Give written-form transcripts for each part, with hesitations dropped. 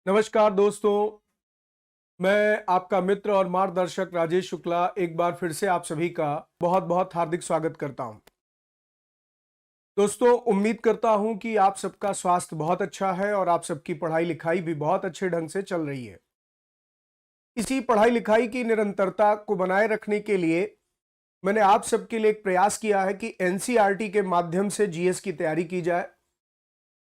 नमस्कार दोस्तों। मैं आपका मित्र और मार्गदर्शक राजेश शुक्ला एक बार फिर से आप सभी का बहुत बहुत हार्दिक स्वागत करता हूं। दोस्तों, उम्मीद करता हूं कि आप सबका स्वास्थ्य बहुत अच्छा है और आप सबकी पढ़ाई लिखाई भी बहुत अच्छे ढंग से चल रही है। इसी पढ़ाई लिखाई की निरंतरता को बनाए रखने के लिए मैंने आप सबके लिए एक प्रयास किया है कि एनसीईआरटी के माध्यम से जीएस की तैयारी की जाए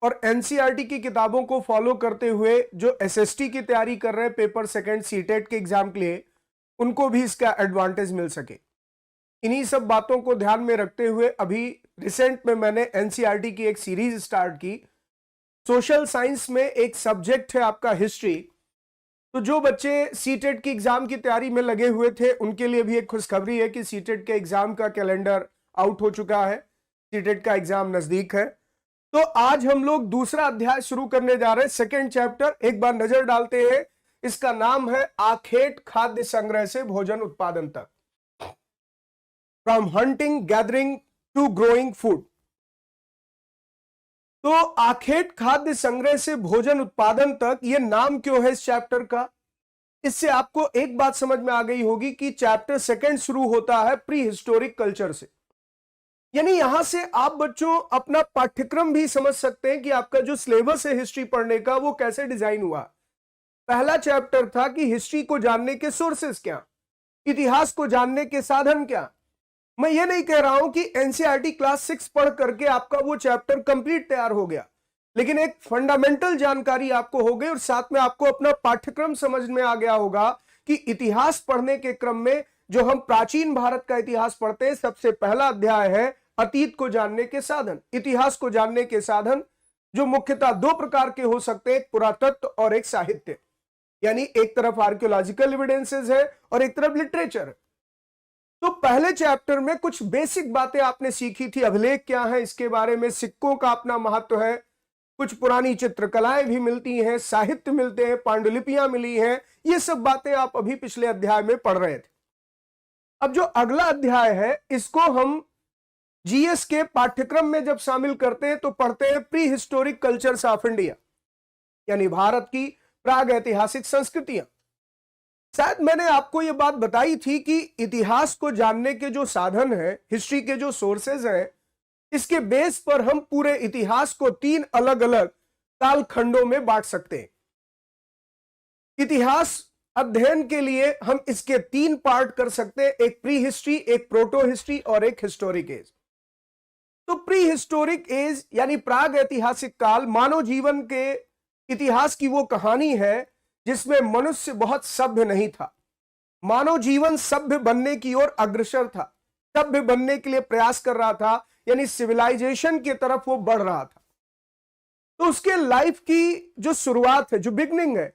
और एनसीईआरटी की किताबों को फॉलो करते हुए जो एसएसटी की तैयारी कर रहे हैं पेपर सेकंड सीटेट के एग्जाम के लिए, उनको भी इसका एडवांटेज मिल सके। इन्हीं सब बातों को ध्यान में रखते हुए अभी रिसेंट में मैंने एनसीईआरटी की एक सीरीज स्टार्ट की। सोशल साइंस में एक सब्जेक्ट है आपका हिस्ट्री। तो जो बच्चे सीटेट की एग्जाम की तैयारी में लगे हुए थे उनके लिए भी एक खुशखबरी है कि सीटेट के एग्जाम का कैलेंडर आउट हो चुका है, सीटेट का एग्जाम नजदीक है। तो आज हम लोग दूसरा अध्याय शुरू करने जा रहे हैं, सेकेंड चैप्टर। एक बार नजर डालते हैं। इसका नाम है आखेट खाद्य संग्रह से भोजन उत्पादन तक, from hunting gathering to growing food. तो आखेट खाद्य संग्रह से भोजन उत्पादन तक, यह नाम क्यों है इस चैप्टर का? इससे आपको एक बात समझ में आ गई होगी कि चैप्टर सेकेंड शुरू होता है प्री हिस्टोरिक कल्चर से। यानी यहां से आप बच्चों अपना पाठ्यक्रम भी समझ सकते हैं कि आपका जो सिलेबस है हिस्ट्री पढ़ने का वो कैसे डिजाइन हुआ। पहला चैप्टर था कि हिस्ट्री को जानने के सोर्सेस क्या, इतिहास को जानने के साधन क्या। मैं ये नहीं कह रहा हूं कि एनसीईआरटी क्लास 6 पढ़ करके आपका वो चैप्टर कंप्लीट तैयार हो गया, लेकिन एक फंडामेंटल जानकारी आपको हो गई और साथ में आपको अपना पाठ्यक्रम समझ में आ गया होगा कि इतिहास पढ़ने के क्रम में जो हम प्राचीन भारत का इतिहास पढ़ते हैं, सबसे पहला अध्याय है अतीत को जानने के साधन, इतिहास को जानने के साधन, जो मुख्यतः दो प्रकार के हो सकते हैं, एक पुरातत्व और एक साहित्य। यानी एक तरफ आर्कियोलॉजिकल एविडेंसेस है और एक तरफ लिटरेचर। तो पहले चैप्टर में कुछ बेसिक बातें आपने सीखी थी, अभिलेख क्या है इसके बारे में, सिक्कों का अपना महत्व है, कुछ पुरानी चित्रकलाएं भी मिलती हैं, साहित्य मिलते हैं, पांडुलिपियां मिली हैं। ये सब बातें आप अभी पिछले अध्याय में पढ़ रहे थे। अब जो अगला अध्याय है इसको हम जीएस के पाठ्यक्रम में जब शामिल करते हैं तो पढ़ते हैं pre historic cultures of India, यानी भारत की प्राग ऐतिहासिक संस्कृतियां। शायद मैंने आपको यह बात बताई थी कि इतिहास को जानने के जो साधन है, हिस्ट्री के जो सोर्सेज हैं, इसके बेस पर हम पूरे इतिहास को तीन अलग अलग कालखंडों में बांट सकते हैं। इतिहास अध्ययन के लिए हम इसके तीन पार्ट कर सकते हैं, एक प्री हिस्ट्री, एक प्रोटो हिस्ट्री और एक हिस्टोरिक एज। तो प्री हिस्टोरिक एज यानी प्राग ऐतिहासिक काल मानव जीवन के इतिहास की वो कहानी है जिसमें मनुष्य बहुत सभ्य नहीं था। मानव जीवन सभ्य बनने की ओर अग्रसर था, सभ्य बनने के लिए प्रयास कर रहा था, यानी सिविलाइजेशन की तरफ वो बढ़ रहा था। तो उसके लाइफ की जो शुरुआत है, जो बिगनिंग है,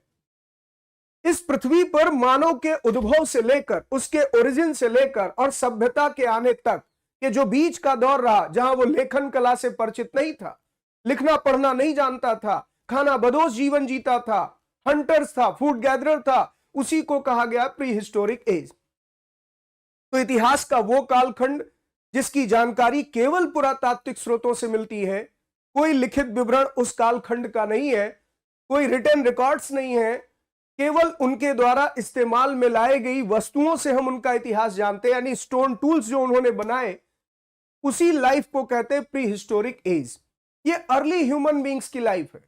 इस पृथ्वी पर मानव के उद्भव से लेकर, उसके ओरिजिन से लेकर और सभ्यता के आने तक के जो बीच का दौर रहा, जहां वो लेखन कला से परिचित नहीं था, लिखना पढ़ना नहीं जानता था, खाना बदोश जीवन जीता था, हंटर्स था, फूड गैदरर था, उसी को कहा गया प्री हिस्टोरिक एज। तो इतिहास का वो कालखंड जिसकी जानकारी केवल पुरातात्विक स्रोतों से मिलती है, कोई लिखित विवरण उस कालखंड का नहीं है, कोई रिटन रिकॉर्ड्स नहीं है, केवल उनके द्वारा इस्तेमाल में लाई गई वस्तुओं से हम उनका इतिहास जानते हैं, यानी स्टोन टूल्स जो उन्होंने बनाए, उसी लाइफ को कहते हैं प्री हिस्टोरिक एज। ये अर्ली ह्यूमन बींग्स की लाइफ है,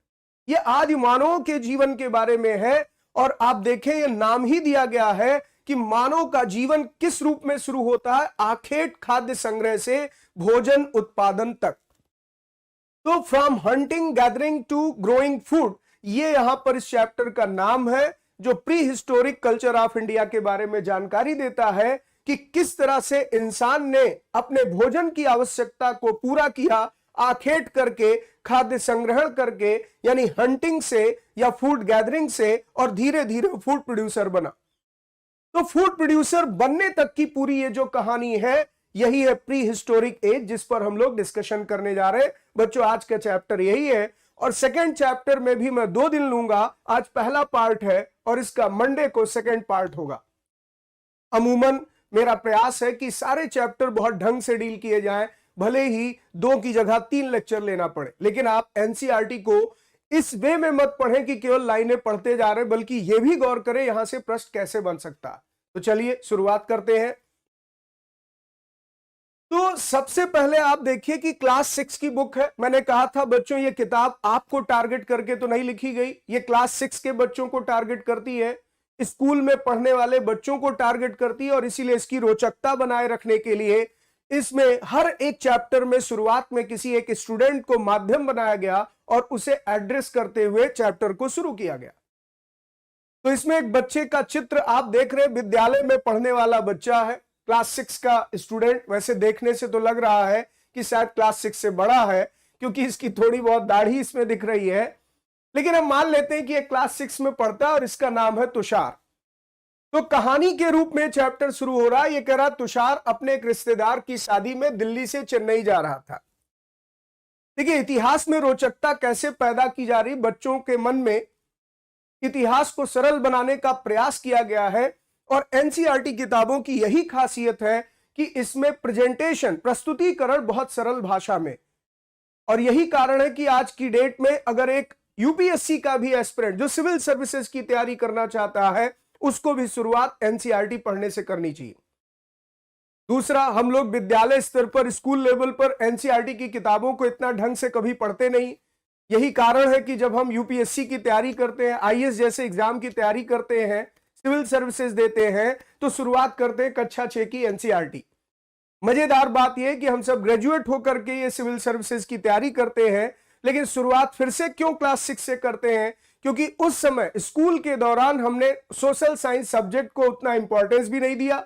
ये आदि मानवों के जीवन के बारे में है। और आप देखें, ये नाम ही दिया गया है कि मानव का जीवन किस रूप में शुरू होता है, आखेट खाद्य संग्रह से भोजन उत्पादन तक। तो from hunting gathering to growing food, ये यहां पर इस चैप्टर का नाम है, जो prehistoric culture of India के बारे में जानकारी देता है कि किस तरह से इंसान ने अपने भोजन की आवश्यकता को पूरा किया, आखेट करके, खाद्य संग्रहण करके, यानी हंटिंग से या फूड गैदरिंग से, और धीरे धीरे फूड प्रोड्यूसर बना। तो फूड प्रोड्यूसर बनने तक की पूरी ये जो कहानी है, यही है प्री हिस्टोरिक एज, जिस पर हम लोग डिस्कशन करने जा रहे हैं। बच्चों, आज का चैप्टर यही है और सेकेंड चैप्टर में भी मैं 2 दिन लूंगा। आज पहला पार्ट है और इसका मंडे को सेकेंड पार्ट होगा। अमूमन मेरा प्रयास है कि सारे चैप्टर बहुत ढंग से डील किए जाएं, भले ही 2 की जगह 3 लेक्चर लेना पड़े, लेकिन आप एनसीईआरटी को इस वे में मत पढ़ें कि केवल लाइनें पढ़ते जा रहे, बल्कि यह भी गौर करें यहां से प्रश्न कैसे बन सकता। तो चलिए शुरुआत करते हैं। तो सबसे पहले आप देखिए कि क्लास 6 की बुक है। मैंने कहा था बच्चों ये किताब आपको टारगेट करके तो नहीं लिखी गई, ये क्लास 6 के बच्चों को टारगेट करती है, स्कूल में पढ़ने वाले बच्चों को टारगेट करती है, और इसीलिए इसकी रोचकता बनाए रखने के लिए इसमें हर एक चैप्टर में शुरुआत में किसी एक स्टूडेंट को माध्यम बनाया गया और उसे एड्रेस करते हुए चैप्टर को शुरू किया गया। तो इसमें एक बच्चे का चित्र आप देख रहे हैं, विद्यालय में पढ़ने वाला बच्चा है, क्लास 6 का स्टूडेंट। वैसे देखने से तो लग रहा है कि शायद क्लास 6 से बड़ा है, क्योंकि इसकी थोड़ी बहुत दाढ़ी इसमें दिख रही है, लेकिन हम मान लेते हैं कि एक क्लास 6 में पढ़ता है और इसका नाम है तुषार। तो कहानी के रूप में चैप्टर शुरू हो रहा है। ये कह रहा तुषार अपने एक रिश्तेदार की शादी में दिल्ली से चेन्नई जा रहा था। देखिए इतिहास में रोचकता कैसे पैदा की जा रही, बच्चों के मन में इतिहास को सरल बनाने का प्रयास किया गया है। और एनसीईआरटी किताबों की यही खासियत है कि इसमें प्रेजेंटेशन, प्रस्तुतिकरण बहुत सरल भाषा में। और यही कारण है कि आज की डेट में अगर एक यूपीएससी का भी एस्पिरेंट जो सिविल सर्विसेज की तैयारी करना चाहता है, उसको भी शुरुआत एनसीईआरटी पढ़ने से करनी चाहिए। दूसरा, हम लोग विद्यालय स्तर पर, स्कूल लेवल पर एनसीईआरटी की किताबों को इतना ढंग से कभी पढ़ते नहीं। यही कारण है कि जब हम यूपीएससी की तैयारी करते हैं, आईएएस जैसे एग्जाम की तैयारी करते हैं, सिविल सर्विसेज देते हैं, तो शुरुआत करते हैं कक्षा 6 की एनसीईआरटी। मजेदार बात यह कि हम सब ग्रेजुएट होकर के ये सिविल सर्विसेज की तैयारी करते हैं, लेकिन शुरुआत फिर से क्यों क्लास 6 से करते हैं? क्योंकि उस समय स्कूल के दौरान हमने सोशल साइंस सब्जेक्ट को उतना इंपॉर्टेंस भी नहीं दिया,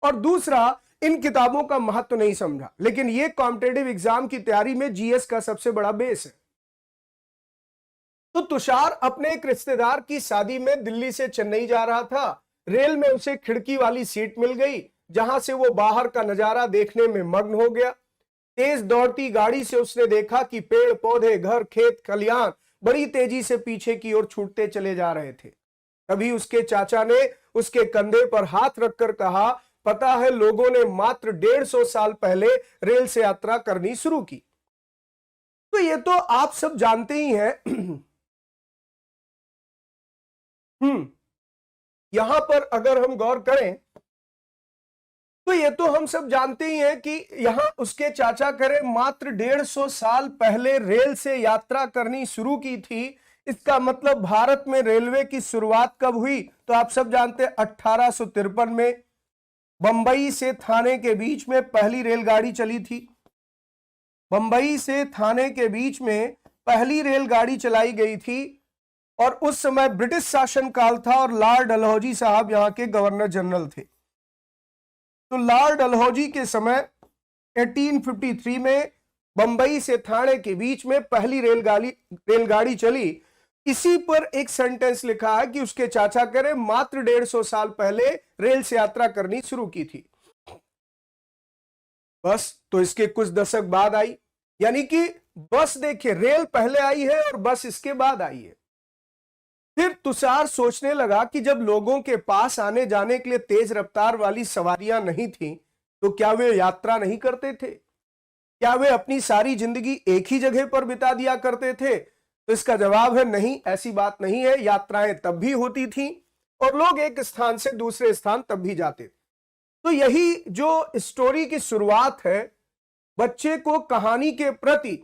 और दूसरा इन किताबों का महत्व नहीं समझा। लेकिन ये कॉम्पिटिटिव एग्जाम की तैयारी में जीएस का सबसे बड़ा बेस है। तो तुषार अपने एक रिश्तेदार की शादी में दिल्ली से चेन्नई जा रहा था। रेल में उसे खिड़की वाली सीट मिल गई, जहां से वो बाहर का नजारा देखने में मग्न हो गया। तेज दौड़ती गाड़ी से उसने देखा कि पेड़ पौधे, घर, खेत, खलियान बड़ी तेजी से पीछे की ओर छूटते चले जा रहे थे। तभी उसके चाचा ने उसके कंधे पर हाथ रखकर कहा, पता है लोगों ने मात्र 150 साल पहले रेल से यात्रा करनी शुरू की। तो ये तो आप सब जानते ही हैं। यहां पर अगर हम गौर करें तो ये तो हम सब जानते ही हैं कि यहां उसके चाचा करें मात्र 150 साल पहले रेल से यात्रा करनी शुरू की थी। इसका मतलब भारत में रेलवे की शुरुआत कब हुई? तो आप सब जानते हैं 1853 में बंबई से थाने के बीच में पहली रेलगाड़ी चली थी। बंबई से थाने के बीच में पहली रेलगाड़ी चलाई गई थी, और उस समय ब्रिटिश शासन काल था और लॉर्ड डलहौजी साहब यहां के गवर्नर जनरल थे। तो लॉर्ड डलहौजी के समय 1853 में बंबई से थाने के बीच में पहली रेलगाड़ी चली। इसी पर एक सेंटेंस लिखा है कि उसके चाचा करे मात्र 150 साल पहले रेल से यात्रा करनी शुरू की थी। बस तो इसके कुछ दशक बाद आई, यानी कि बस देखिए, रेल पहले आई है और बस इसके बाद आई है। फिर तुषार सोचने लगा कि जब लोगों के पास आने जाने के लिए तेज रफ्तार वाली सवारियां नहीं थीं, तो क्या वे यात्रा नहीं करते थे? क्या वे अपनी सारी जिंदगी एक ही जगह पर बिता दिया करते थे? तो इसका जवाब है नहीं, ऐसी बात नहीं है। यात्राएं तब भी होती थीं और लोग एक स्थान से दूसरे स्थान तब भी जाते थे। तो यही जो स्टोरी की शुरुआत है, बच्चे को कहानी के प्रति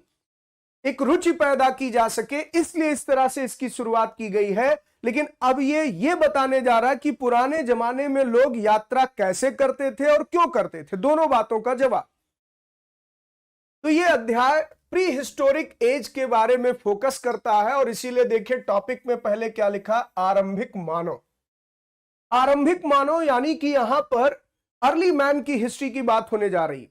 एक रुचि पैदा की जा सके, इसलिए इस तरह से इसकी शुरुआत की गई है। लेकिन अब ये बताने जा रहा है कि पुराने जमाने में लोग यात्रा कैसे करते थे और क्यों करते थे, दोनों बातों का जवाब। तो ये अध्याय प्री हिस्टोरिक एज के बारे में फोकस करता है, और इसीलिए देखिए टॉपिक में पहले क्या लिखा, आरंभिक मानव। आरंभिक मानव यानी कि यहां पर अर्ली मैन की हिस्ट्री की बात होने जा रही।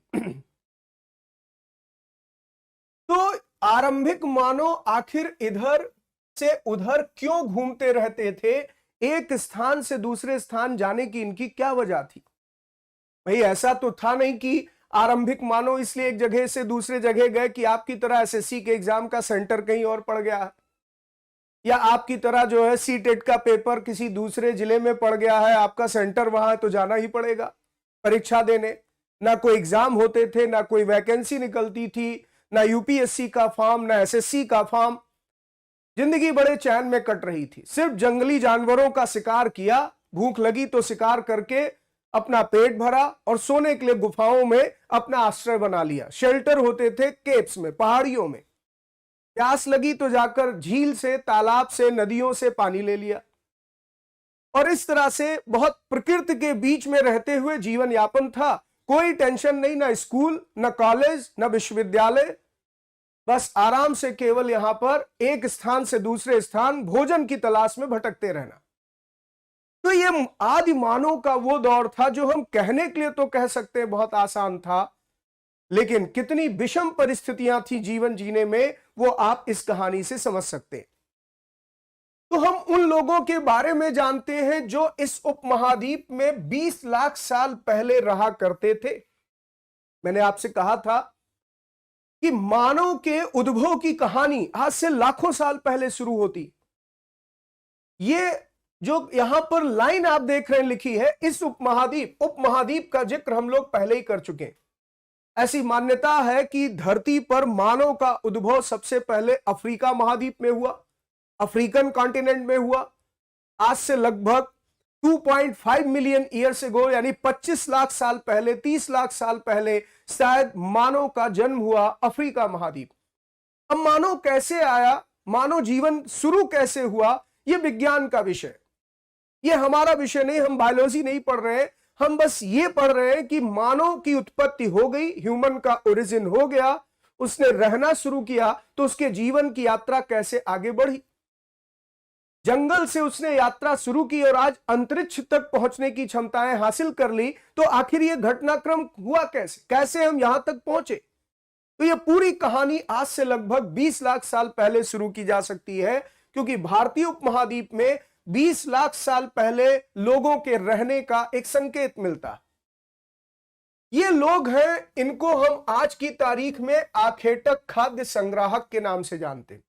तो आरंभिक मानव आखिर इधर से उधर क्यों घूमते रहते थे, एक स्थान से दूसरे स्थान जाने की इनकी क्या वजह थी? भाई ऐसा तो था नहीं कि आरंभिक मानव इसलिए एक जगह से दूसरे जगह गए कि आपकी तरह एसएससी के एग्जाम का सेंटर कहीं और पड़ गया, या आपकी तरह जो है सीटेट का पेपर किसी दूसरे जिले में पड़ गया है, आपका सेंटर वहां है तो जाना ही पड़ेगा परीक्षा देने। ना कोई एग्जाम होते थे, ना कोई वैकेंसी निकलती थी, ना यूपीएससी का फॉर्म, ना एसएससी का फॉर्म। जिंदगी बड़े चैन में कट रही थी, सिर्फ जंगली जानवरों का शिकार किया, भूख लगी तो शिकार करके अपना पेट भरा और सोने के लिए गुफाओं में अपना आश्रय बना लिया। शेल्टर होते थे केव्स में, पहाड़ियों में। प्यास लगी तो जाकर झील से, तालाब से, नदियों से पानी ले लिया और इस तरह से बहुत प्रकृति के बीच में रहते हुए जीवन यापन था। कोई टेंशन नहीं, ना स्कूल, ना कॉलेज, ना विश्वविद्यालय, बस आराम से केवल यहां पर एक स्थान से दूसरे स्थान भोजन की तलाश में भटकते रहना। तो ये आदि मानव का वो दौर था जो हम कहने के लिए तो कह सकते हैं बहुत आसान था, लेकिन कितनी विषम परिस्थितियां थी जीवन जीने में, वो आप इस कहानी से समझ सकते हैं। तो हम उन लोगों के बारे में जानते हैं जो इस उपमहाद्वीप में 20 लाख साल पहले रहा करते थे। मैंने आपसे कहा था कि मानव के उद्भव की कहानी आज से लाखों साल पहले शुरू होती। ये जो यहां पर लाइन आप देख रहे हैं लिखी है, इस उपमहाद्वीप का जिक्र हम लोग पहले ही कर चुके हैं। ऐसी मान्यता है कि धरती पर मानव का उद्भव सबसे पहले अफ्रीका महाद्वीप में हुआ, अफ्रीकन कॉन्टिनेंट में हुआ। आज से लगभग 2.5 मिलियन ईयर्स एगो, यानी 25 लाख साल पहले, 30 लाख साल पहले शायद मानव का जन्म हुआ अफ्रीका महाद्वीप। अब मानव कैसे आया, मानव जीवन शुरू कैसे हुआ, यह विज्ञान का विषय, यह हमारा विषय नहीं। हम बायोलॉजी नहीं पढ़ रहे हैं, हम बस ये पढ़ रहे हैं कि मानव की उत्पत्ति हो गई, ह्यूमन का ओरिजिन हो गया, उसने रहना शुरू किया, तो उसके जीवन की यात्रा कैसे आगे बढ़ी। जंगल से उसने यात्रा शुरू की और आज अंतरिक्ष तक पहुंचने की क्षमताएं हासिल कर ली। तो आखिर यह घटनाक्रम हुआ कैसे, कैसे हम यहां तक पहुंचे। तो यह पूरी कहानी आज से लगभग 20 लाख साल पहले शुरू की जा सकती है, क्योंकि भारतीय उपमहाद्वीप में 20 लाख साल पहले लोगों के रहने का एक संकेत मिलता। ये लोग हैं, इनको हम आज की तारीख में आखेटक खाद्य संग्राहक के नाम से जानते हैं।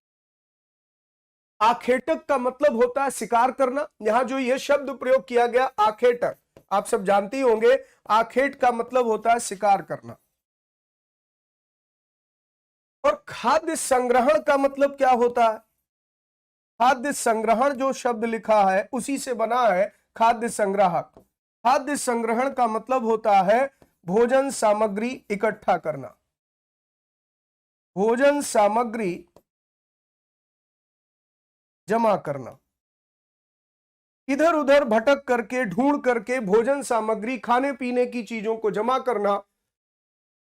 आखेटक का मतलब होता है शिकार करना। यहां जो यह शब्द प्रयोग किया गया आखेटक, आप सब जानते ही होंगे, आखेट का मतलब होता है शिकार करना। और खाद्य संग्रहण का मतलब क्या होता है? खाद्य संग्रहण जो शब्द लिखा है उसी से बना है खाद्य संग्राहक। खाद्य संग्रहण का मतलब होता है भोजन सामग्री इकट्ठा करना, भोजन सामग्री जमा करना, इधर उधर भटक करके, ढूंढ करके भोजन सामग्री, खाने पीने की चीजों को जमा करना।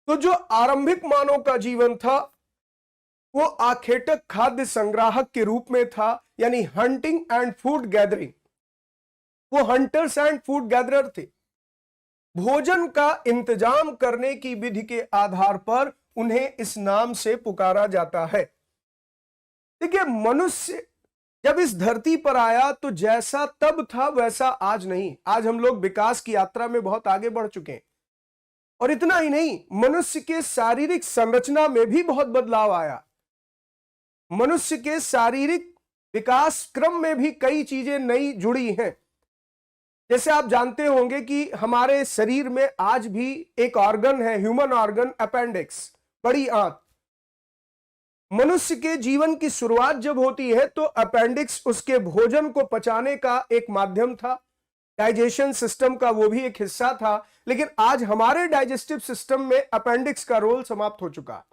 तो जो आरंभिक मानव का जीवन था वो आखेटक खाद्य संग्राहक के रूप में था, यानी हंटिंग एंड फूड गैदरिंग। वो हंटर्स एंड फूड गैदरर थे। भोजन का इंतजाम करने की विधि के आधार पर उन्हें इस नाम से पुकारा जाता है। देखिए, मनुष्य जब इस धरती पर आया तो जैसा तब था वैसा आज नहीं। आज हम लोग विकास की यात्रा में बहुत आगे बढ़ चुके हैं। और इतना ही नहीं, मनुष्य के शारीरिक संरचना में भी बहुत बदलाव आया। मनुष्य के शारीरिक विकास क्रम में भी कई चीजें नई जुड़ी हैं। जैसे आप जानते होंगे कि हमारे शरीर में आज भी एक ऑर्गन है, ह्यूमन ऑर्गन, अपेंडिक्स, बड़ी आंत। मनुष्य के जीवन की शुरुआत जब होती है तो अपेंडिक्स उसके भोजन को पचाने का एक माध्यम था, डाइजेशन सिस्टम का वो भी एक हिस्सा था। लेकिन आज हमारे डाइजेस्टिव सिस्टम में अपेंडिक्स का रोल समाप्त हो चुका।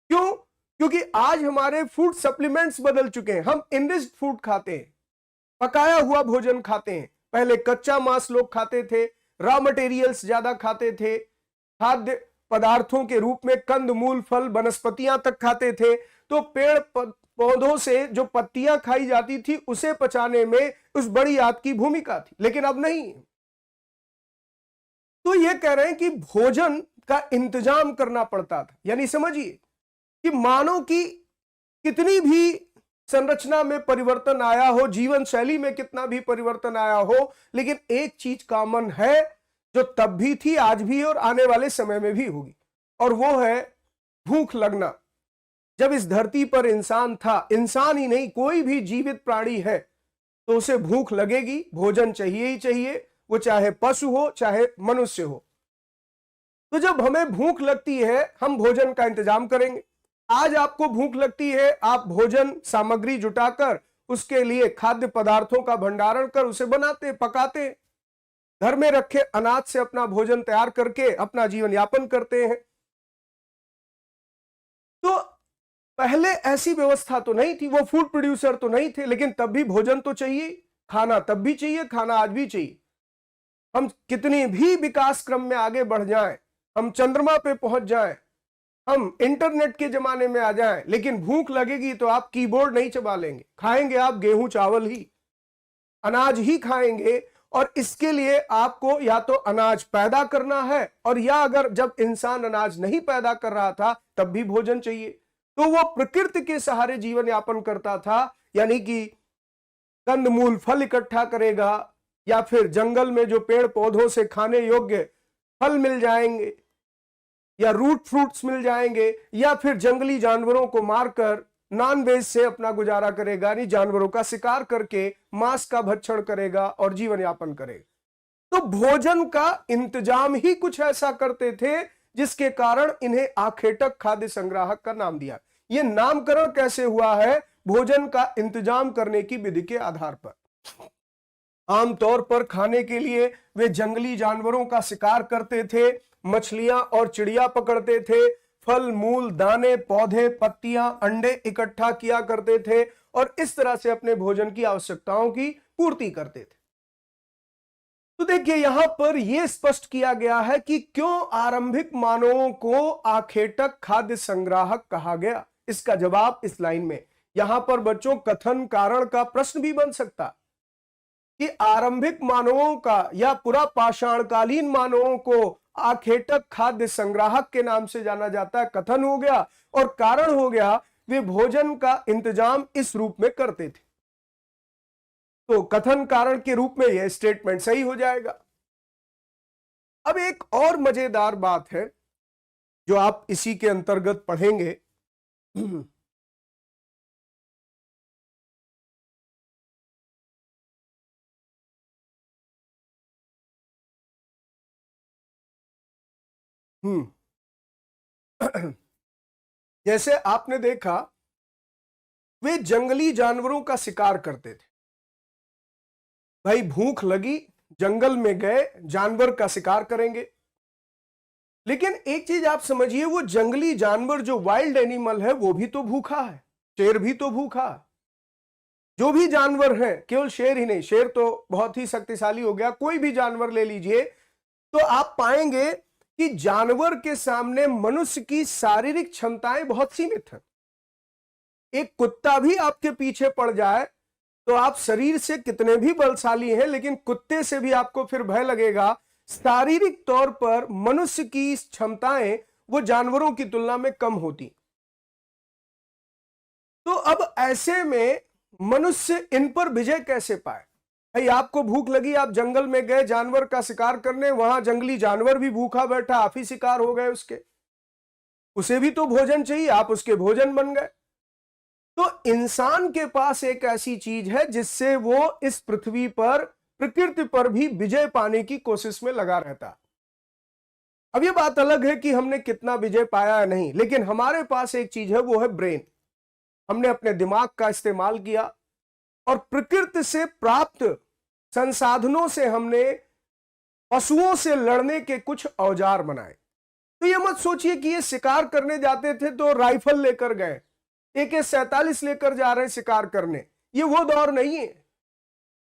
क्यों? क्योंकि आज हमारे फूड सप्लीमेंट्स बदल चुके हैं। हम इनरिच्ड फूड खाते हैं, पकाया हुआ भोजन खाते हैं। पहले कच्चा मांस लोग खाते थे, रॉ मटेरियल्स ज्यादा खाते थे, खाद्य पदार्थों के रूप में कंद मूल फल वनस्पतियां तक खाते थे। तो पेड़ पौधों से जो पत्तियां खाई जाती थी उसे पचाने में उस बड़ी आंत की भूमिका थी, लेकिन अब नहीं। तो ये कह रहे हैं कि भोजन का इंतजाम करना पड़ता था। यानी समझिए कि मानव की कितनी भी संरचना में परिवर्तन आया हो, जीवन शैली में कितना भी परिवर्तन आया हो, लेकिन एक चीज कॉमन है जो तब भी थी, आज भी और आने वाले समय में भी होगी, और वो है भूख लगना। जब इस धरती पर इंसान था, इंसान ही नहीं कोई भी जीवित प्राणी है, तो उसे भूख लगेगी, भोजन चाहिए ही चाहिए, वो चाहे पशु हो चाहे मनुष्य हो। तो जब हमें भूख लगती है हम भोजन का इंतजाम करेंगे। आज आपको भूख लगती है, आप भोजन सामग्री जुटाकर उसके लिए खाद्य पदार्थों का भंडारण कर उसे बनाते पकाते, घर में रखे अनाज से अपना भोजन तैयार करके अपना जीवन यापन करते हैं। तो पहले ऐसी व्यवस्था तो नहीं थी, वो फूड प्रोड्यूसर तो नहीं थे, लेकिन तब भी भोजन तो चाहिए, खाना तब भी चाहिए, खाना आज भी चाहिए। हम कितनी भी विकास क्रम में आगे बढ़ जाएं, हम चंद्रमा पे पहुंच जाएं, हम इंटरनेट के जमाने में आ जाएं, लेकिन भूख लगेगी तो आप कीबोर्ड नहीं चबा लेंगे, खाएंगे आप गेहूं चावल ही, अनाज ही खाएंगे। और इसके लिए आपको या तो अनाज पैदा करना है, और या अगर जब इंसान अनाज नहीं पैदा कर रहा था तब भी भोजन चाहिए, तो वो प्रकृति के सहारे जीवन यापन करता था। यानी कि कंदमूल फल इकट्ठा करेगा, या फिर जंगल में जो पेड़ पौधों से खाने योग्य फल मिल जाएंगे, या रूट फ्रूट्स मिल जाएंगे, या फिर जंगली जानवरों को मारकर नॉन वेज से अपना गुजारा करेगा, यानी जानवरों का शिकार करके मांस का भक्षण करेगा और जीवन यापन करेगा। तो भोजन का इंतजाम ही कुछ ऐसा करते थे जिसके कारण इन्हें आखेटक खाद्य संग्राहक का नाम दिया। यह नामकरण कैसे हुआ है? भोजन का इंतजाम करने की विधि के आधार पर। आमतौर पर खाने के लिए वे जंगली जानवरों का शिकार करते थे, मछलियां और चिड़िया पकड़ते थे, फल मूल दाने पौधे पत्तियां अंडे इकट्ठा किया करते थे और इस तरह से अपने भोजन की आवश्यकताओं की पूर्ति करते थे। तो देखिए यहां पर यह स्पष्ट किया गया है कि क्यों आरंभिक मानवों को आखेटक खाद्य संग्राहक कहा गया। इसका जवाब इस लाइन में। यहां पर बच्चों कथन कारण का प्रश्न भी बन सकता कि आरंभिक मानवों का या पुरा पाषाणकालीन मानवों को आखेटक खाद्य संग्राहक के नाम से जाना जाता है। कथन हो गया और कारण हो गया, वे भोजन का इंतजाम इस रूप में करते थे। तो कथन कारण के रूप में यह स्टेटमेंट सही हो जाएगा। अब एक और मजेदार बात है जो आप इसी के अंतर्गत पढ़ेंगे। जैसे आपने देखा वे जंगली जानवरों का शिकार करते थे। भाई भूख लगी, जंगल में गए, जानवर का शिकार करेंगे। लेकिन एक चीज आप समझिए, वो जंगली जानवर जो वाइल्ड एनिमल है वो भी तो भूखा है, शेर भी तो भूखा है। जो भी जानवर है, केवल शेर ही नहीं, शेर तो बहुत ही शक्तिशाली हो गया, कोई भी जानवर ले लीजिए तो आप पाएंगे कि जानवर के सामने मनुष्य की शारीरिक क्षमताएं बहुत सीमित हैं। एक कुत्ता भी आपके पीछे पड़ जाए तो आप शरीर से कितने भी बलशाली हैं, लेकिन कुत्ते से भी आपको फिर भय लगेगा। शारीरिक तौर पर मनुष्य की क्षमताएं वो जानवरों की तुलना में कम होती। तो अब ऐसे में मनुष्य इन पर विजय कैसे पाए? भाई आपको भूख लगी, आप जंगल में गए जानवर का शिकार करने, वहां जंगली जानवर भी भूखा बैठा, आप ही शिकार हो गए उसके, उसे भी तो भोजन चाहिए, आप उसके भोजन बन गए। तो इंसान के पास एक ऐसी चीज है जिससे वो इस पृथ्वी पर प्रकृति पर भी विजय पाने की कोशिश में लगा रहता। अब ये बात अलग है कि हमने कितना विजय पाया है नहीं, लेकिन हमारे पास एक चीज है, वो है ब्रेन। हमने अपने दिमाग का इस्तेमाल किया और प्रकृति से प्राप्त संसाधनों से हमने पशुओं से लड़ने के कुछ औजार बनाए। तो ये मत सोचिए कि ये शिकार करने जाते थे तो राइफल लेकर गए, AK-47 लेकर जा रहे शिकार करने, ये वो दौर नहीं है।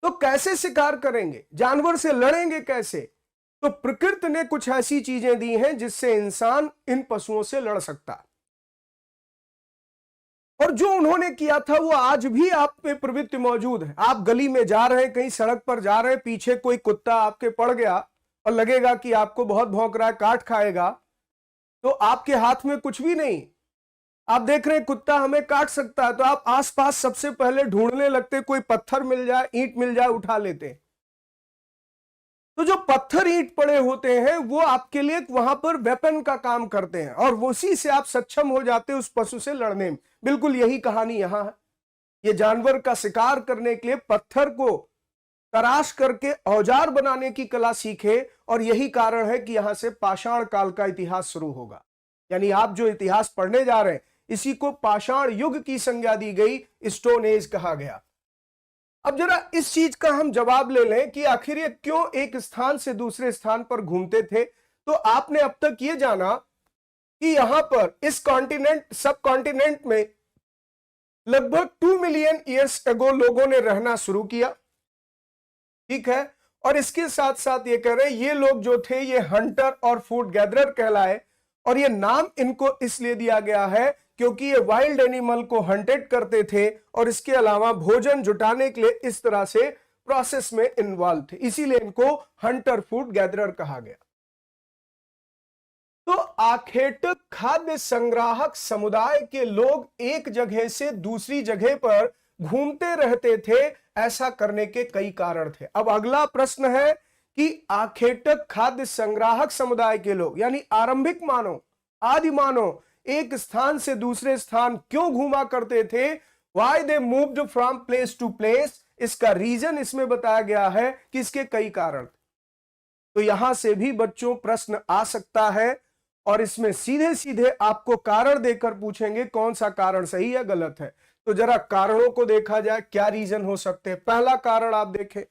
तो कैसे शिकार करेंगे, जानवर से लड़ेंगे कैसे? तो प्रकृति ने कुछ ऐसी चीजें दी हैं जिससे इंसान इन पशुओं से लड़ सकता। और जो उन्होंने किया था वो आज भी आप में प्रवृत्ति मौजूद है। आप गली में जा रहे हैं, कहीं सड़क पर जा रहे हैं, पीछे कोई कुत्ता आपके पड़ गया और लगेगा कि आपको बहुत भौंक रहा है, काट खाएगा, तो आपके हाथ में कुछ भी नहीं, आप देख रहे हैं कुत्ता हमें काट सकता है, तो आप आसपास सबसे पहले ढूंढने लगते, कोई पत्थर मिल जाए, ईंट मिल जाए, उठा लेते। तो जो पत्थर ईंट पड़े होते हैं वो आपके लिए वहां पर वेपन का काम करते हैं और उसी से आप सक्षम हो जाते हैं उस पशु से लड़ने में। बिल्कुल यही कहानी यहां है। ये जानवर का शिकार करने के लिए पत्थर को तराश करके औजार बनाने की कला सीखे, और यही कारण है कि यहां से पाषाण काल का इतिहास शुरू होगा। यानी आप जो इतिहास पढ़ने जा रहे हैं इसी को पाषाण युग की संज्ञा दी गई, स्टोन एज कहा गया। अब जरा इस चीज का हम जवाब ले लें कि आखिर ये क्यों एक स्थान से दूसरे स्थान पर घूमते थे। तो आपने अब तक ये जाना कि यहां पर इस कॉन्टिनेंट सब कॉन्टिनेंट में लगभग 2 मिलियन ईयर्स एगो लोगों ने रहना शुरू किया, ठीक है। और इसके साथ साथ ये कह रहे हैं ये लोग जो थे ये हंटर और फूड गैदरर कहलाए, और ये नाम इनको इसलिए दिया गया है क्योंकि ये वाइल्ड एनिमल को हंटेड करते थे और इसके अलावा भोजन जुटाने के लिए इस तरह से प्रोसेस में इन्वॉल्व थे, इसीलिए इनको हंटर फूड गैदरर कहा गया। तो आखेटक खाद्य संग्राहक समुदाय के लोग एक जगह से दूसरी जगह पर घूमते रहते थे। ऐसा करने के कई कारण थे। अब अगला प्रश्न है कि आखेटक खाद्य संग्राहक समुदाय के लोग यानी आरंभिक मानव, आदि मानव एक स्थान से दूसरे स्थान क्यों घूमा करते थे? Why they moved from place to place. इसका रीजन इसमें बताया गया है कि इसके कई कारण। तो यहां से भी बच्चों प्रश्न आ सकता है और इसमें सीधे सीधे आपको कारण देकर पूछेंगे कौन सा कारण सही या गलत है। तो जरा कारणों को देखा जाए, क्या रीजन हो सकते हैं। पहला कारण आप देखें,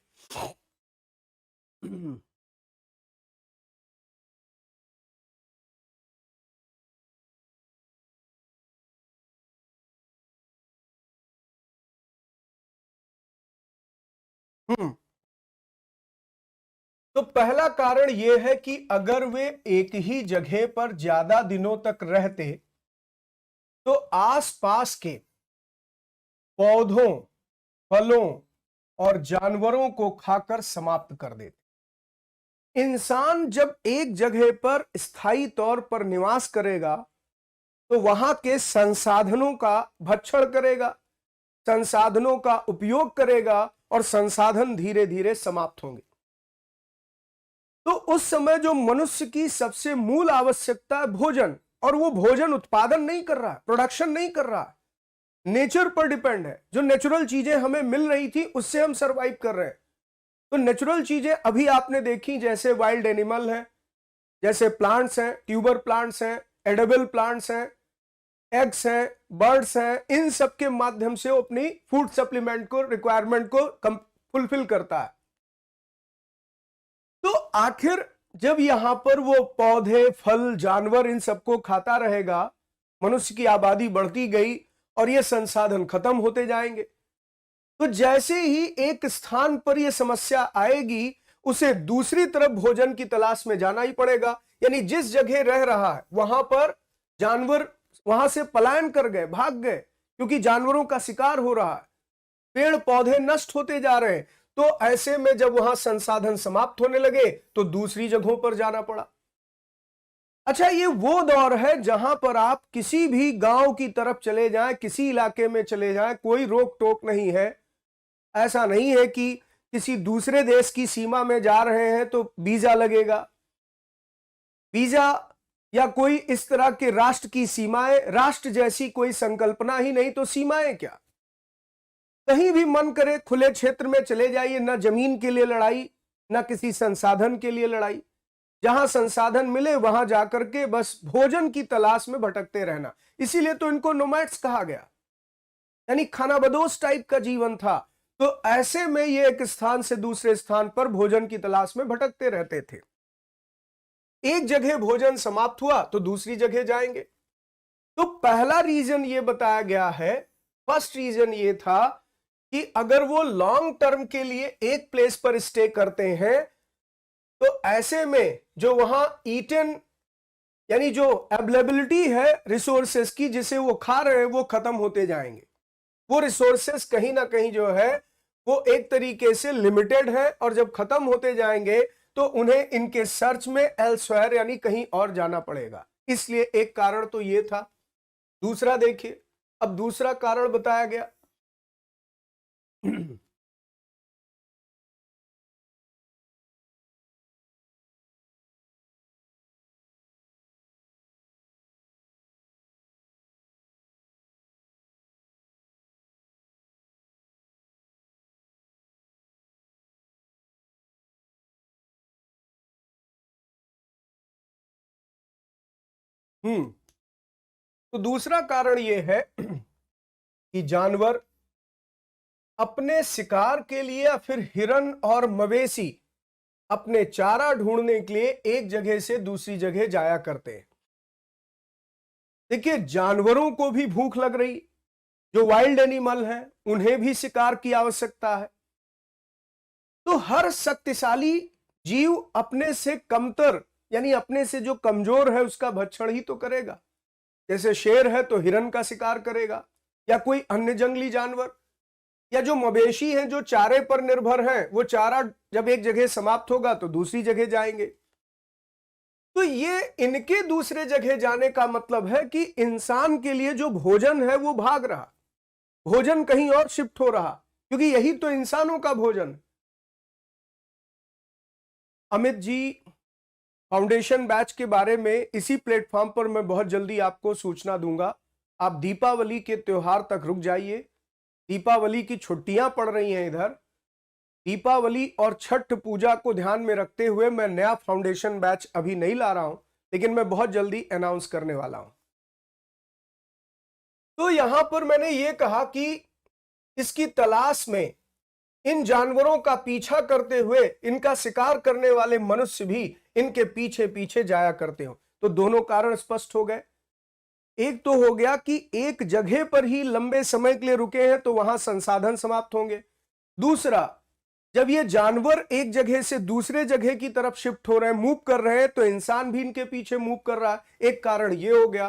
तो पहला कारण यह है कि अगर वे एक ही जगह पर ज्यादा दिनों तक रहते तो आसपास के पौधों, फलों और जानवरों को खाकर समाप्त कर देते। इंसान जब एक जगह पर स्थायी तौर पर निवास करेगा तो वहां के संसाधनों का भक्षण करेगा, संसाधनों का उपयोग करेगा और संसाधन धीरे धीरे समाप्त होंगे। तो उस समय जो मनुष्य की सबसे मूल आवश्यकता है भोजन, और वो भोजन उत्पादन नहीं कर रहा है, प्रोडक्शन नहीं कर रहा है, नेचर पर डिपेंड है। जो नेचुरल चीजें हमें मिल रही थी उससे हम सरवाइव कर रहे हैं। तो नेचुरल चीजें अभी आपने देखी, जैसे वाइल्ड एनिमल है, जैसे प्लांट्स हैं, ट्यूबर प्लांट्स हैं, एडेबल प्लांट्स हैं, एग्स हैं, बर्ड्स हैं, इन सब के माध्यम से वो अपनी फूड सप्लीमेंट को, रिक्वायरमेंट को फुलफिल करता है। तो आखिर जब यहां पर वो पौधे, फल, जानवर इन सबको खाता रहेगा, मनुष्य की आबादी बढ़ती गई और ये संसाधन खत्म होते जाएंगे। तो जैसे ही एक स्थान पर यह समस्या आएगी उसे दूसरी तरफ भोजन की तलाश में जाना ही पड़ेगा। यानी जिस जगह रह रहा है वहां पर जानवर वहां से पलायन कर गए, भाग गए, क्योंकि जानवरों का शिकार हो रहा है, पेड़ पौधे नष्ट होते जा रहे हैं। तो ऐसे में जब वहां संसाधन समाप्त होने लगे तो दूसरी जगहों पर जाना पड़ा। अच्छा, ये वो दौर है जहां पर आप किसी भी गांव की तरफ चले जाएं, किसी इलाके में चले जाएं, कोई रोक टोक नहीं है। ऐसा नहीं है कि किसी दूसरे देश की सीमा में जा रहे हैं तो वीजा लगेगा, वीजा या कोई इस तरह के राष्ट्र की सीमाएं, राष्ट्र जैसी कोई संकल्पना ही नहीं, तो सीमाएं क्या। कहीं भी मन करे खुले क्षेत्र में चले जाइए, ना जमीन के लिए लड़ाई, ना किसी संसाधन के लिए लड़ाई। जहां संसाधन मिले वहां जाकर के बस भोजन की तलाश में भटकते रहना। इसीलिए तो इनको नोमैड्स कहा गया, यानी खानाबदोश टाइप का जीवन था। तो ऐसे में ये एक स्थान से दूसरे स्थान पर भोजन की तलाश में भटकते रहते थे। एक जगह भोजन समाप्त हुआ तो दूसरी जगह जाएंगे। तो पहला रीजन ये बताया गया है, फर्स्ट रीजन ये था कि अगर वो लॉन्ग टर्म के लिए एक प्लेस पर स्टे करते हैं तो ऐसे में जो वहां ईटन यानी जो अवेलेबिलिटी है रिसोर्सेस की, जिसे वो खा रहे हैं, वो खत्म होते जाएंगे। वो रिसोर्सेस कहीं ना कहीं जो है वो एक तरीके से लिमिटेड है, और जब खत्म होते जाएंगे तो उन्हें इनके सर्च में एल्सवेयर यानी कहीं और जाना पड़ेगा। इसलिए एक कारण तो ये था। दूसरा देखिए, अब दूसरा कारण बताया गया हम्म तो दूसरा कारण यह है कि जानवर अपने शिकार के लिए या फिर हिरन और मवेशी अपने चारा ढूंढने के लिए एक जगह से दूसरी जगह जाया करते हैं। देखिए, जानवरों को भी भूख लग रही, जो वाइल्ड एनिमल हैं उन्हें भी शिकार की आवश्यकता है। तो हर शक्तिशाली जीव अपने से कमतर यानी अपने से जो कमजोर है उसका भक्षण ही तो करेगा। जैसे शेर है तो हिरन का शिकार करेगा, या कोई अन्य जंगली जानवर, या जो मवेशी हैं जो चारे पर निर्भर हैं, वो चारा जब एक जगह समाप्त होगा तो दूसरी जगह जाएंगे। तो ये इनके दूसरे जगह जाने का मतलब है कि इंसान के लिए जो भोजन है वो भाग रहा, भोजन कहीं और शिफ्ट हो रहा, क्योंकि यही तो इंसानों का भोजन है। अमित जी, फाउंडेशन बैच के बारे में इसी प्लेटफॉर्म पर मैं बहुत जल्दी आपको सूचना दूंगा। आप दीपावली के त्योहार तक रुक जाइए, दीपावली की छुट्टियां पड़ रही हैं इधर। दीपावली और छठ पूजा को ध्यान में रखते हुए मैं नया फाउंडेशन बैच अभी नहीं ला रहा हूं, लेकिन मैं बहुत जल्दी अनाउंस करने वाला हूं। तो यहां पर मैंने ये कहा कि इसकी तलाश में इन जानवरों का पीछा करते हुए इनका शिकार करने वाले मनुष्य भी इनके पीछे पीछे जाया करते हो। तो दोनों कारण स्पष्ट हो गए। एक तो हो गया कि एक जगह पर ही लंबे समय के लिए रुके हैं तो वहां संसाधन समाप्त होंगे। दूसरा, जब ये जानवर एक जगह से दूसरे जगह की तरफ शिफ्ट हो रहे हैं, मूव कर रहे हैं, तो इंसान भी इनके पीछे मूव कर रहा है। एक कारण ये हो गया।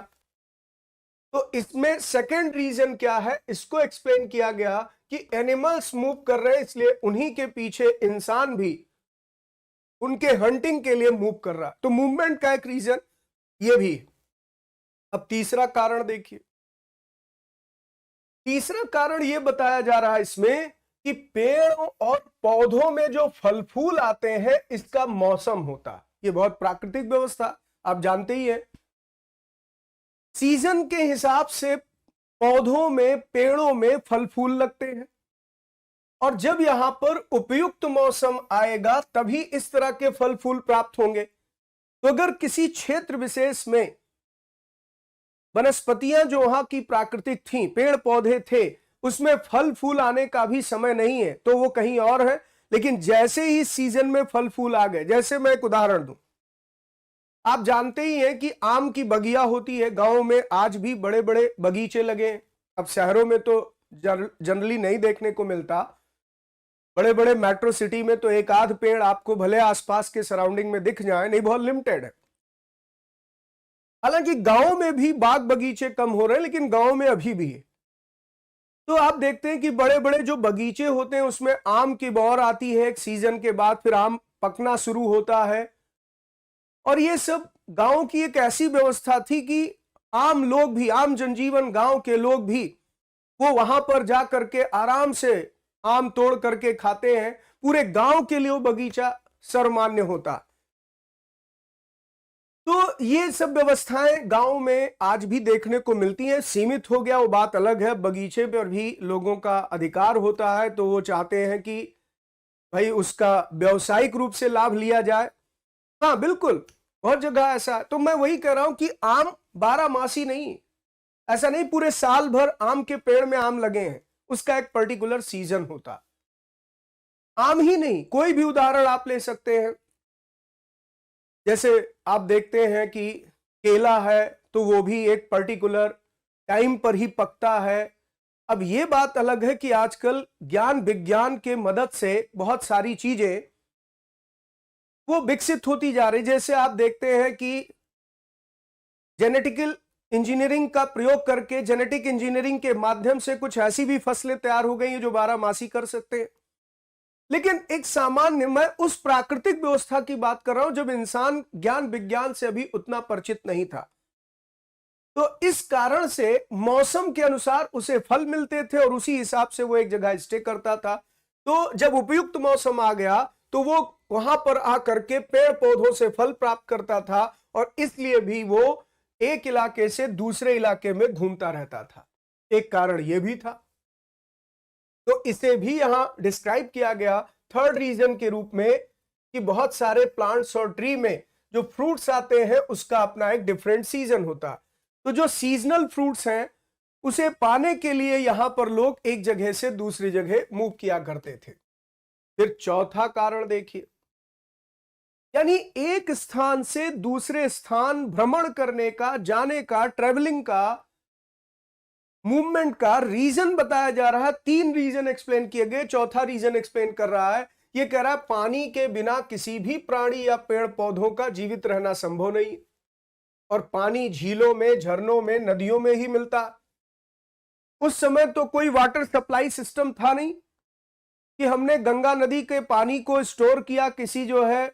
तो इसमें सेकंड रीजन क्या है, इसको एक्सप्लेन किया गया कि एनिमल्स मूव कर रहे हैं इसलिए उन्हीं के पीछे इंसान भी उनके हंटिंग के लिए मूव कर रहा है। तो मूवमेंट का एक रीजन ये भी। अब तीसरा कारण देखिए, तीसरा कारण ये बताया जा रहा है इसमें कि पेड़ों और पौधों में जो फल फूल आते हैं इसका मौसम होता है। ये बहुत प्राकृतिक व्यवस्था आप जानते ही हैं। सीजन के हिसाब से पौधों में पेड़ों में फल फूल लगते हैं, और जब यहां पर उपयुक्त मौसम आएगा तभी इस तरह के फल फूल प्राप्त होंगे। तो अगर किसी क्षेत्र विशेष में वनस्पतियां जो वहां की प्राकृतिक थी, पेड़ पौधे थे, उसमें फल फूल आने का भी समय नहीं है तो वो कहीं और है, लेकिन जैसे ही सीजन में फल फूल आ गए, जैसे मैं एक उदाहरण दूं, आप जानते ही हैं कि आम की बगिया होती है, गांव में आज भी बड़े बड़े बगीचे लगे हैं। अब शहरों में तो जनरली नहीं देखने को मिलता, बड़े बड़े मेट्रो सिटी में तो एक आध पेड़ आपको भले आसपास के सराउंडिंग में दिख जाए, नहीं, बहुत लिमिटेड है। हालांकि गांव में भी बाग बगीचे कम हो रहे हैं, लेकिन गांव में अभी भी है। तो आप देखते हैं कि बड़े बड़े जो बगीचे होते हैं उसमें आम की बौर आती है एक सीजन के बाद, फिर आम पकना शुरू होता है। और ये सब गांव की एक ऐसी व्यवस्था थी कि आम लोग भी, आम जनजीवन, गांव के लोग भी वो वहां पर जा करके आराम से आम तोड़ करके खाते हैं। पूरे गांव के लिए वो बगीचा सर्वमान्य होता। तो ये सब व्यवस्थाएं गांव में आज भी देखने को मिलती हैं। सीमित हो गया वो बात अलग है, बगीचे पर भी लोगों का अधिकार होता है, तो वो चाहते हैं कि भाई उसका व्यावसायिक रूप से लाभ लिया जाए। हाँ बिल्कुल, बहुत जगह ऐसा है। तो मैं वही कह रहा हूं कि आम 12 मासी नहीं, ऐसा नहीं पूरे साल भर आम के पेड़ में आम लगे हैं, उसका एक पर्टिकुलर सीजन होता। आम ही नहीं, कोई भी उदाहरण आप ले सकते हैं। जैसे आप देखते हैं कि केला है तो वो भी एक पर्टिकुलर टाइम पर ही पकता है। अब ये बात अलग है कि आजकल ज्ञान विज्ञान के मदद से बहुत सारी चीजें वो विकसित होती जा रही। जैसे आप देखते हैं कि जेनेटिकल इंजीनियरिंग का प्रयोग करके, जेनेटिक इंजीनियरिंग के माध्यम से कुछ ऐसी भी फसलें तैयार हो गई हैं जो 12 मासी कर सकते हैं। लेकिन एक सामान्य, मैं उस प्राकृतिक व्यवस्था की बात कर रहा हूं जब इंसान ज्ञान विज्ञान से अभी उतना परिचित नहीं था। तो इस कारण से मौसम के अनुसार उसे फल मिलते थे और उसी हिसाब से वो एक जगह स्टे करता था। तो जब उपयुक्त मौसम आ गया तो वो वहां पर आकर के पेड़ पौधों से फल प्राप्त करता था, और इसलिए भी वो एक इलाके से दूसरे इलाके में घूमता रहता था। एक कारण यह भी था। तो इसे भी यहां डिस्क्राइब किया गया थर्ड रीजन के रूप में कि बहुत सारे प्लांट्स और ट्री में जो फ्रूट्स आते हैं उसका अपना एक डिफरेंट सीजन होता। तो जो सीजनल फ्रूट्स हैं उसे पाने के लिए यहां पर लोग एक जगह से दूसरी जगह मूव किया करते थे। फिर चौथा कारण देखिए, यानी एक स्थान से दूसरे स्थान भ्रमण करने का, जाने का, ट्रेवलिंग का, मूवमेंट का रीजन बताया जा रहा है। 3 रीजन एक्सप्लेन किए गए, चौथा रीजन एक्सप्लेन कर रहा है। ये कह रहा है पानी के बिना किसी भी प्राणी या पेड़ पौधों का जीवित रहना संभव नहीं, और पानी झीलों में, झरनों में, नदियों में ही मिलता। उस समय तो कोई वाटर सप्लाई सिस्टम था नहीं कि हमने गंगा नदी के पानी को स्टोर किया किसी जो है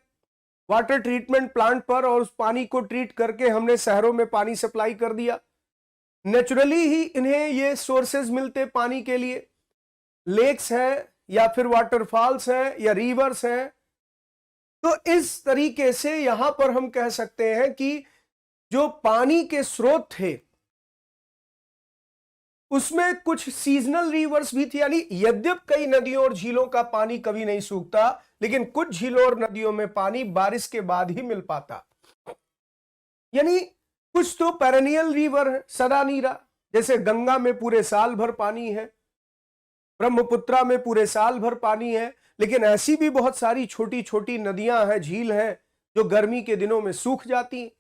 वाटर ट्रीटमेंट प्लांट पर, और उस पानी को ट्रीट करके हमने शहरों में पानी सप्लाई कर दिया। नेचुरली ही इन्हें ये सोर्सेज मिलते पानी के लिए, लेक्स हैं या फिर वाटरफॉल्स हैं या रिवर्स हैं। तो इस तरीके से यहां पर हम कह सकते हैं कि जो पानी के स्रोत थे उसमें कुछ सीजनल रिवर्स भी थी, यानी यद्यप कई नदियों और झीलों का पानी कभी नहीं सूखता, लेकिन कुछ झीलों और नदियों में पानी बारिश के बाद ही मिल पाता। यानी कुछ तो पेरेनियल रिवर है, सदा नीरा, जैसे गंगा में पूरे साल भर पानी है, ब्रह्मपुत्रा में पूरे साल भर पानी है, लेकिन ऐसी भी बहुत सारी छोटी छोटी नदियां हैं, झील हैं, जो गर्मी के दिनों में सूख जाती हैं।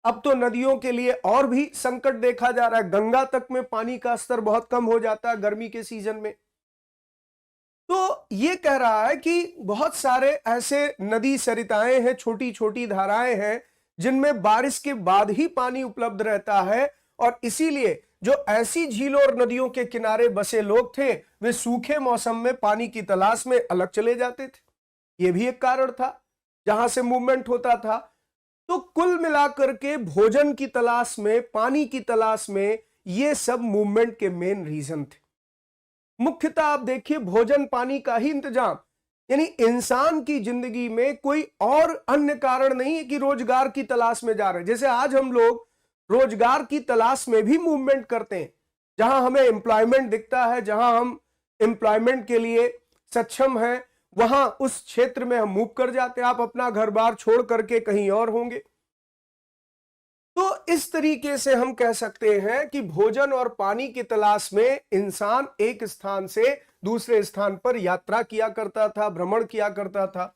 अब तो नदियों के लिए और भी संकट देखा जा रहा है, गंगा तक में पानी का स्तर बहुत कम हो जाता है गर्मी के सीजन में। तो ये कह रहा है कि बहुत सारे ऐसे नदी सरिताएं हैं, छोटी छोटी धाराएं हैं, जिनमें बारिश के बाद ही पानी उपलब्ध रहता है, और इसीलिए जो ऐसी झीलों और नदियों के किनारे बसे लोग थे वे सूखे मौसम में पानी की तलाश में अलग चले जाते थे। यह भी एक कारण था जहां से मूवमेंट होता था। तो कुल मिलाकर के भोजन की तलाश में, पानी की तलाश में, ये सब मूवमेंट के मेन रीजन थे। मुख्यतः आप देखिए भोजन पानी का ही इंतजाम, यानी इंसान की जिंदगी में कोई और अन्य कारण नहीं है कि रोजगार की तलाश में जा रहे हैं। जैसे आज हम लोग रोजगार की तलाश में भी मूवमेंट करते हैं, जहां हमें एम्प्लॉयमेंट दिखता है, जहां हम एम्प्लॉयमेंट के लिए सक्षम हैं, वहां उस क्षेत्र में हम मूव कर जाते हैं। आप अपना घर बार छोड़ करके कहीं और होंगे। तो इस तरीके से हम कह सकते हैं कि भोजन और पानी की तलाश में इंसान एक स्थान से दूसरे स्थान पर यात्रा किया करता था, भ्रमण किया करता था।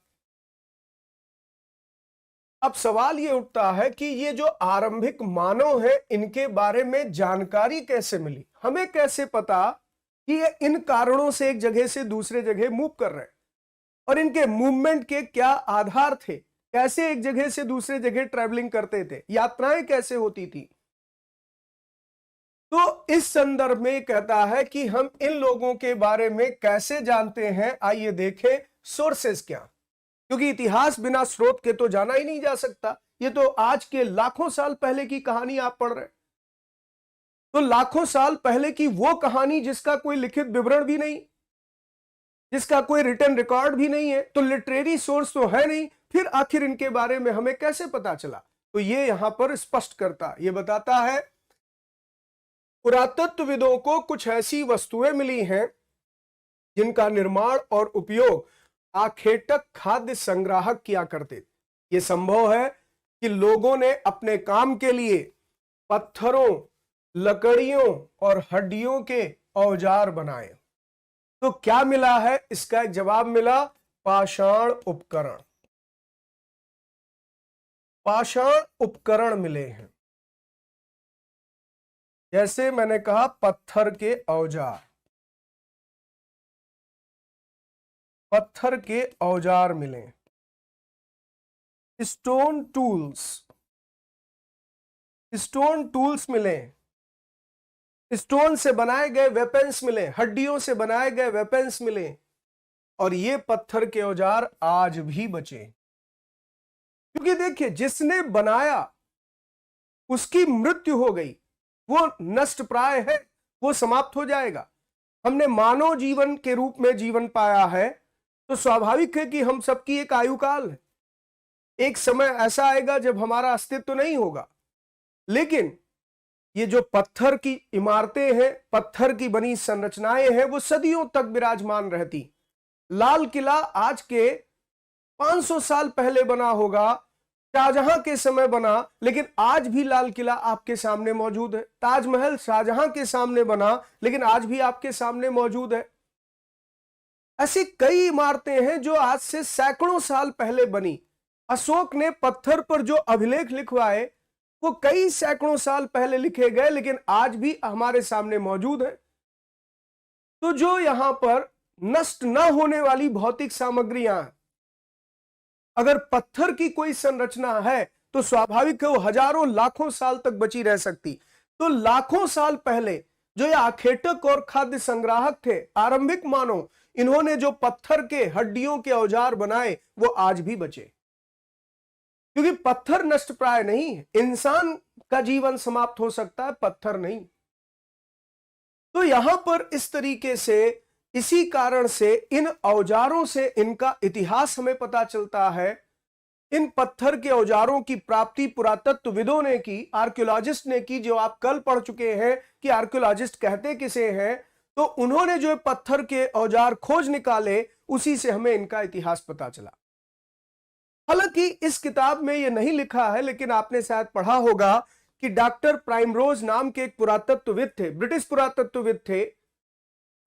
अब सवाल ये उठता है कि ये जो आरंभिक मानव है, इनके बारे में जानकारी कैसे मिली? हमें कैसे पता कि ये इन कारणों से एक जगह से दूसरे जगह मूव कर रहे हैं, और इनके मूवमेंट के क्या आधार थे? कैसे एक जगह से दूसरे जगह ट्रैवलिंग करते थे? यात्राएं कैसे होती थी? तो इस संदर्भ में कहता है कि हम इन लोगों के बारे में कैसे जानते हैं, आइए देखें सोर्सेस क्या, क्योंकि इतिहास बिना स्रोत के तो जाना ही नहीं जा सकता। ये तो आज के लाखों साल पहले की कहानी आप पढ़ रहे हैं, तो लाखों साल पहले की वो कहानी जिसका कोई लिखित विवरण भी नहीं, जिसका कोई रिटन रिकॉर्ड भी नहीं है, तो लिटरेरी सोर्स तो है नहीं, फिर आखिर इनके बारे में हमें कैसे पता चला? तो ये यहां पर स्पष्ट करता, ये बताता है पुरातत्वविदों को कुछ ऐसी वस्तुएं मिली हैं जिनका निर्माण और उपयोग आखेटक खाद्य संग्राहक किया करते थे। यह संभव है कि लोगों ने अपने काम के लिए पत्थरों, लकड़ियों और हड्डियों के औजार बनाए। तो क्या मिला है? इसका एक जवाब मिला, पाषाण उपकरण। पाषाण उपकरण मिले हैं, जैसे मैंने कहा पत्थर के औजार, पत्थर के औजार मिले, स्टोन टूल्स, स्टोन टूल्स मिले, स्टोन से बनाए गए वेपन्स मिले, हड्डियों से बनाए गए वेपन्स मिले, और ये पत्थर के औजार आज भी बचे। क्योंकि देखिए जिसने बनाया उसकी मृत्यु हो गई, वो नष्ट प्राय है, वो समाप्त हो जाएगा। हमने मानव जीवन के रूप में जीवन पाया है, तो स्वाभाविक है कि हम सबकी एक आयु काल है। एक समय ऐसा आएगा जब हमारा अस्तित्व नहीं होगा। लेकिन ये जो पत्थर की इमारतें हैं, पत्थर की बनी संरचनाएं हैं, वो सदियों तक विराजमान रहती। लाल किला आज के 500 साल पहले बना होगा, शाहजहां के समय बना, लेकिन आज भी लाल किला आपके सामने मौजूद है। ताजमहल शाहजहां के सामने बना, लेकिन आज भी आपके सामने मौजूद है। ऐसी कई इमारतें हैं जो आज से सैकड़ों साल पहले बनी। अशोक ने पत्थर पर जो अभिलेख लिखवाए वो कई सैकड़ों साल पहले लिखे गए, लेकिन आज भी हमारे सामने मौजूद है। तो जो यहां पर नष्ट न होने वाली भौतिक सामग्रियां हैं, अगर पत्थर की कोई संरचना है तो स्वाभाविक है वो हजारों लाखों साल तक बची रह सकती। तो लाखों साल पहले जो ये आखेटक और खाद्य संग्राहक थे, आरंभिक मानव, इन्होंने जो पत्थर के हड्डियों के औजार बनाए वो आज भी बचे, क्योंकि पत्थर नष्ट प्राय नहीं है। इंसान का जीवन समाप्त हो सकता है, पत्थर नहीं। तो यहां पर इस तरीके से, इसी कारण से इन औजारों से इनका इतिहास हमें पता चलता है। इन पत्थर के औजारों की प्राप्ति पुरातत्वविदों ने की, आर्कियोलॉजिस्ट ने की। जो आप कल पढ़ चुके हैं कि आर्कियोलॉजिस्ट कहते किसे हैं, तो उन्होंने जो पत्थर के औजार खोज निकाले, उसी से हमें इनका इतिहास पता चला। हालांकि इस किताब में यह नहीं लिखा है, लेकिन आपने शायद पढ़ा होगा कि डॉक्टर प्राइमरोज नाम के एक पुरातत्वविद थे, ब्रिटिश पुरातत्वविद थे।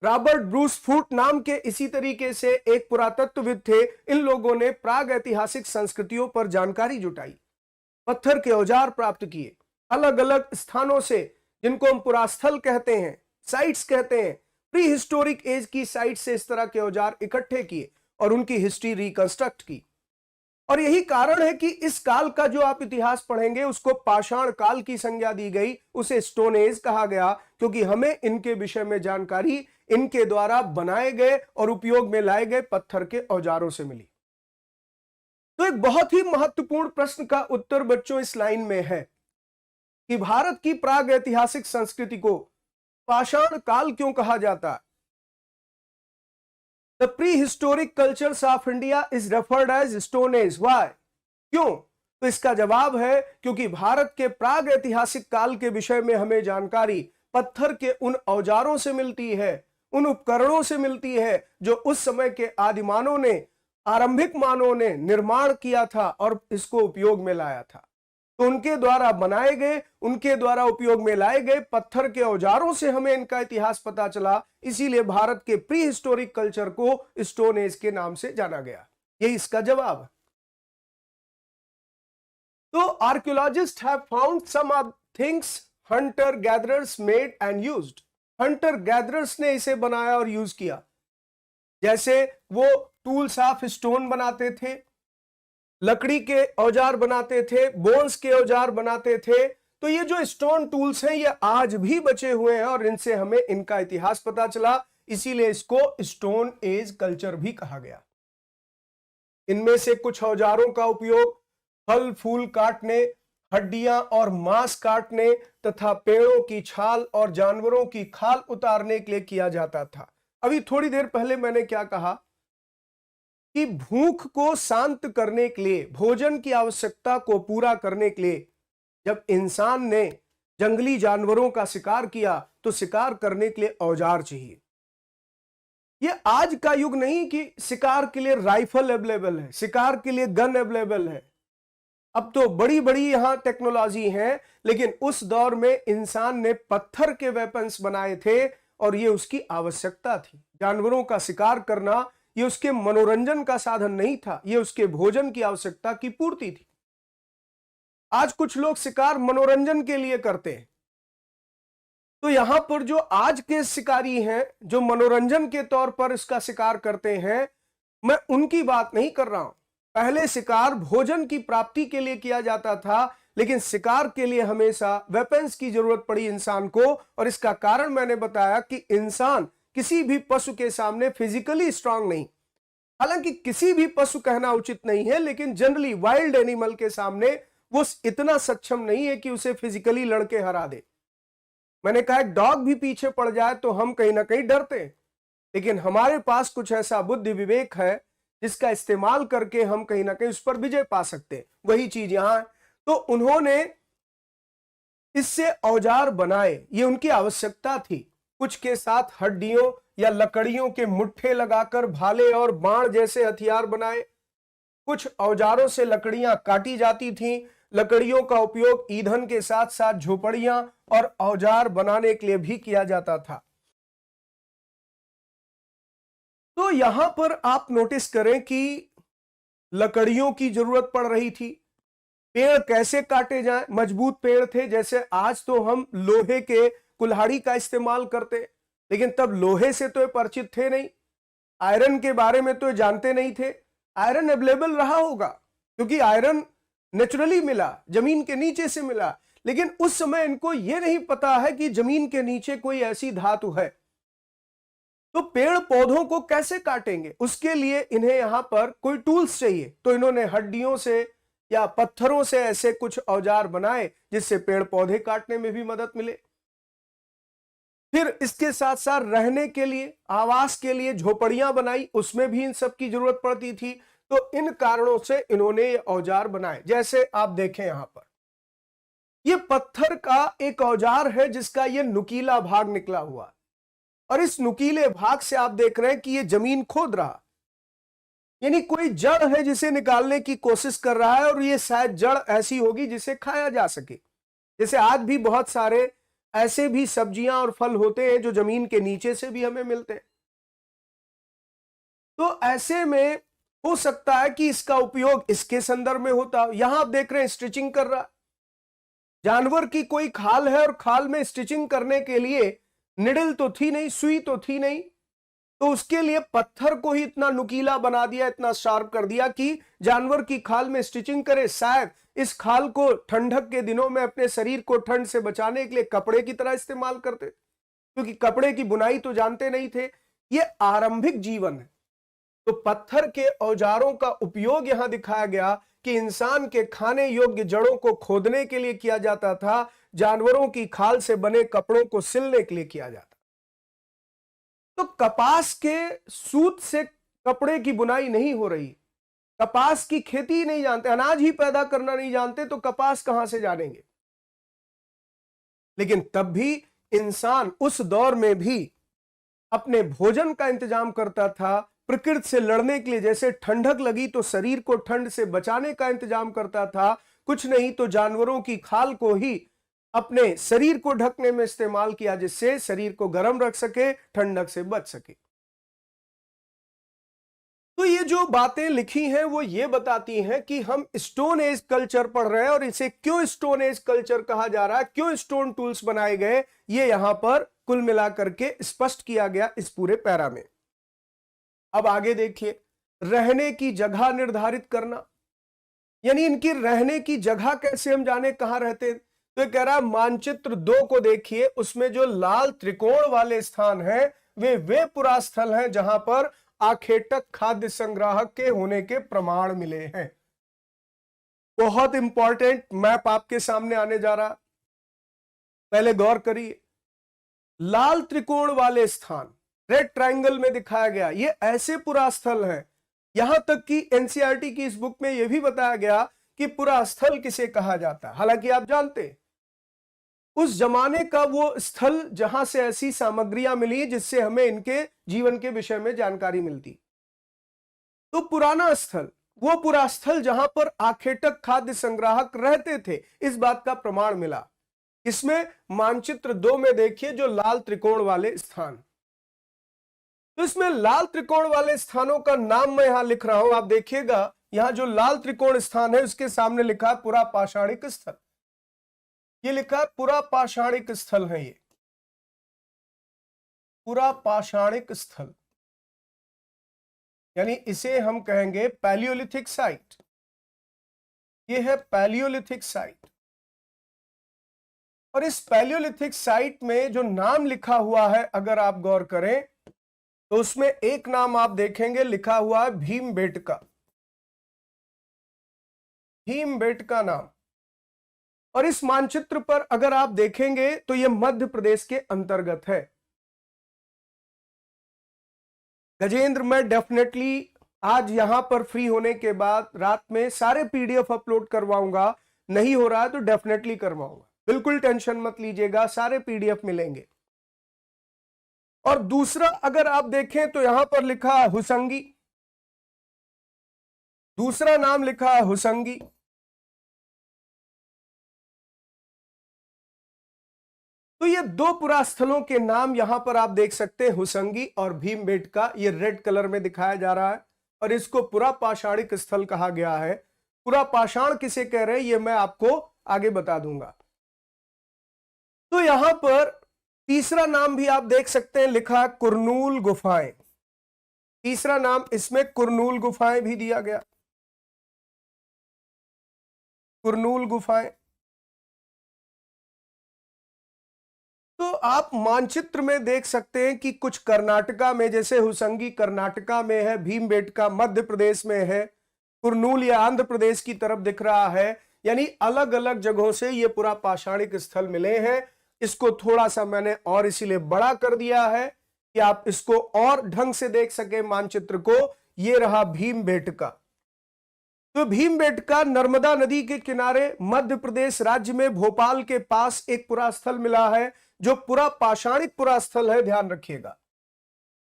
रॉबर्ट ब्रूस फूट नाम के इसी तरीके से एक पुरातत्वविद थे। इन लोगों ने प्राग ऐतिहासिक संस्कृतियों पर जानकारी जुटाई, पत्थर के औजार प्राप्त किए अलग अलग स्थानों से, जिनको हम पुरास्थल कहते हैं, साइट्स कहते हैं। प्री हिस्टोरिक एज की साइट से इस तरह के औजार इकट्ठे किए और उनकी हिस्ट्री रिकंस्ट्रक्ट की। और यही कारण है कि इस काल का जो आप इतिहास पढ़ेंगे उसको पाषाण काल की संज्ञा दी गई, उसे स्टोन एज कहा गया, क्योंकि हमें इनके विषय में जानकारी इनके द्वारा बनाए गए और उपयोग में लाए गए पत्थर के औजारों से मिली। तो एक बहुत ही महत्वपूर्ण प्रश्न का उत्तर बच्चों इस लाइन में है कि भारत की प्राग ऐतिहासिक संस्कृति को पाषाण काल क्यों कहा जाता है? The prehistoric cultures of India is referred as Stone Age. Why? क्यों? तो इसका जवाब है क्योंकि भारत के प्राग ऐतिहासिक काल के विषय में हमें जानकारी पत्थर के उन औजारों से मिलती है, उन उपकरणों से मिलती है जो उस समय के आदिमानव ने, आरंभिक मानवों ने निर्माण किया था और इसको उपयोग में लाया था। तो उनके द्वारा बनाए गए, उनके द्वारा उपयोग में लाए गए पत्थर के औजारों से हमें इनका इतिहास पता चला। इसीलिए भारत के प्री हिस्टोरिक कल्चर को स्टोन एज के नाम से जाना गया। यही इसका जवाब है। तो archaeologists have found some of things hunter gatherers made and used. Hunter gatherers ने इसे बनाया और यूज किया। जैसे वो टूल्स ऑफ स्टोन बनाते थे, लकड़ी के औजार बनाते थे, बोन्स के औजार बनाते थे। तो ये जो स्टोन टूल्स हैं ये आज भी बचे हुए हैं और इनसे हमें इनका इतिहास पता चला। इसीलिए इसको स्टोन एज कल्चर भी कहा गया। इनमें से कुछ औजारों का उपयोग फल फूल काटने, हड्डियां और मांस काटने तथा पेड़ों की छाल और जानवरों की खाल उतारने के लिए किया जाता था। अभी थोड़ी देर पहले मैंने क्या कहा कि भूख को शांत करने के लिए, भोजन की आवश्यकता को पूरा करने के लिए जब इंसान ने जंगली जानवरों का शिकार किया तो शिकार करने के लिए औजार चाहिए। ये आज का युग नहीं कि शिकार के लिए राइफल अवेलेबल है, शिकार के लिए गन अवेलेबल है। अब तो बड़ी बड़ी यहां टेक्नोलॉजी है, लेकिन उस दौर में इंसान ने पत्थर के वेपन्स बनाए थे और ये उसकी आवश्यकता थी। जानवरों का शिकार करना ये उसके मनोरंजन का साधन नहीं था, ये उसके भोजन की आवश्यकता की पूर्ति थी। आज कुछ लोग शिकार मनोरंजन के लिए करते हैं। तो यहां पर जो आज के शिकारी हैं, जो मनोरंजन के तौर पर इसका शिकार करते हैं, मैं उनकी बात नहीं कर रहा हूं। पहले शिकार भोजन की प्राप्ति के लिए किया जाता था, लेकिन शिकार के लिए हमेशा वेपन्स की जरूरत पड़ी इंसान को। और इसका कारण मैंने बताया कि इंसान किसी भी पशु के सामने फिजिकली स्ट्रांग नहीं, हालांकि किसी भी पशु कहना उचित नहीं है, लेकिन जनरली वाइल्ड एनिमल के सामने वो इतना सक्षम नहीं है कि उसे फिजिकली लड़के हरा दे। मैंने कहा एक डॉग भी पीछे पड़ जाए तो हम कहीं ना कहीं डरते हैं, लेकिन हमारे पास कुछ ऐसा बुद्धि विवेक है जिसका इस्तेमाल करके हम कहीं ना कहीं उस पर विजय पा सकते हैं। वही चीज यहां है। तो उन्होंने इससे औजार बनाए, ये उनकी आवश्यकता थी। कुछ के साथ हड्डियों या लकड़ियों के मुट्ठे लगाकर भाले और बाण जैसे हथियार बनाए। कुछ औजारों से लकड़ियां काटी जाती थीं। लकड़ियों का उपयोग ईंधन के साथ साथ झोपड़ियां और औजार बनाने के लिए भी किया जाता था। तो यहां पर आप नोटिस करें कि लकड़ियों की जरूरत पड़ रही थी। पेड़ कैसे काटे जाएं? मजबूत पेड़ थे, जैसे आज तो हम लोहे के कुल्हाड़ी का इस्तेमाल करते, लेकिन तब लोहे से तो परिचित थे नहीं, आयरन के बारे में तो जानते नहीं थे। आयरन अवेलेबल रहा होगा क्योंकि आयरन नेचुरली मिला, जमीन के नीचे से मिला, लेकिन उस समय इनको यह नहीं पता है कि जमीन के नीचे कोई ऐसी धातु है। तो पेड़ पौधों को कैसे काटेंगे? उसके लिए इन्हें यहां पर कोई टूल्स चाहिए, तो इन्होंने हड्डियों से या पत्थरों से ऐसे कुछ औजार बनाए जिससे पेड़ पौधे काटने में भी मदद मिले। फिर इसके साथ साथ रहने के लिए, आवास के लिए झोपड़ियां बनाई, उसमें भी इन सब की जरूरत पड़ती थी। तो इन कारणों से इन्होंने ये औजार बनाए। जैसे आप देखें यहां पर ये पत्थर का एक औजार है जिसका ये नुकीला भाग निकला हुआ, और इस नुकीले भाग से आप देख रहे हैं कि ये जमीन खोद रहा, यानी कोई जड़ है जिसे निकालने की कोशिश कर रहा है, और ये शायद जड़ ऐसी होगी जिसे खाया जा सके। जैसे आज भी बहुत सारे ऐसे भी सब्जियां और फल होते हैं जो जमीन के नीचे से भी हमें मिलते हैं। तो ऐसे में हो सकता है कि इसका उपयोग इसके संदर्भ में होता हो। यहां आप देख रहे हैं स्टिचिंग कर रहा, जानवर की कोई खाल है और खाल में स्टिचिंग करने के लिए निडल तो थी नहीं, सुई तो थी नहीं, तो उसके लिए पत्थर को ही इतना नुकीला बना दिया, इतना शार्प कर दिया कि जानवर की खाल में स्टिचिंग करे। शायद इस खाल को ठंडक के दिनों में अपने शरीर को ठंड से बचाने के लिए कपड़े की तरह इस्तेमाल करते, क्योंकि कपड़े की बुनाई तो जानते नहीं थे। यह आरंभिक जीवन है। तो पत्थर के औजारों का उपयोग यहां दिखाया गया कि इंसान के खाने योग्य जड़ों को खोदने के लिए किया जाता था, जानवरों की खाल से बने कपड़ों को सिलने के लिए किया जाता। तो कपास के सूत से कपड़े की बुनाई नहीं हो रही, कपास की खेती ही नहीं जानते, अनाज ही पैदा करना नहीं जानते, तो कपास कहां से जानेंगे? लेकिन तब भी इंसान उस दौर में भी अपने भोजन का इंतजाम करता था, प्रकृति से लड़ने के लिए, जैसे ठंडक लगी तो शरीर को ठंड से बचाने का इंतजाम करता था, कुछ नहीं तो जानवरों की खाल को ही अपने शरीर को ढकने में इस्तेमाल किया, जिससे शरीर को गर्म रख सके, ठंडक से बच सके। तो ये जो बातें लिखी हैं वो ये बताती हैं कि हम स्टोन एज कल्चर पढ़ रहे हैं, और इसे क्यों स्टोन एज कल्चर कहा जा रहा है, क्यों स्टोन टूल्स बनाए गए, ये यहां पर कुल मिलाकर के स्पष्ट किया गया इस पूरे पैरा में। अब आगे देखिए, रहने की जगह निर्धारित करना, यानी इनकी रहने की जगह कैसे हम जाने कहां रहते। तो ये कह रहा है मानचित्र 2 को देखिए, उसमें जो लाल त्रिकोण वाले स्थान हैं वे पुरास्थल हैं जहां पर आखेटक खाद्य संग्राहक के होने के प्रमाण मिले हैं। बहुत इंपॉर्टेंट मैप आपके सामने आने जा रहा, पहले गौर करिए। लाल त्रिकोण वाले स्थान रेड ट्रायंगल में दिखाया गया, ये ऐसे पुरास्थल हैं, यहां तक कि एनसीईआरटी की इस बुक में यह भी बताया गया कि पुरास्थल किसे कहा जाता है। हालांकि आप जानते उस जमाने का वो स्थल जहां से ऐसी सामग्रियां मिली जिससे हमें इनके जीवन के विषय में जानकारी मिलती। तो पुराना स्थल वो पुरास्थल जहां पर आखेटक खाद्य संग्राहक रहते थे, इस बात का प्रमाण मिला। इसमें मानचित्र 2 में देखिए जो लाल त्रिकोण वाले स्थान, तो इसमें लाल त्रिकोण वाले स्थानों का नाम मैं यहां लिख रहा हूं, आप देखिएगा यहां जो लाल त्रिकोण स्थान है उसके सामने लिखा है पुरा पाषाणिक स्थल। ये लिखा है पुरा पाषाणिक स्थल है, ये पुरा पाषाणिक स्थल, यानी इसे हम कहेंगे पैलियोलिथिक साइट। ये है पैलियोलिथिक साइट, और इस पैलियोलिथिक साइट में जो नाम लिखा हुआ है अगर आप गौर करें तो उसमें एक नाम आप देखेंगे लिखा हुआ है भीमबेटका, भीमबेटका नाम। और इस मानचित्र पर अगर आप देखेंगे तो यह मध्य प्रदेश के अंतर्गत है। गजेंद्र, मैं डेफिनेटली आज यहां पर फ्री होने के बाद रात में सारे पीडीएफ अपलोड करवाऊंगा, नहीं हो रहा है तो डेफिनेटली करवाऊंगा, बिल्कुल टेंशन मत लीजिएगा, सारे पीडीएफ मिलेंगे। और दूसरा अगर आप देखें तो यहां पर लिखा हुसंगी, दूसरा नाम लिखा है हुसंगी। तो ये दो पुरास्थलों के नाम यहां पर आप देख सकते हैं, हुसंगी और भीमबेटका। ये रेड कलर में दिखाया जा रहा है और इसको पुरा पाषाणिक स्थल कहा गया है। पुरा पाषाण किसे कह रहे हैं ये मैं आपको आगे बता दूंगा। तो यहां पर तीसरा नाम भी आप देख सकते हैं, लिखा है कुरनूल गुफाएं। तीसरा नाम इसमें कुरनूल गुफाएं भी दिया गया, कुरनूल गुफाएं। तो आप मानचित्र में देख सकते हैं कि कुछ कर्नाटका में, जैसे हुसंगी कर्नाटका में है, भीमबेटका मध्य प्रदेश में है, कुरनूल या आंध्र प्रदेश की तरफ दिख रहा है। यानी अलग अलग जगहों से ये पूरा पाषाणिक स्थल मिले हैं। इसको थोड़ा सा मैंने और इसीलिए बड़ा कर दिया है कि आप इसको और ढंग से देख सके मानचित्र को। ये रहा भीमबेटका। तो भीमबेटका नर्मदा नदी के किनारे मध्य प्रदेश राज्य में भोपाल के पास एक पुरास्थल मिला है, जो पूरा पाषाणिक पुरास्थल है। ध्यान रखिएगा,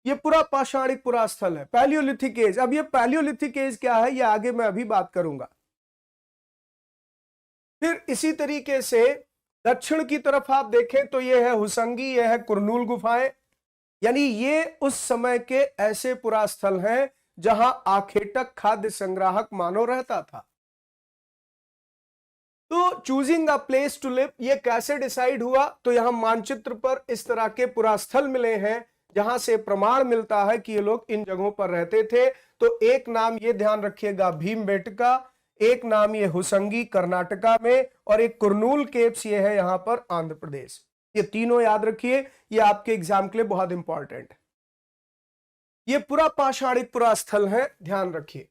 ये पूरा पाषाणिक पुरास्थल है, पैलियोलिथिक एज। अब ये पैलियोलिथिक एज क्या है ये आगे मैं अभी बात करूंगा। फिर इसी तरीके से दक्षिण की तरफ आप देखें तो ये है हुसंगी, ये है कुरनूल गुफाएं। यानी ये उस समय के ऐसे पुरास्थल हैं जहां आखेटक खाद्य संग्राहक मानव रहता था। तो choosing a place to live ये कैसे डिसाइड हुआ? तो यहां मानचित्र पर इस तरह के पुरास्थल मिले हैं जहां से प्रमाण मिलता है कि ये लोग इन जगहों पर रहते थे। तो एक नाम ये ध्यान रखिएगा भीमबेटका, एक नाम ये हुसंगी कर्नाटका में, और एक कुरनूल केव्स ये है यहां पर आंध्र प्रदेश। ये तीनों याद रखिए, ये आपके एग्जाम के लिए बहुत इंपॉर्टेंट है। ये पूरा पाषाणिक पुरास्थल है, ध्यान रखिए।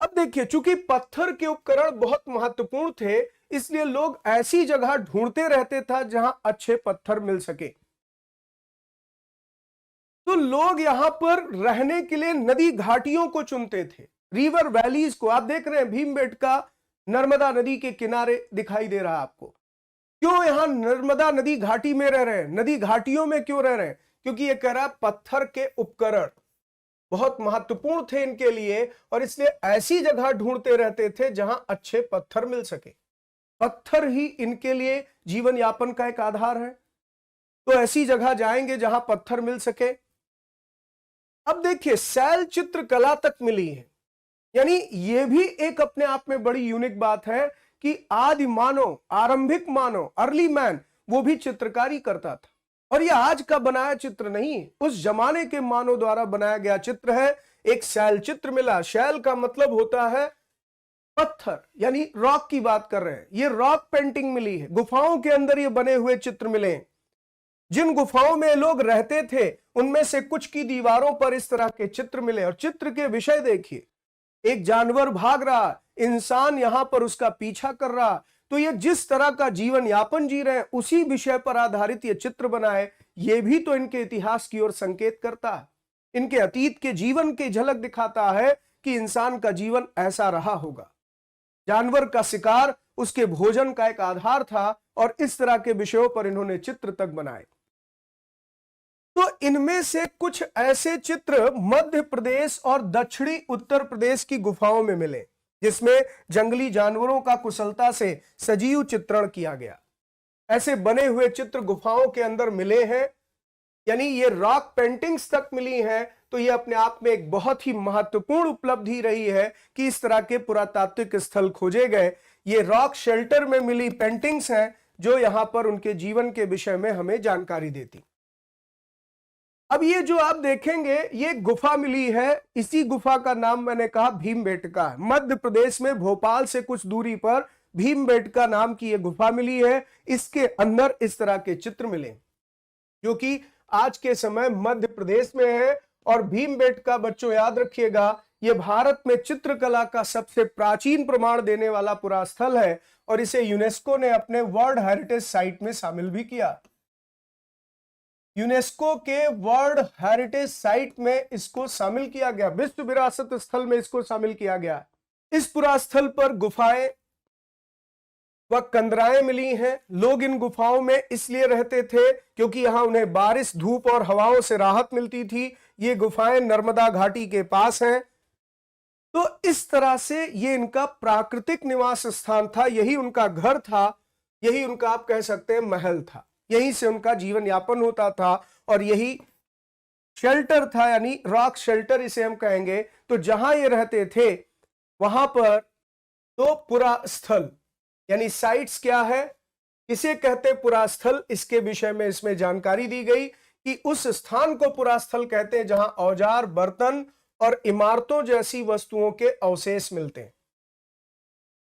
अब देखिए, चूंकि पत्थर के उपकरण बहुत महत्वपूर्ण थे, इसलिए लोग ऐसी जगह ढूंढते रहते था जहां अच्छे पत्थर मिल सके। तो लोग यहां पर रहने के लिए नदी घाटियों को चुनते थे, रिवर वैलीज को। आप देख रहे हैं भीमबेटका नर्मदा नदी के किनारे दिखाई दे रहा है आपको। क्यों यहां नर्मदा नदी घाटी में रह रहे हैं, नदी घाटियों में क्यों रह रहे हैं? क्योंकि ये कह रहा है पत्थर के उपकरण बहुत महत्वपूर्ण थे इनके लिए, और इसलिए ऐसी जगह ढूंढते रहते थे जहां अच्छे पत्थर मिल सके। पत्थर ही इनके लिए जीवन यापन का एक आधार है, तो ऐसी जगह जाएंगे जहां पत्थर मिल सके। अब देखिए, शैल चित्र कला तक मिली है। यानी यह भी एक अपने आप में बड़ी यूनिक बात है कि आदि मानव, आरंभिक मानव, अर्ली मैन, वो भी चित्रकारी करता था। और यह आज का बनाया चित्र नहीं, उस जमाने के मानव द्वारा बनाया गया चित्र है। एक शैल चित्र मिला। शैल का मतलब होता है पत्थर, यानी रॉक की बात कर रहे हैं। ये रॉक पेंटिंग मिली है, गुफाओं के अंदर ये बने हुए चित्र मिले। जिन गुफाओं में लोग रहते थे उनमें से कुछ की दीवारों पर इस तरह के चित्र मिले। और चित्र के विषय देखिए, एक जानवर भाग रहा, इंसान यहां पर उसका पीछा कर रहा। तो ये जिस तरह का जीवन यापन जी रहे हैं उसी विषय पर आधारित ये चित्र बनाए। ये भी तो इनके इतिहास की ओर संकेत करता है, इनके अतीत के जीवन की झलक दिखाता है कि इंसान का जीवन ऐसा रहा होगा। जानवर का शिकार उसके भोजन का एक आधार था, और इस तरह के विषयों पर इन्होंने चित्र तक बनाए। तो इनमें से कुछ ऐसे चित्र मध्य प्रदेश और दक्षिणी उत्तर प्रदेश की गुफाओं में मिले, जिसमें जंगली जानवरों का कुशलता से सजीव चित्रण किया गया। ऐसे बने हुए चित्र गुफाओं के अंदर मिले हैं, यानी ये रॉक पेंटिंग्स तक मिली हैं। तो ये अपने आप में एक बहुत ही महत्वपूर्ण उपलब्धि रही है कि इस तरह के पुरातात्विक स्थल खोजे गए। ये रॉक शेल्टर में मिली पेंटिंग्स हैं जो यहां पर उनके जीवन के विषय में हमें जानकारी देती। अब ये जो आप देखेंगे, ये गुफा मिली है। इसी गुफा का नाम मैंने कहा भीमबेटका है। मध्य प्रदेश में भोपाल से कुछ दूरी पर भीमबेटका नाम की ये गुफा मिली है। इसके अंदर इस तरह के चित्र मिले जो कि आज के समय मध्य प्रदेश में है। और भीमबेटका, बच्चों याद रखिएगा, ये भारत में चित्रकला का सबसे प्राचीन प्रमाण देने वाला पुरास्थल है, और इसे यूनेस्को ने अपने वर्ल्ड हेरिटेज साइट में शामिल भी किया। यूनेस्को के वर्ल्ड हेरिटेज साइट में इसको शामिल किया गया, विश्व विरासत स्थल में इसको शामिल किया गया। इस पुरास्थल पर गुफाएं व कंदराएं मिली हैं। लोग इन गुफाओं में इसलिए रहते थे क्योंकि यहां उन्हें बारिश, धूप और हवाओं से राहत मिलती थी। ये गुफाएं नर्मदा घाटी के पास हैं। तो इस तरह से ये इनका प्राकृतिक निवास स्थान था, यही उनका घर था, यही उनका आप कह सकते हैं महल था, यहीं से उनका जीवन यापन होता था और यही शेल्टर था, यानी रॉक शेल्टर इसे हम कहेंगे। तो जहां ये रहते थे वहां पर तो पुरास्थल यानी साइट्स क्या है, किसे कहते पुरास्थल, इसके विषय में इसमें जानकारी दी गई कि उस स्थान को पुरास्थल कहते हैं जहां औजार, बर्तन और इमारतों जैसी वस्तुओं के अवशेष मिलते हैं।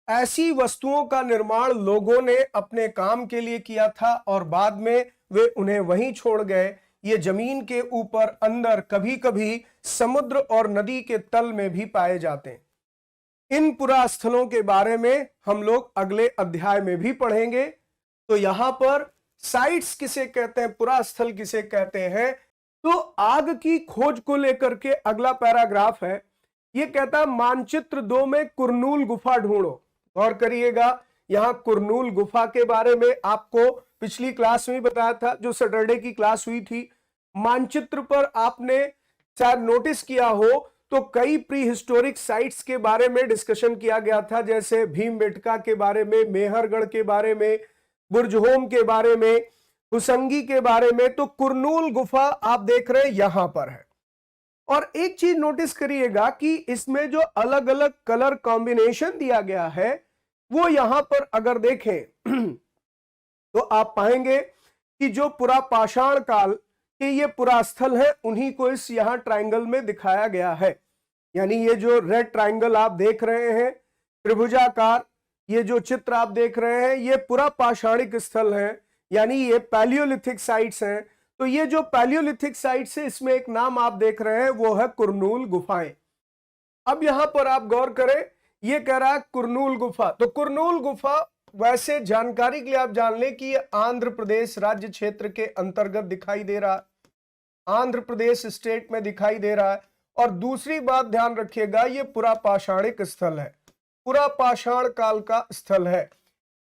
ऐसी वस्तुओं का निर्माण लोगों ने अपने काम के लिए किया था और बाद में वे उन्हें वहीं छोड़ गए। ये जमीन के ऊपर, अंदर, कभी कभी समुद्र और नदी के तल में भी पाए जाते हैं। इन पुरास्थलों के बारे में हम लोग अगले अध्याय में भी पढ़ेंगे। तो यहां पर साइट्स किसे कहते हैं, पुरास्थल किसे कहते हैं। तो आग की खोज को लेकर के अगला पैराग्राफ है, यह कहता है मानचित्र 2 में कुरनूल गुफा ढूंढो। गौर करिएगा, यहां कुरनूल गुफा के बारे में आपको पिछली क्लास में बताया था, जो सैटरडे की क्लास हुई थी। मानचित्र पर आपने शायद नोटिस किया हो तो कई प्री हिस्टोरिक साइट्स के बारे में डिस्कशन किया गया था, जैसे भीमबेटका के बारे में, मेहरगढ़ के बारे में, बुर्जहोम के बारे में, हुसंगी के बारे में। तो कुरनूल गुफा आप देख रहे हैं यहां पर है। और एक चीज नोटिस करिएगा कि इसमें जो अलग अलग कलर कॉम्बिनेशन दिया गया है वो यहां पर अगर देखें तो आप पाएंगे कि जो पुरा पाषाण काल के ये पुरास्थल है उन्हीं को इस यहां ट्रायंगल में दिखाया गया है। यानी ये जो रेड ट्रायंगल आप देख रहे हैं, त्रिभुजाकार, ये जो चित्र आप देख रहे हैं, ये पुरा पाषाणिक स्थल है, यानी ये पैलियोलिथिक साइट्स हैं। तो ये जो पैलियोलिथिक साइट्स है इसमें एक नाम आप देख रहे हैं वो है कुरनूल गुफाएं। अब यहां पर आप गौर करें, ये कह रहा है कुरनूल गुफा। तो कुरनूल गुफा वैसे जानकारी के लिए आप जान लें कि ये आंध्र प्रदेश राज्य क्षेत्र के अंतर्गत दिखाई दे रहा है, आंध्र प्रदेश स्टेट में दिखाई दे रहा है। और दूसरी बात ध्यान रखिएगा, ये पुरा पाषाणिक स्थल है, पुरा पाषाण काल का स्थल है।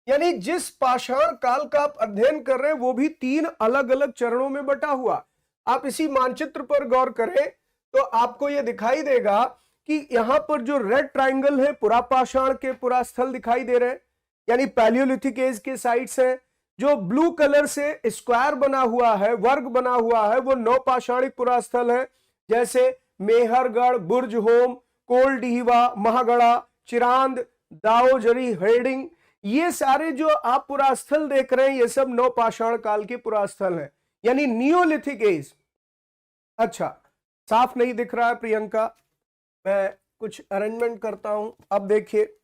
यानी जिस पाषाण काल का आप अध्ययन कर रहे हैं वो भी 3 अलग अलग चरणों में बटा हुआ। आप इसी मानचित्र पर गौर करें तो आपको यह दिखाई देगा कि यहां पर जो रेड ट्रायंगल है पुरा पाषाण के पुरा स्थल दिखाई दे रहे हैं, यानी पैलियोलिथिक एज के साइट्स हैं। जो ब्लू कलर से स्क्वायर बना हुआ है, वर्ग बना हुआ है, वो नवपाषाणिक पुरा स्थल है, जैसे मेहरगढ़, बुर्जहोम, कोलडीवा, महागढ़ा, चिरांद, दाओजरी, हेडिंग, ये सारे जो आप पुरास्थल देख रहे हैं ये सब नवपाषाण काल के पुरास्थल हैं, यानी नियोलिथिक एज। अच्छा, साफ नहीं दिख रहा है प्रियंका, मैं कुछ अरेंजमेंट करता हूं। अब देखिए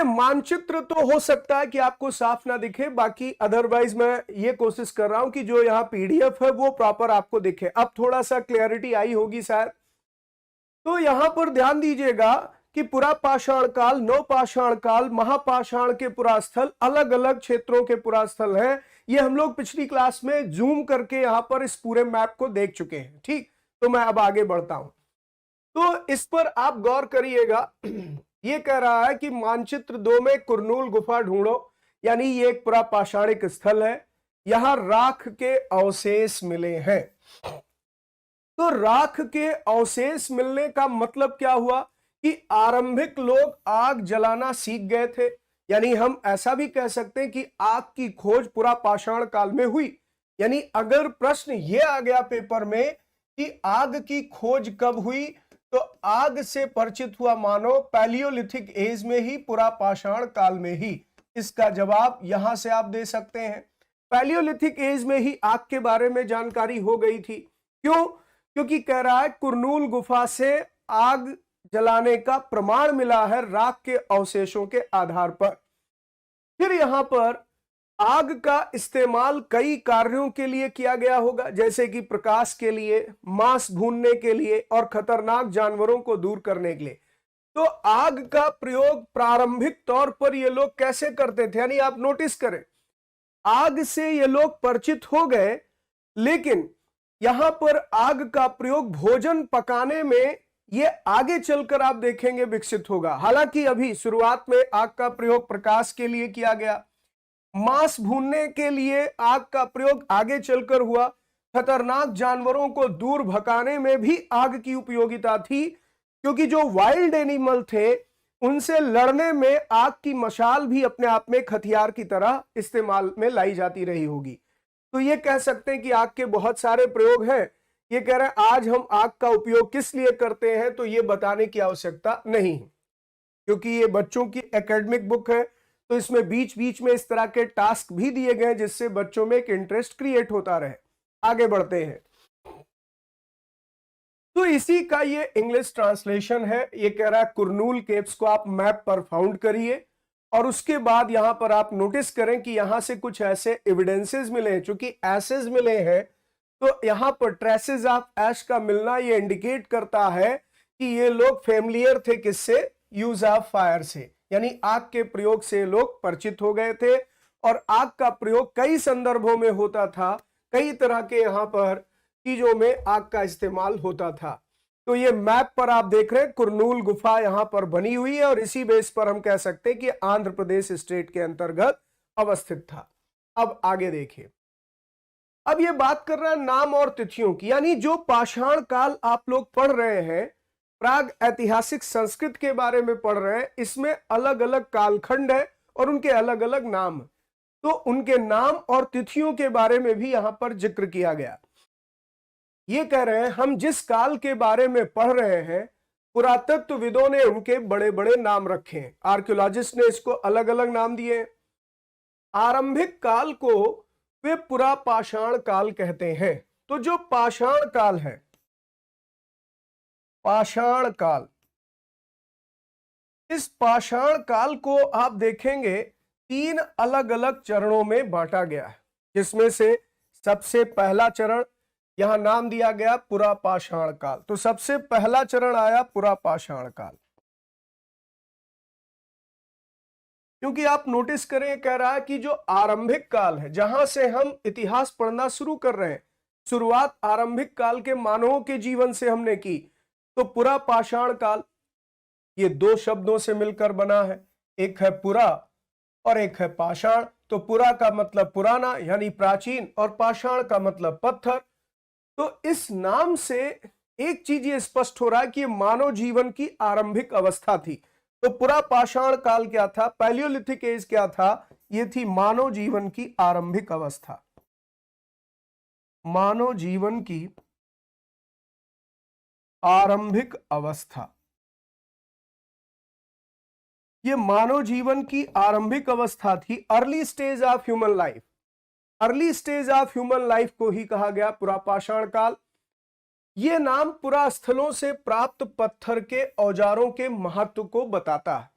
मानचित्र तो हो सकता है कि आपको साफ ना दिखे, बाकी अदरवाइज मैं ये कोशिश कर रहा हूं कि जो यहाँ पीडीएफ है वो प्रॉपर आपको दिखे। अब थोड़ा सा क्लैरिटी आई होगी शायद। तो यहां पर ध्यान दीजिएगा कि पुरा पाषाण काल, नवपाषाण काल, महापाषाण के पुरास्थल अलग अलग क्षेत्रों के पुरास्थल हैं। ये हम लोग पिछली क्लास में जूम करके यहां पर इस पूरे मैप को देख चुके हैं। ठीक, तो मैं अब आगे बढ़ता हूं। तो इस पर आप गौर करिएगा, ये कह रहा है कि मानचित्र 2 में कुरनूल गुफा ढूंढो, यानी ये एक पुरा पाषाणिक स्थल है, यहां राख के अवशेष मिले हैं। तो राख के अवशेष मिलने का मतलब क्या हुआ कि आरंभिक लोग आग जलाना सीख गए थे, यानी हम ऐसा भी कह सकते हैं कि आग की खोज पुरा पाषाण काल में हुई। यानी अगर प्रश्न ये आ गया पेपर में कि आग की खोज कब हुई, तो आग से परिचित हुआ मानव पैलियोलिथिक एज में ही, पुरा पाषाण काल में ही। इसका जवाब यहां से आप दे सकते हैं, पैलियोलिथिक एज में ही आग के बारे में जानकारी हो गई थी। क्यों? क्योंकि कह रहा है कुरनूल गुफा से आग जलाने का प्रमाण मिला है राख के अवशेषों के आधार पर। फिर यहां पर आग का इस्तेमाल कई कार्यों के लिए किया गया होगा, जैसे कि प्रकाश के लिए, मांस भूनने के लिए और खतरनाक जानवरों को दूर करने के लिए। तो आग का प्रयोग प्रारंभिक तौर पर ये लोग कैसे करते थे, यानी आप नोटिस करें आग से ये लोग परिचित हो गए, लेकिन यहां पर आग का प्रयोग भोजन पकाने में ये आगे चलकर आप देखेंगे विकसित होगा। हालांकि अभी शुरुआत में आग का प्रयोग प्रकाश के लिए किया गया, मांस भूनने के लिए आग का प्रयोग आगे चलकर हुआ, खतरनाक जानवरों को दूर भगाने में भी आग की उपयोगिता थी। क्योंकि जो वाइल्ड एनिमल थे उनसे लड़ने में आग की मशाल भी अपने आप में एक हथियार की तरह इस्तेमाल में लाई जाती रही होगी। तो ये कह सकते हैं कि आग के बहुत सारे प्रयोग हैं। ये कह रहे हैं आज हम आग का उपयोग किस लिए करते हैं, तो ये बताने की आवश्यकता नहीं है, क्योंकि ये बच्चों की एकेडमिक बुक है। तो इसमें बीच बीच में इस तरह के टास्क भी दिए गए जिससे बच्चों में एक इंटरेस्ट क्रिएट होता रहे। आगे बढ़ते हैं। तो इसी का ये इंग्लिश ट्रांसलेशन है। ये कह रहा है कुरनूल केव्स को आप मैप पर फाउंड करिए, और उसके बाद यहां पर आप नोटिस करें कि यहां से कुछ ऐसे एविडेंसेस मिले हैं, चूंकि एसेस मिले हैं तो यहां पर ट्रेसेस ऑफ ऐश का मिलना ये इंडिकेट करता है कि ये लोग फेमिलियर थे किससे, यूज ऑफ फायर से, यानी आग के प्रयोग से लोग परिचित हो गए थे। और आग का प्रयोग कई संदर्भों में होता था, कई तरह के यहां पर चीजों में आग का इस्तेमाल होता था। तो ये मैप पर आप देख रहे हैं कुरनूल गुफा यहां पर बनी हुई है, और इसी बेस पर हम कह सकते हैं कि आंध्र प्रदेश स्टेट के अंतर्गत अवस्थित था। अब आगे देखिए। अब ये बात कर रहा है नाम और तिथियों की, यानी जो पाषाण काल आप लोग पढ़ रहे हैं, प्राग ऐतिहासिक संस्कृत के बारे में पढ़ रहे हैं, इसमें अलग अलग कालखंड है और उनके अलग अलग नाम। तो उनके नाम और तिथियों के बारे में भी यहां पर जिक्र किया गया। ये कह रहे हैं हम जिस काल के बारे में पढ़ रहे हैं, पुरातत्वविदों ने उनके बड़े बड़े नाम रखे हैं, आर्कियोलॉजिस्ट ने इसको अलग अलग नाम दिए। आरंभिक काल को वे पुरापाषाण काल कहते हैं। तो जो पाषाण काल है, पाषाण काल, इस पाषाण काल को आप देखेंगे 3 अलग अलग चरणों में बांटा गया है, जिसमें से सबसे पहला चरण यहां नाम दिया गया पुरापाषाण काल। तो सबसे पहला चरण आया पुरापाषाण काल। क्योंकि आप नोटिस करें, कह रहा है कि जो आरंभिक काल है, जहां से हम इतिहास पढ़ना शुरू कर रहे हैं, शुरुआत आरंभिक काल के मानवों के जीवन से हमने की। तो पुरापाषाण काल ये 2 शब्दों से मिलकर बना है, एक है पुरा और एक है पाषाण। तो पुरा का मतलब पुराना यानी प्राचीन, और पाषाण का मतलब पत्थर। तो इस नाम से एक चीज ये स्पष्ट हो रहा है कि मानव जीवन की आरंभिक अवस्था थी। तो पुरापाषाण काल क्या था, पैलियोलिथिक एज क्या था, ये थी मानव जीवन की आरंभिक अवस्था। मानव जीवन की आरंभिक अवस्था, ये मानव जीवन की आरंभिक अवस्था थी, early stage of human life. Early stage of human life को ही कहा गया पुरापाषाण काल। ये नाम पुरास्थलों से प्राप्त पत्थर के औजारों के महत्व को बताता है,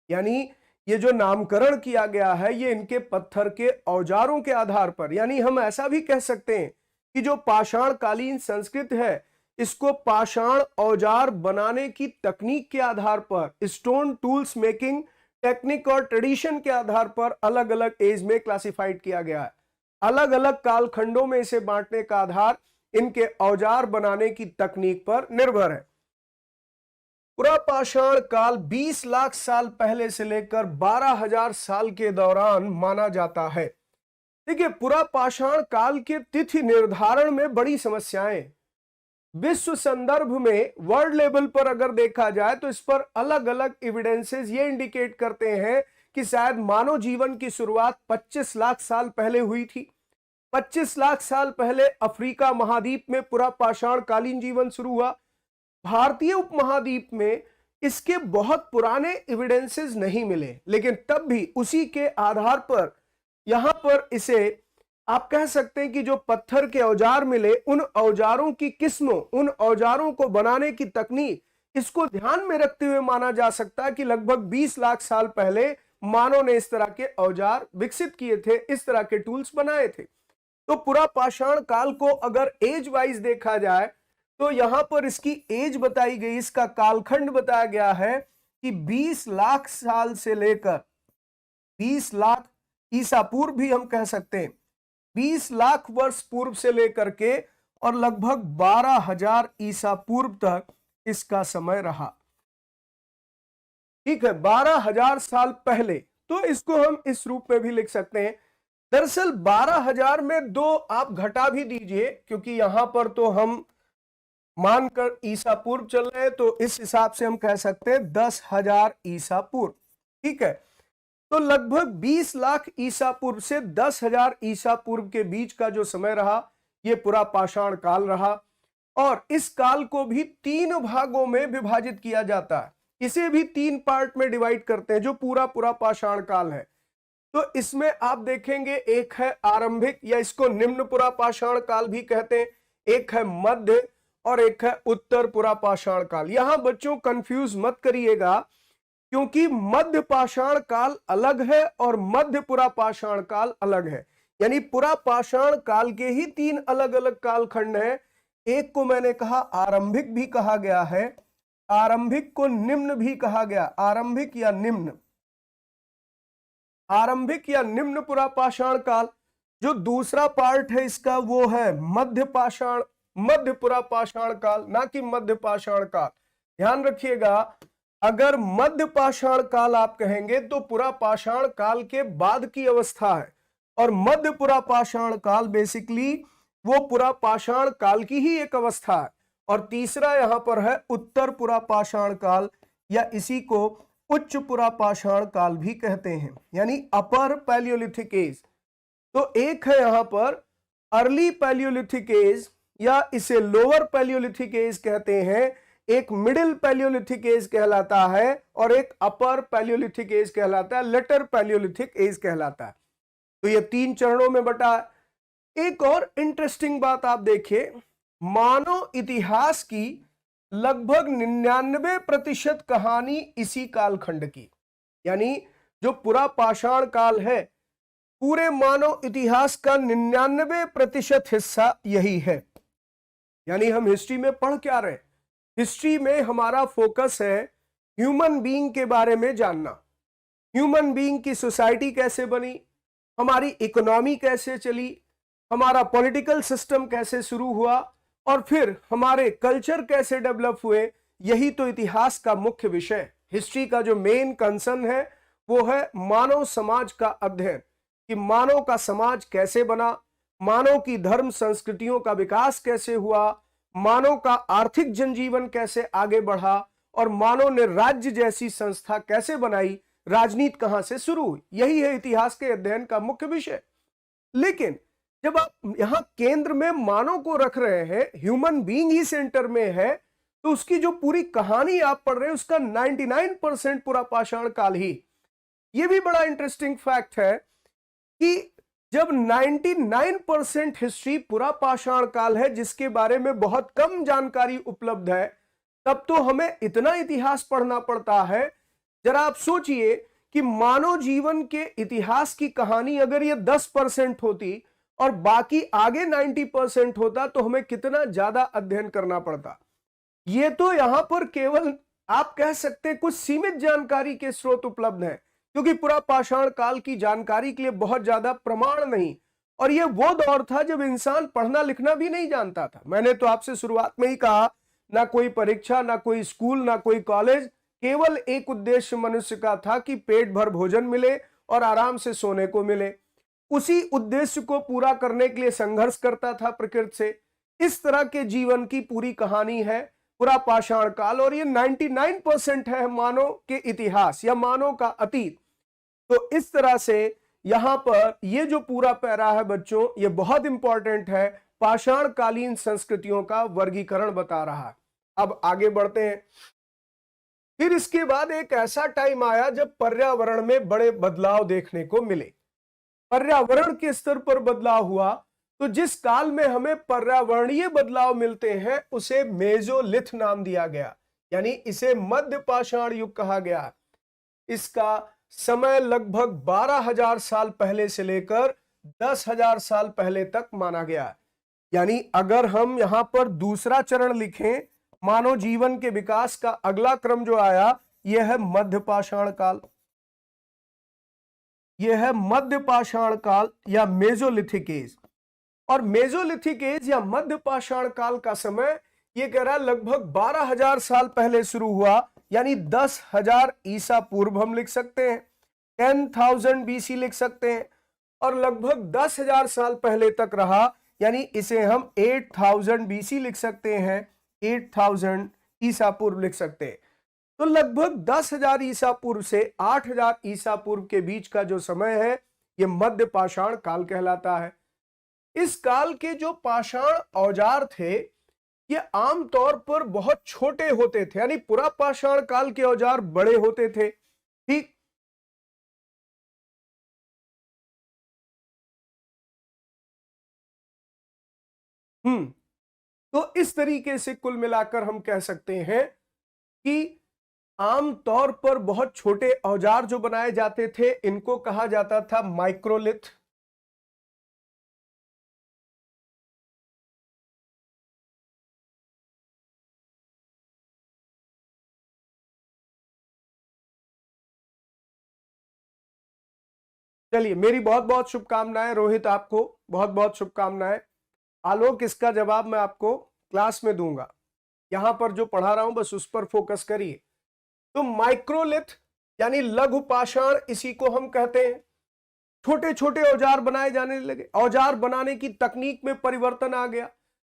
यानी ये जो नामकरण किया गया है ये इनके पत्थर के औजारों के आधार पर, यानी हम ऐसा भी कह सकते हैं कि जो पाषाण कालीन संस्कृत है, इसको पाषाण औजार बनाने की तकनीक के आधार पर, स्टोन टूल्स मेकिंग टेक्निक और ट्रेडिशन के आधार पर अलग अलग एज में क्लासिफाइड किया गया है। अलग अलग कालखंडों में इसे बांटने का आधार इनके औजार बनाने की तकनीक पर निर्भर है। पुरापाषाण काल 20 लाख साल पहले से लेकर 12,000 साल के दौरान माना जाता है। देखिए, पुरापाषाण काल के तिथि निर्धारण में बड़ी समस्याएं, विश्व संदर्भ में वर्ल्ड लेवल पर अगर देखा जाए तो इस पर अलग अलग एविडेंसेस ये इंडिकेट करते हैं कि शायद मानव जीवन की शुरुआत 25 लाख साल पहले हुई थी। 25 लाख साल पहले अफ्रीका महाद्वीप में पुरापाषाण कालीन जीवन शुरू हुआ। भारतीय उपमहाद्वीप में इसके बहुत पुराने एविडेंसेस नहीं मिले, लेकिन तब भी उसी के आधार पर यहां पर इसे आप कह सकते हैं कि जो पत्थर के औजार मिले, उन औजारों की किस्मों, उन औजारों को बनाने की तकनीक, इसको ध्यान में रखते हुए माना जा सकता है कि लगभग 20 लाख साल पहले मानव ने इस तरह के औजार विकसित किए थे, इस तरह के टूल्स बनाए थे। तो पुरापाषाण काल को अगर एज वाइज देखा जाए तो यहां पर इसकी एज बताई गई, इसका कालखंड बताया गया है कि 20 लाख साल से लेकर 20 लाख ईसा पूर्व भी हम कह सकते हैं, 20 लाख वर्ष पूर्व से लेकर के और लगभग 12,000 ईसा पूर्व तक इसका समय रहा। ठीक है, 12,000 साल पहले। तो इसको हम इस रूप में भी लिख सकते हैं। दरअसल 12,000 में 2 आप घटा भी दीजिए, क्योंकि यहां पर तो हम मानकर ईसा पूर्व चल रहे हैं तो इस हिसाब से हम कह सकते हैं 10,000 ईसा पूर्व। ठीक है, तो लगभग 20 लाख ईसा पूर्व से 10,000 ईसा पूर्व के बीच का जो समय रहा यह पूरा पाषाण काल रहा। और इस काल को भी 3 भागों में विभाजित किया जाता है, इसे भी 3 पार्ट में डिवाइड करते हैं जो पूरा पूरा पाषाण काल है। तो इसमें आप देखेंगे एक है आरंभिक या इसको निम्न पुरा पाषाण काल भी कहते हैं, एक है मध्य और एक है उत्तर पुरा पाषाण काल। यहां बच्चों कंफ्यूज मत करिएगा, क्योंकि मध्य पाषाण काल अलग है और मध्य पुरा पाषाण काल अलग है। यानी पुरा पाषाण काल के ही 3 अलग अलग कालखंड हैं। एक को मैंने कहा आरंभिक भी कहा गया है, आरंभिक को निम्न भी कहा गया, आरंभिक या निम्न, आरंभिक या निम्न पुरा पाषाण काल। जो दूसरा पार्ट है इसका वो है मध्य पाषाण, मध्य पुरा पाषाण काल, ना कि मध्य पाषाण काल। ध्यान रखिएगा, अगर मध्य पाषाण काल आप कहेंगे तो पुरा पाषाण काल के बाद की अवस्था है, और मध्य पुरा पाषाण काल बेसिकली वो पुरा पाषाण काल की ही एक अवस्था है। और तीसरा यहां पर है उत्तर पुरा पाषाण काल, या इसी को उच्च पुरा पाषाण काल भी कहते हैं, यानी अपर पैलियोलिथिक एज। तो एक है यहां पर अर्ली पैलियोलिथिक एज, या इसे लोअर पैलियोलिथिक एज कहते हैं, एक मिडिल पैलियोलिथिक एज कहलाता है, और एक अपर पैलियोलिथिक एज कहलाता है, लेटर पैलियोलिथिक एज कहलाता है। तो ये 3 चरणों में बटा है। एक और इंटरेस्टिंग बात आप देखिए, मानव इतिहास की लगभग 99% कहानी इसी कालखंड की, यानी जो पूरा पाषाण काल है, पूरे मानव इतिहास का 99% हिस्सा यही है। यानी हम हिस्ट्री में पढ़ क्या रहे, हिस्ट्री में हमारा फोकस है ह्यूमन बीइंग के बारे में जानना। ह्यूमन बीइंग की सोसाइटी कैसे बनी, हमारी इकोनॉमी कैसे चली, हमारा पॉलिटिकल सिस्टम कैसे शुरू हुआ, और फिर हमारे कल्चर कैसे डेवलप हुए। यही तो इतिहास का मुख्य विषय। हिस्ट्री का जो मेन कंसर्न है वो है मानव समाज का अध्ययन, कि मानव का समाज कैसे बना, मानव की धर्म संस्कृतियों का विकास कैसे हुआ, मानव का आर्थिक जनजीवन कैसे आगे बढ़ा, और मानव ने राज्य जैसी संस्था कैसे बनाई, राजनीति कहां से शुरू हुई। यही है इतिहास के अध्ययन का मुख्य विषय। लेकिन जब आप यहां केंद्र में मानव को रख रहे हैं, ह्यूमन बीइंग ही सेंटर में है, तो उसकी जो पूरी कहानी आप पढ़ रहे हैं उसका 99% पूरा पाषाण काल ही। यह भी बड़ा इंटरेस्टिंग फैक्ट है कि जब 99% हिस्ट्री पूरा पाषाण काल है, जिसके बारे में बहुत कम जानकारी उपलब्ध है, तब तो हमें इतना इतिहास पढ़ना पड़ता है। जरा आप सोचिए कि मानव जीवन के इतिहास की कहानी अगर ये 10% होती और बाकी आगे 90% होता, तो हमें कितना ज्यादा अध्ययन करना पड़ता। ये तो यहां पर केवल आप कह सकते हैं कुछ सीमित जानकारी के स्रोत उपलब्ध हैं, क्योंकि पूरा पाषाण काल की जानकारी के लिए बहुत ज्यादा प्रमाण नहीं। और ये वो दौर था जब इंसान पढ़ना लिखना भी नहीं जानता था। मैंने तो आपसे शुरुआत में ही कहा, ना कोई परीक्षा, ना कोई स्कूल, ना कोई कॉलेज, केवल एक उद्देश्य मनुष्य का था कि पेट भर भोजन मिले और आराम से सोने को मिले। उसी उद्देश्य को पूरा करने के लिए संघर्ष करता था प्रकृति से। इस तरह के जीवन की पूरी कहानी है पूरा पाषाण काल, और ये 99% है मानव के इतिहास या मानव का अतीत। तो इस तरह से यहां पर ये जो पूरा पैरा है बच्चों, ये बहुत इंपॉर्टेंट है, पाषाण कालीन संस्कृतियों का वर्गीकरण बता रहा है। अब आगे बढ़ते हैं। फिर इसके बाद एक ऐसा टाइम आया जब पर्यावरण में बड़े बदलाव देखने को मिले। पर्यावरण के स्तर पर बदलाव हुआ, तो जिस काल में हमें पर्यावरणीय बदलाव मिलते हैं उसे मेसोलिथ नाम दिया गया, यानी इसे मध्य पाषाण युग कहा गया। इसका समय लगभग 12,000 साल पहले से लेकर 10,000 साल पहले तक माना गया। यानी अगर हम यहां पर दूसरा चरण लिखें, मानव जीवन के विकास का अगला क्रम जो आया, यह है मध्य पाषाण काल। यह है मध्य पाषाण काल या मेसोलिथिक एज। और मेसोलिथिक एज या मध्य पाषाण काल का समय यह कह रहा है लगभग 12,000 साल पहले शुरू हुआ, यानी 10,000 ईसा पूर्व हम लिख सकते हैं, 10,000 BC लिख सकते हैं, और लगभग 10,000 साल पहले तक रहा, यानी इसे हम 8,000 BC लिख सकते हैं, 8000 ईसा पूर्व लिख सकते हैं। तो लगभग 10,000 ईसा पूर्व से 8,000 ईसा पूर्व के बीच का जो समय है यह मध्य पाषाण काल कहलाता है। इस काल के जो पाषाण औजार थे ये आमतौर पर बहुत छोटे होते थे, यानी पूरा पाषाण काल के औजार बड़े होते थे। ठीक, तो इस तरीके से कुल मिलाकर हम कह सकते हैं कि आमतौर पर बहुत छोटे औजार जो बनाए जाते थे इनको कहा जाता था माइक्रोलिथ। चलिए, मेरी बहुत बहुत शुभकामनाएं रोहित, आपको बहुत बहुत शुभकामनाएं। आलोक, इसका जवाब मैं आपको क्लास में दूंगा, यहां पर जो पढ़ा रहा हूं बस उस पर फोकस करिए। तो माइक्रोलिथ यानी लघु पाषाण, इसी को हम कहते हैं। छोटे छोटे औजार बनाए जाने लगे, औजार बनाने की तकनीक में परिवर्तन आ गया।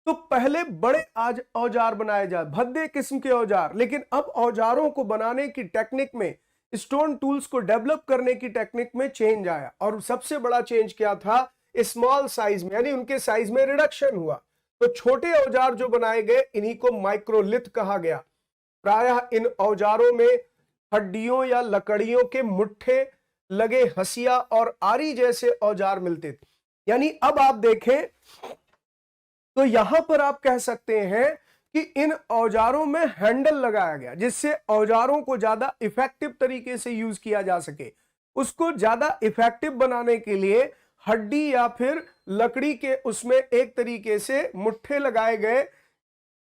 तो पहले बड़े आज औजार बनाए जाए, भद्दे किस्म के औजार, लेकिन अब औजारों को बनाने की टेक्निक में, स्टोन टूल्स को डेवलप करने की टेक्निक में चेंज आया। और सबसे बड़ा चेंज क्या था? स्मॉल साइज में, यानी उनके साइज में रिडक्शन हुआ। तो छोटे औजार जो बनाए गए इन्हीं को माइक्रोलिथ कहा गया। प्रायः इन औजारों में हड्डियों या लकड़ियों के मुट्ठे लगे हसिया और आरी जैसे औजार मिलते थे। यानी अब आप देखें तो यहां पर आप कह सकते हैं कि इन औजारों में हैंडल लगाया गया, जिससे औजारों को ज्यादा इफेक्टिव तरीके से यूज किया जा सके। उसको ज्यादा इफेक्टिव बनाने के लिए हड्डी या फिर लकड़ी के उसमें एक तरीके से मुट्ठे लगाए गए,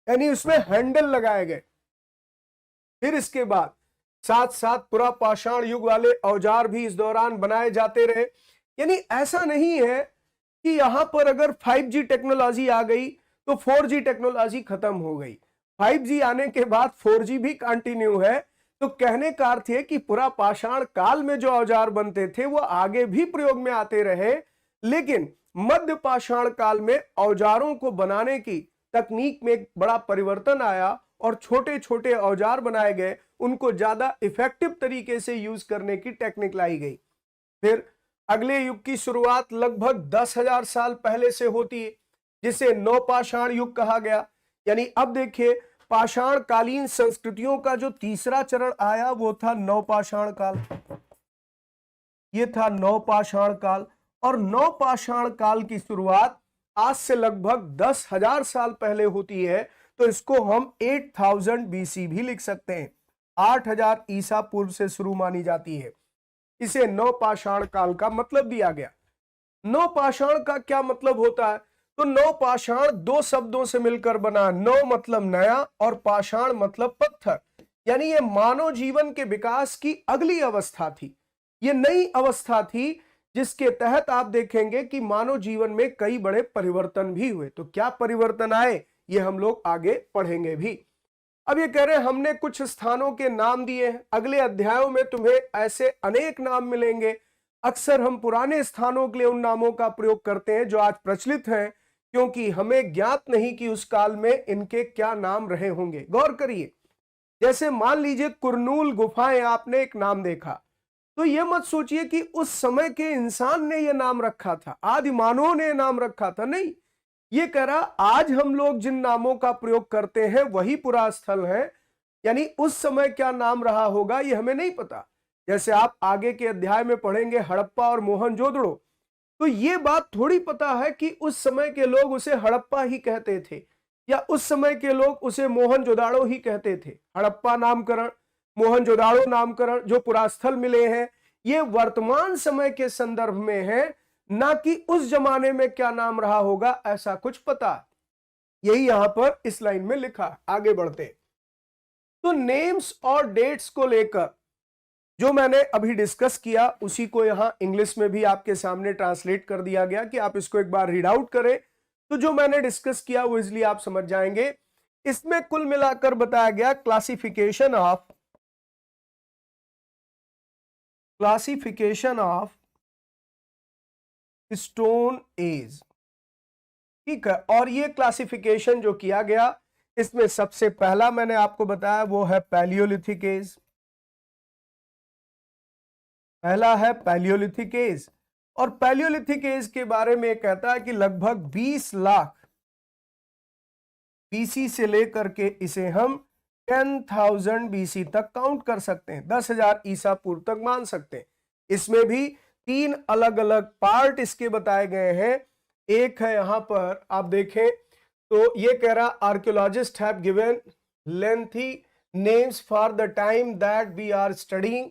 यानी उसमें हैंडल लगाए गए। फिर इसके बाद साथ साथ पूरा पाषाण युग वाले औजार भी इस दौरान बनाए जाते रहे। यानी ऐसा नहीं है कि यहां पर अगर 5G टेक्नोलॉजी आ गई तो 4G टेक्नोलॉजी खत्म हो गई। 5G आने के बाद 4G भी कंटिन्यू है। तो कहने का अर्थ है कि पूरा पाषाण काल में जो औजार बनते थे वो आगे भी प्रयोग में आते रहे, लेकिन मध्य पाषाण काल में औजारों को बनाने की तकनीक में एक बड़ा परिवर्तन आया और छोटे छोटे औजार बनाए गए, उनको ज्यादा इफेक्टिव तरीके से यूज करने की टेक्निक लाई गई। फिर अगले युग की शुरुआत लगभग 10,000 साल पहले से होती है, जिसे नवपाषाण युग कहा गया। यानी अब देखिए, पाषाण कालीन संस्कृतियों का जो तीसरा चरण आया वो था नवपाषाण काल। ये था नवपाषाण काल, और नवपाषाण काल की शुरुआत आज से लगभग 10,000 साल पहले होती है। तो इसको हम 8000 BC भी लिख सकते हैं। 8,000 ईसा पूर्व से शुरू मानी जाती है। इसे नवपाषाण काल का मतलब दिया गया। नवपाषाण का क्या मतलब होता है? तो नवपाषाण दो शब्दों से मिलकर बना। नव मतलब नया और पाषाण मतलब पत्थर। यानी ये मानव जीवन के विकास की अगली अवस्था थी, ये नई अवस्था थी, जिसके तहत आप देखेंगे कि मानव जीवन में कई बड़े परिवर्तन भी हुए। तो क्या परिवर्तन आए ये हम लोग आगे पढ़ेंगे भी। अब ये कह रहे हैं हमने कुछ स्थानों के नाम दिए हैं, अगले अध्यायों में तुम्हें ऐसे अनेक नाम मिलेंगे। अक्सर हम पुराने स्थानों के लिए उन नामों का प्रयोग करते हैं जो आज प्रचलित हैं, क्योंकि हमें ज्ञात नहीं कि उस काल में इनके क्या नाम रहे होंगे। गौर करिए, जैसे मान लीजिए कुरनूल गुफाएं, आपने एक नाम देखा, तो यह मत सोचिए कि उस समय के इंसान ने यह नाम रखा था, आदि मानवों ने नाम रखा था, नहीं। ये कह रहा आज हम लोग जिन नामों का प्रयोग करते हैं वही पुरा स्थल है, यानी उस समय क्या नाम रहा होगा ये हमें नहीं पता। जैसे आप आगे के अध्याय में पढ़ेंगे हड़प्पा और मोहनजोदड़ो, तो ये बात थोड़ी पता है कि उस समय के लोग उसे हड़प्पा ही कहते थे या उस समय के लोग उसे मोहनजोदाड़ो ही कहते थे। हड़प्पा नामकरण, मोहनजोदाड़ो नामकरण जो पुरास्थल मिले हैं, ये वर्तमान समय के संदर्भ में है, ना कि उस जमाने में क्या नाम रहा होगा ऐसा कुछ पता। यही यहां पर इस लाइन में लिखा। आगे बढ़ते तो नेम्स और डेट्स को लेकर जो मैंने अभी डिस्कस किया उसी को यहां इंग्लिश में भी आपके सामने ट्रांसलेट कर दिया गया कि आप इसको एक बार रीड आउट करें, तो जो मैंने डिस्कस किया वो इजली आप समझ जाएंगे। इसमें कुल मिलाकर बताया गया क्लासिफिकेशन ऑफ स्टोन एज, ठीक है। और ये क्लासिफिकेशन जो किया गया इसमें सबसे पहला मैंने आपको बताया वो है पैलियोलिथिक एज। पहला है पैलियोलिथिक एज, और पैलियोलिथिक एज के बारे में कहता है कि लगभग 20 लाख बीसी से लेकर के इसे हम 10,000 बीसी तक काउंट कर सकते हैं, 10,000 ईसा पूर्व तक मान सकते हैं। इसमें भी 3 अलग अलग पार्ट इसके बताए गए हैं। एक है यहां पर आप देखें तो ये कह रहा archaeologists have given lengthy names for the time that we are studying,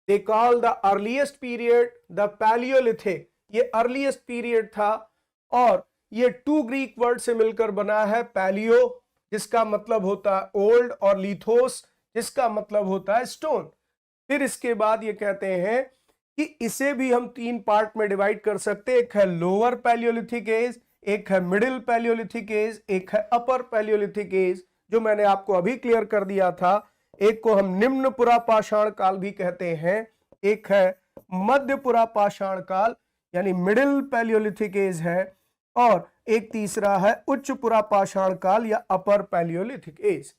they call the earliest period the Palaeolithic, ये अर्लीस्ट पीरियड था। और ये 2 ग्रीक वर्ड से मिलकर बना है, पैलियो जिसका मतलब होता है ओल्ड और लिथोस जिसका मतलब होता है स्टोन। फिर इसके बाद ये कहते हैं कि इसे भी हम 3 पार्ट में डिवाइड कर सकते हैं, एक है लोअर पैलियोलिथिक एज, एक है मिडिल पैलियोलिथिक एज, एक है अपर पैलियोलिथिक एज, जो मैंने आपको अभी क्लियर कर दिया था। एक को हम निम्न पुरापाषाण काल भी कहते हैं, एक है मध्य पुरापाषाण काल यानी मिडिल पैलियोलिथिक एज है, और एक तीसरा है उच्च पुरापाषाण काल या अपर पैलियोलिथिक एज।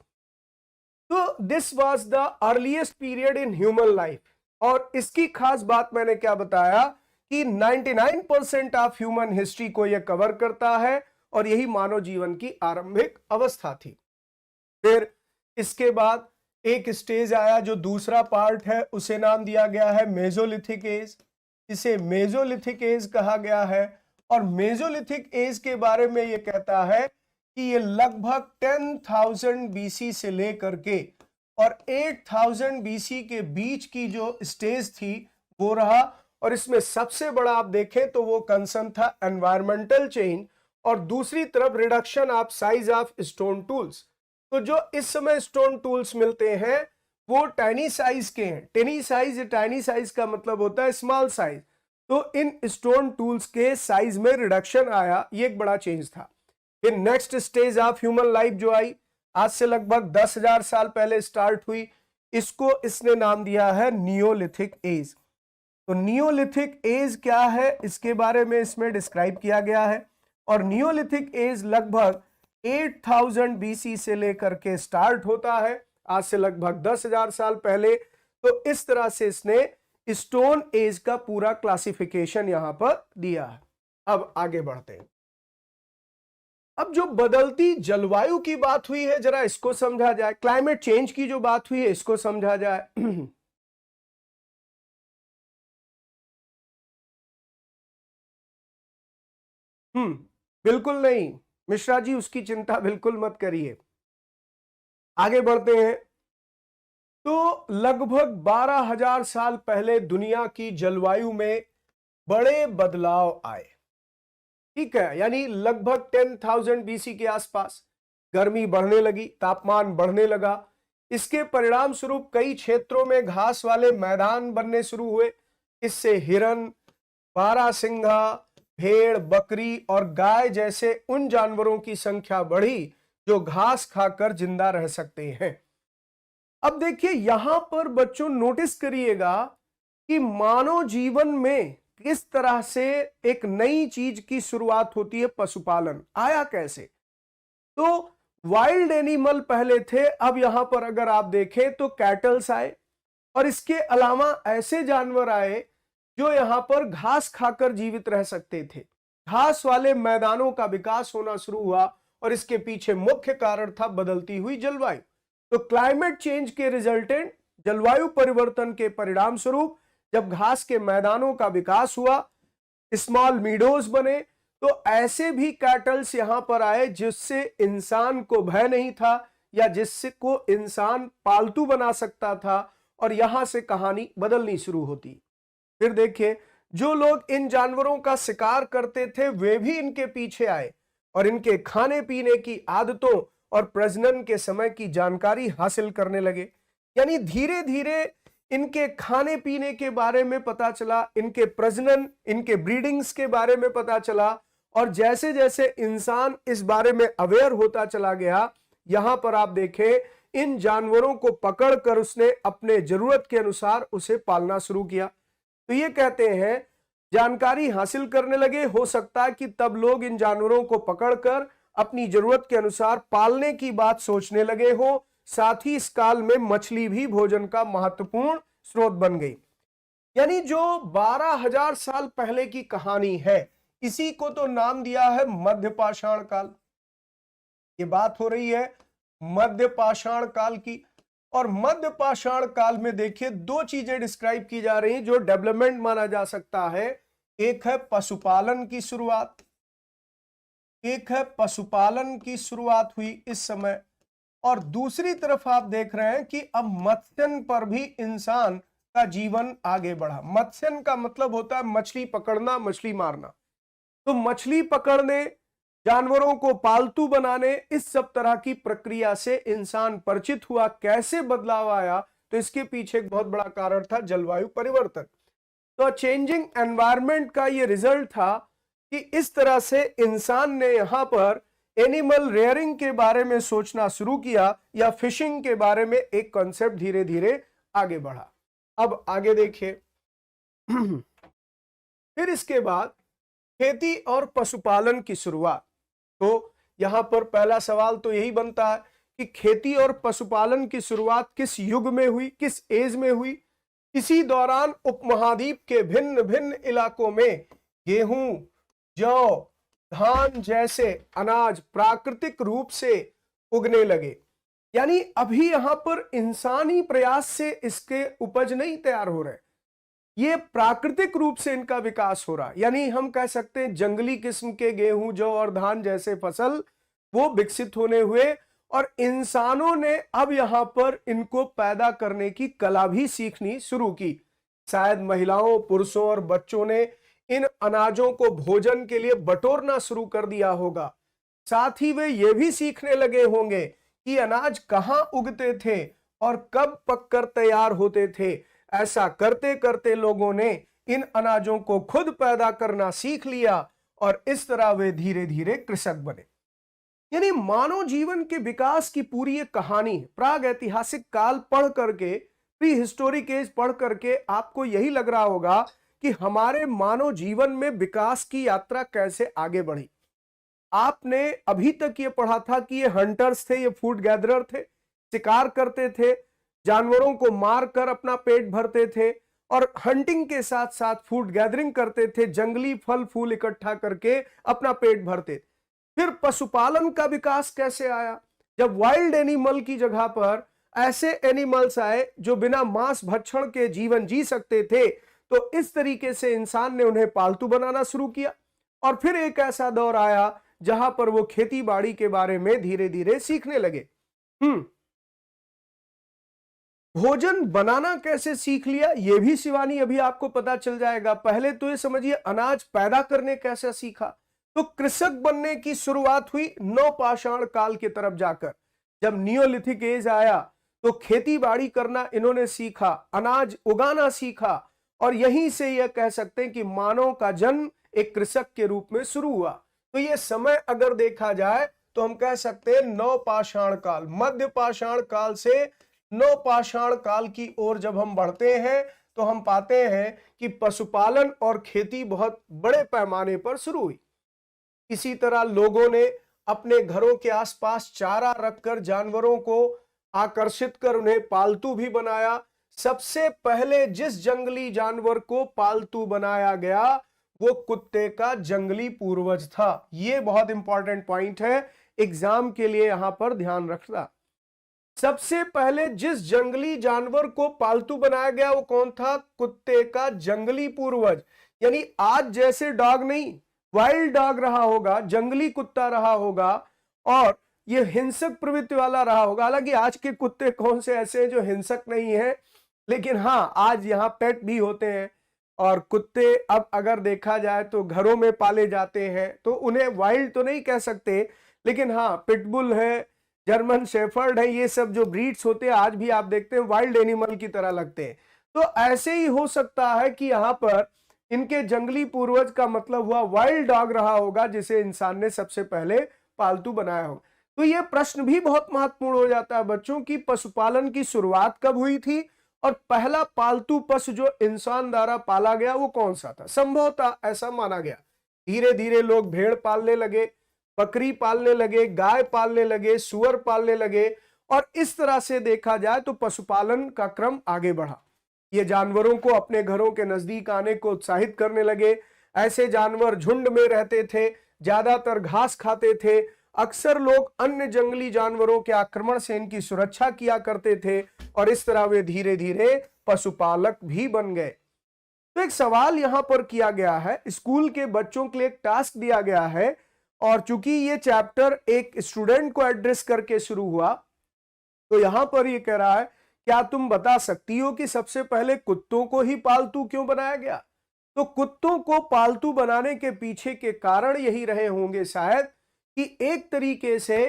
तो this was the earliest period in human life, और इसकी खास बात मैंने क्या बताया कि 99% ऑफ ह्यूमन हिस्ट्री को यह कवर करता है, और यही मानव जीवन की आरंभिक अवस्था थी। फिर इसके बाद एक स्टेज आया जो दूसरा पार्ट है, उसे नाम दिया गया है मेसोलिथिक एज। इसे मेसोलिथिक एज कहा गया है, और मेसोलिथिक एज के बारे में यह कहता है कि ये लगभग 10,000 बीसी से लेकर के और 8,000 बीसी के बीच की जो स्टेज थी वो रहा। और इसमें सबसे बड़ा आप देखें तो वो कंसर्न था एनवायरमेंटल चेंज, और दूसरी तरफ reduction of size of stone tools. तो जो इस समय स्टोन टूल्स मिलते हैं वो टाइनी साइज के हैं। टेनी साइज, टाइनी साइज का मतलब होता है स्मॉल साइज। तो इन स्टोन टूल्स के साइज में रिडक्शन आया, ये एक बड़ा चेंज था। फिर next stage of human life जो आई, आज से लगभग 10,000 साल पहले स्टार्ट हुई, इसको इसने नाम दिया है नियोलिथिक एज। तो नियोलिथिक एज क्या है इसके बारे में इसमें डिस्क्राइब किया गया है, और नियोलिथिक एज लगभग 8,000 बीसी से लेकर के स्टार्ट होता है, आज से लगभग 10,000 साल पहले। तो इस तरह से इसने स्टोन एज का पूरा क्लासिफिकेशन यहां पर दिया है। अब आगे बढ़ते हैं। अब जो बदलती जलवायु की बात हुई है जरा इसको समझा जाए, क्लाइमेट चेंज की जो बात हुई है इसको समझा जाए। बिल्कुल नहीं मिश्रा जी, उसकी चिंता बिल्कुल मत करिए। आगे बढ़ते हैं। तो लगभग 12,000 साल पहले दुनिया की जलवायु में बड़े बदलाव आए, ठीक है, यानी लगभग 10,000 बीसी के आसपास गर्मी बढ़ने लगी, तापमान बढ़ने लगा। इसके परिणाम स्वरूप कई क्षेत्रों में घास वाले मैदान बनने शुरू हुए। इससे हिरन, बारहसिंगा, भेड़, बकरी और गाय जैसे उन जानवरों की संख्या बढ़ी जो घास खाकर जिंदा रह सकते हैं। अब देखिए यहां पर बच्चों नोटिस करिएगा कि मानव जीवन में किस तरह से एक नई चीज की शुरुआत होती है। पशुपालन आया कैसे? तो वाइल्ड एनिमल पहले थे, अब यहां पर अगर आप देखें तो कैटल्स आए, और इसके अलावा ऐसे जानवर आए जो यहां पर घास खाकर जीवित रह सकते थे। घास वाले मैदानों का विकास होना शुरू हुआ, और इसके पीछे मुख्य कारण था बदलती हुई जलवायु। तो क्लाइमेट चेंज के रिजल्टेंट, जलवायु परिवर्तन के परिणाम स्वरूप जब घास के मैदानों का विकास हुआ, स्मॉल मीडोज बने, तो ऐसे भी कैटल्स यहां पर आए जिससे इंसान को भय नहीं था, या जिसको इंसान पालतू बना सकता था, और यहां से कहानी बदलनी शुरू होती। फिर देखिए जो लोग इन जानवरों का शिकार करते थे वे भी इनके पीछे आए, और इनके खाने पीने की आदतों और प्रजनन के समय की जानकारी हासिल करने लगे। यानी धीरे धीरे इनके खाने पीने के बारे में पता चला, इनके प्रजनन, इनके ब्रीडिंग्स के बारे में पता चला, और जैसे जैसे इंसान इस बारे में अवेयर होता चला गया, यहां पर आप देखें इन जानवरों को पकड़कर उसने अपने जरूरत के अनुसार उसे पालना शुरू किया। तो ये कहते हैं जानकारी हासिल करने लगे, हो सकता है कि तब लोग इन जानवरों को पकड़कर अपनी जरूरत के अनुसार पालने की बात सोचने लगे हो। साथ ही इस काल में मछली भी भोजन का महत्वपूर्ण स्रोत बन गई। यानी जो 12,000 साल पहले की कहानी है, इसी को तो नाम दिया है मध्य पाषाण काल। ये बात हो रही है मध्य पाषाण काल की। और मध्य पाषाण काल में देखिए दो चीजें डिस्क्राइब की जा रही हैं जो डेवलपमेंट माना जा सकता है। एक है पशुपालन की शुरुआत, हुई इस समय, और दूसरी तरफ आप देख रहे हैं कि अब मत्स्यन पर भी इंसान का जीवन आगे बढ़ा। मत्स्यन का मतलब होता है मछली पकड़ना, मछली मारना। तो मछली पकड़ने, जानवरों को पालतू बनाने, इस सब तरह की प्रक्रिया से इंसान परिचित हुआ। कैसे बदलाव आया, तो इसके पीछे एक बहुत बड़ा कारण था जलवायु परिवर्तन। तो चेंजिंग एनवायरनमेंट का ये रिजल्ट था कि इस तरह से इंसान ने यहां पर एनिमल रेयरिंग के बारे में सोचना शुरू किया, या फिशिंग के बारे में एक कॉन्सेप्ट धीरे धीरे आगे बढ़ा। अब आगे देखिए फिर इसके बाद खेती और पशुपालन की शुरुआत। तो यहां पर पहला सवाल तो यही बनता है कि खेती और पशुपालन की शुरुआत किस युग में हुई, किस एज में हुई। इसी दौरान उपमहाद्वीप के भिन्न भिन्न इलाकों में गेहूं, जौ, धान जैसे अनाज प्राकृतिक रूप से उगने लगे। यानी अभी यहां पर इंसानी प्रयास से इसके उपज नहीं तैयार हो रहे, ये प्राकृतिक रूप से इनका विकास हो रहा। यानी हम कह सकते हैं जंगली किस्म के गेहूं, जौ और धान जैसे फसल वो विकसित होने हुए, और इंसानों ने अब यहां पर इनको पैदा करने की कला भी सीखनी शुरू की। शायद महिलाओं, पुरुषों और बच्चों ने इन अनाजों को भोजन के लिए बटोरना शुरू कर दिया होगा। साथ ही वे ये भी सीखने लगे होंगे कि अनाज कहाँ उगते थे और कब पककर तैयार होते थे। ऐसा करते करते लोगों ने इन अनाजों को खुद पैदा करना सीख लिया, और इस तरह वे धीरे धीरे कृषक बने। यानी मानव जीवन के विकास की पूरी एक कहानी है। प्राग ऐतिहासिक काल पढ़ करके, प्री हिस्टोरिक एज पढ़ करके आपको यही लग रहा होगा कि हमारे मानव जीवन में विकास की यात्रा कैसे आगे बढ़ी। आपने अभी तक ये पढ़ा था कि ये हंटर्स थे, ये फूड गैदरर थे, शिकार करते थे, जानवरों को मारकर अपना पेट भरते थे, और हंटिंग के साथ साथ फूड गैदरिंग करते थे, जंगली फल फूल इकट्ठा करके अपना पेट भरते थे। फिर पशुपालन का विकास कैसे आया, जब वाइल्ड एनिमल की जगह पर ऐसे एनिमल्स आए जो बिना मांस भक्षण के जीवन जी सकते थे, तो इस तरीके से इंसान ने उन्हें पालतू बनाना शुरू किया। और फिर एक ऐसा दौर आया जहां पर वो खेती बाड़ी के बारे में धीरे धीरे सीखने लगे। भोजन बनाना कैसे सीख लिया, ये भी शिवानी अभी आपको पता चल जाएगा। पहले तो ये समझिए अनाज पैदा करने कैसे सीखा। तो कृषक बनने की शुरुआत हुई नवपाषाण काल की तरफ जाकर। जब नियोलिथिक एज आया तो खेती बाड़ी करना इन्होंने सीखा, अनाज उगाना सीखा, और यहीं से यह कह सकते हैं कि मानव का जन्म एक कृषक के रूप में शुरू हुआ। तो यह समय अगर देखा जाए तो हम कह सकते हैं नवपाषाण काल, मध्य पाषाण काल से नवपाषाण काल की ओर जब हम बढ़ते हैं तो हम पाते हैं कि पशुपालन और खेती बहुत बड़े पैमाने पर शुरू हुई। इसी तरह लोगों ने अपने घरों के आसपास चारा रखकर जानवरों को आकर्षित कर उन्हें पालतू भी बनाया। सबसे पहले जिस जंगली जानवर को पालतू बनाया गया वो कुत्ते का जंगली पूर्वज था। यह बहुत इंपॉर्टेंट पॉइंट है, एग्जाम के लिए यहां पर ध्यान रखना। सबसे पहले जिस जंगली जानवर को पालतू बनाया गया वो कौन था? कुत्ते का जंगली पूर्वज। यानी आज जैसे डॉग नहीं, वाइल्ड डॉग रहा होगा, जंगली कुत्ता रहा होगा, और ये हिंसक प्रवृत्ति वाला रहा होगा। हालांकि आज के कुत्ते कौन से ऐसे हैं जो हिंसक नहीं है, लेकिन हाँ आज यहाँ पेट भी होते हैं, और कुत्ते अब अगर देखा जाए तो घरों में पाले जाते हैं, तो उन्हें वाइल्ड तो नहीं कह सकते, लेकिन हाँ पिटबुल है, जर्मन शेफर्ड है, ये सब जो ब्रीड्स होते हैं आज भी आप देखते हैं वाइल्ड एनिमल की तरह लगते हैं। तो ऐसे ही हो सकता है कि यहाँ पर इनके जंगली पूर्वज का मतलब हुआ वाइल्ड डॉग रहा होगा जिसे इंसान ने सबसे पहले पालतू बनाया होगा। तो ये प्रश्न भी बहुत महत्वपूर्ण हो जाता है बच्चों की, पशुपालन की शुरुआत कब हुई थी और पहला पालतू पशु जो इंसान द्वारा पाला गया वो कौन सा था? संभवतः ऐसा माना गया धीरे धीरे लोग भेड़ पालने लगे, बकरी पालने लगे, गाय पालने लगे, सुअर पालने लगे, और इस तरह से देखा जाए तो पशुपालन का क्रम आगे बढ़ा। ये जानवरों को अपने घरों के नजदीक आने को उत्साहित करने लगे। ऐसे जानवर झुंड में रहते थे, ज्यादातर घास खाते थे। अक्सर लोग अन्य जंगली जानवरों के आक्रमण से इनकी सुरक्षा किया करते थे, और इस तरह वे धीरे धीरे पशुपालक भी बन गए। तो एक सवाल यहां पर किया गया है, स्कूल के बच्चों के लिए एक टास्क दिया गया है, और चूंकि ये चैप्टर एक स्टूडेंट को एड्रेस करके शुरू हुआ, तो यहां पर ये कह रहा है, क्या तुम बता सकती हो कि सबसे पहले कुत्तों को ही पालतू क्यों बनाया गया? तो कुत्तों को पालतू बनाने के पीछे के कारण यही रहे होंगे शायद कि एक तरीके से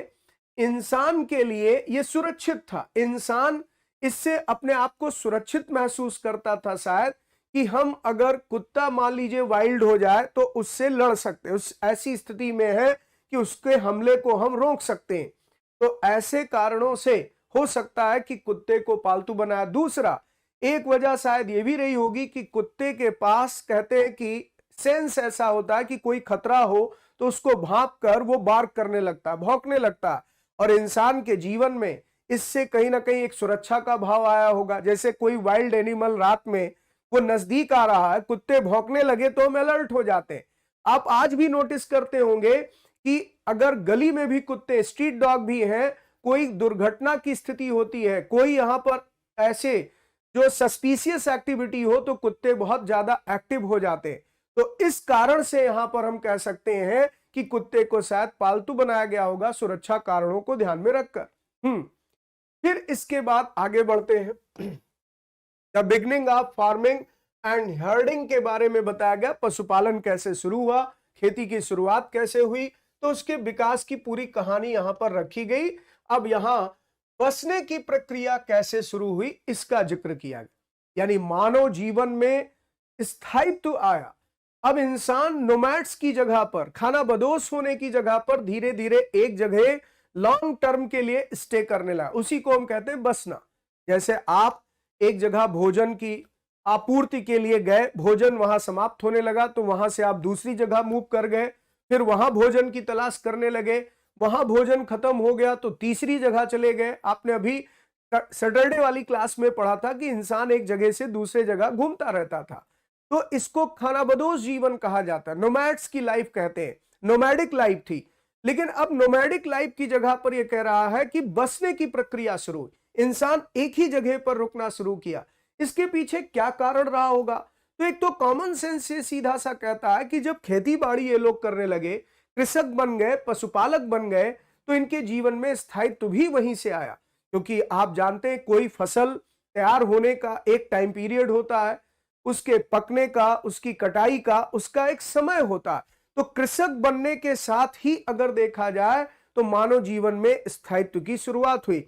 इंसान के लिए यह सुरक्षित था। इंसान इससे अपने आप को सुरक्षित महसूस करता था शायद, कि हम अगर कुत्ता मान लीजिए वाइल्ड हो जाए तो उससे लड़ सकते, उस ऐसी स्थिति में है कि उसके हमले को हम रोक सकते हैं। तो ऐसे कारणों से हो सकता है कि कुत्ते को पालतू बनाया। दूसरा, एक वजह शायद ये भी रही होगी कि कुत्ते के पास कहते हैं कि सेंस ऐसा होता है कि कोई खतरा हो तो उसको भांप कर वो बार्क करने लगता है, भौंकने लगता है, और इंसान के जीवन में इससे कहीं ना कहीं एक सुरक्षा का भाव आया होगा। जैसे कोई वाइल्ड एनिमल रात में वो नजदीक आ रहा है, कुत्ते भौंकने लगे तो हम अलर्ट हो जाते हैं। आप आज भी नोटिस करते होंगे कि अगर गली में भी कुत्ते, स्ट्रीट डॉग भी हैं, कोई दुर्घटना की स्थिति होती है, कोई यहां पर ऐसे जो सस्पिशियस एक्टिविटी हो, तो कुत्ते बहुत ज्यादा एक्टिव हो जाते हैं। तो इस कारण से यहां पर हम कह सकते हैं कि कुत्ते को शायद पालतू बनाया गया होगा, सुरक्षा कारणों को ध्यान में रखकर। फिर इसके बाद आगे बढ़ते हैं। The beginning of farming and herding के बारे में बताया गया। पशुपालन कैसे शुरू हुआ, खेती की शुरुआत कैसे हुई, तो उसके विकास की पूरी कहानी यहां पर रखी गई। अब यहां बसने की प्रक्रिया कैसे शुरू हुई इसका जिक्र किया गया, यानी मानव जीवन में स्थायित्व आया। अब इंसान नोमैड्स की जगह पर, खाना बदोश होने की जगह पर धीरे धीरे एक जगह लॉन्ग टर्म के लिए स्टे करने लगा। उसी को हम कहते हैं बसना। जैसे आप एक जगह भोजन की आपूर्ति के लिए गए, भोजन वहां समाप्त होने लगा तो वहां से आप दूसरी जगह मूव कर गए, फिर वहां भोजन की तलाश करने लगे, वहां भोजन खत्म हो गया तो तीसरी जगह चले गए। आपने अभी सैटरडे वाली क्लास में पढ़ा था कि इंसान एक जगह से दूसरे जगह घूमता रहता था, तो इसको खानाबदोश जीवन कहा जाता है। नोमैड्स की लाइफ कहते हैं, नोमैडिक लाइफ थी। लेकिन अब नोमैडिक लाइफ की जगह पर यह कह रहा है कि बसने की प्रक्रिया शुरू हुई, इंसान एक ही जगह पर रुकना शुरू किया। इसके पीछे क्या कारण रहा होगा? तो एक तो कॉमन सेंस से सीधा सा कहता है कि जब खेती बाड़ी ये लोग करने लगे, कृषक बन गए, पशुपालक बन गए, तो इनके जीवन में स्थायित्व भी वहीं से आया। क्योंकि आप जानते हैं कोई फसल तैयार होने का एक टाइम पीरियड होता है, उसके पकने का, उसकी कटाई का, उसका एक समय होता है। तो कृषक बनने के साथ ही अगर देखा जाए तो मानव जीवन में स्थायित्व की शुरुआत हुई।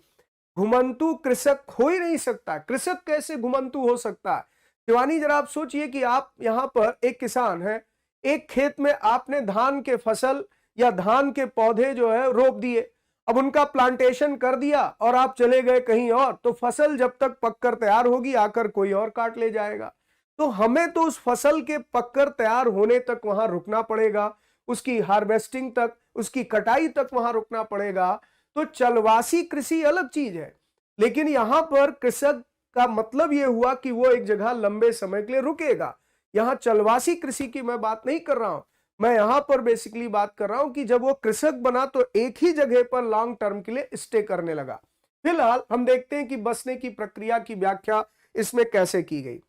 घुमंतु कृषक हो ही नहीं सकता, कृषक कैसे घुमंतु हो सकता है? शिवानी जरा आप सोचिए कि आप यहां पर एक किसान है, एक खेत में आपने धान के फसल या धान के पौधे जो है रोप दिए, अब उनका प्लांटेशन कर दिया और आप चले गए कहीं और, तो फसल जब तक पककर तैयार होगी आकर कोई और काट ले जाएगा। तो हमें तो उस फसल के पककर तैयार होने तक वहां रुकना पड़ेगा, उसकी हार्वेस्टिंग तक, उसकी कटाई तक वहां रुकना पड़ेगा। तो चलवासी कृषि अलग चीज है, लेकिन यहां पर कृषक का मतलब यह हुआ कि वो एक जगह लंबे समय के लिए रुकेगा। यहां चलवासी कृषि की मैं बात नहीं कर रहा हूं, मैं यहां पर बेसिकली बात कर रहा हूं कि जब वो कृषक बना तो एक ही जगह पर लॉन्ग टर्म के लिए स्टे करने लगा। फिलहाल हम देखते हैं कि बसने की प्रक्रिया की व्याख्या इसमें कैसे की गई।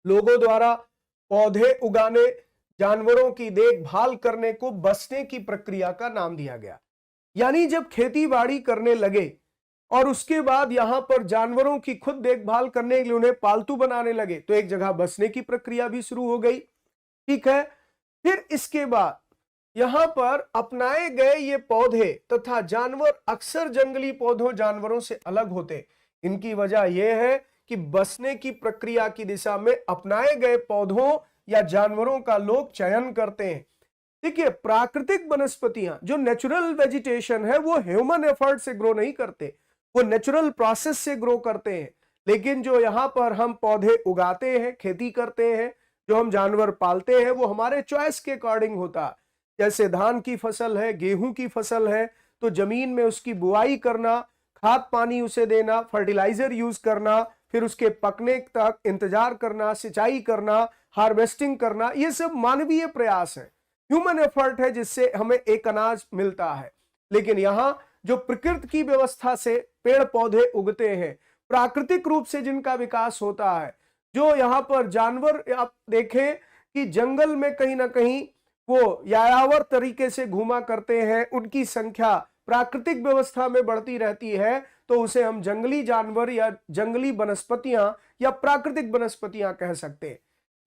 लोगों द्वारा पौधे उगाने, जानवरों की देखभाल करने को बसने की प्रक्रिया का नाम दिया गया। यानी जब खेती बाड़ी करने लगे और उसके बाद यहां पर जानवरों की खुद देखभाल करने के लिए उन्हें पालतू बनाने लगे, तो एक जगह बसने की प्रक्रिया भी शुरू हो गई। ठीक है, फिर इसके बाद यहां पर अपनाए गए ये पौधे तथा जानवर अक्सर जंगली पौधों जानवरों से अलग होते। इनकी वजह यह है कि बसने की प्रक्रिया की दिशा में अपनाए गए पौधों या जानवरों का लोग चयन करते हैं। देखिए, प्राकृतिक वनस्पतियां जो नेचुरल वेजिटेशन है वो ह्यूमन एफर्ट से ग्रो नहीं करते, वो नेचुरल प्रोसेस से ग्रो करते हैं। लेकिन जो यहां पर हम पौधे उगाते हैं, खेती करते हैं, जो हम जानवर पालते हैं, वो हमारे चॉइस के अकॉर्डिंग होता है। जैसे धान की फसल है, गेहूं की फसल है, तो जमीन में उसकी बुआई करना, खाद पानी उसे देना, फर्टिलाइजर यूज करना, फिर उसके पकने तक इंतजार करना, सिंचाई करना, हार्वेस्टिंग करना, ये सब मानवीय प्रयास है, ह्यूमन एफर्ट है, जिससे हमें एक अनाज मिलता है। लेकिन यहां जो प्रकृति की व्यवस्था से पेड़ पौधे उगते हैं, प्राकृतिक रूप से जिनका विकास होता है, जो यहाँ पर जानवर आप देखें कि जंगल में कहीं ना कहीं वो यायावर तरीके से घूमा करते हैं, उनकी संख्या प्राकृतिक व्यवस्था में बढ़ती रहती है, तो उसे हम जंगली जानवर या जंगली वनस्पतियां या प्राकृतिक वनस्पतियां कह सकते हैं।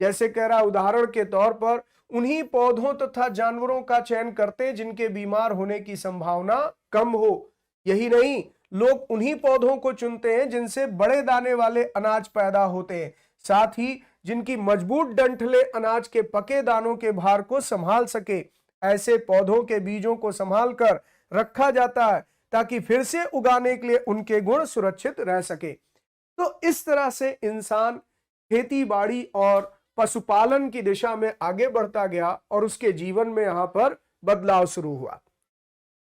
जैसे कह रहा उदाहरण के तौर पर उन्हीं पौधों तथा जानवरों का चयन करते जिनके बीमार होने की संभावना कम हो। यही नहीं, लोग उन्हीं पौधों को चुनते हैं जिनसे बड़े दाने वाले अनाज पैदा होते हैं, साथ ही जिनकी मजबूत डंठलें अनाज के पके दानों के भार को संभाल सके। ऐसे पौधों के बीजों को संभाल कर रखा जाता है ताकि फिर से उगाने के लिए उनके गुण सुरक्षित रह सके। तो इस तरह से इंसान खेती बाड़ी और पशुपालन की दिशा में आगे बढ़ता गया और उसके जीवन में यहां पर बदलाव शुरू हुआ।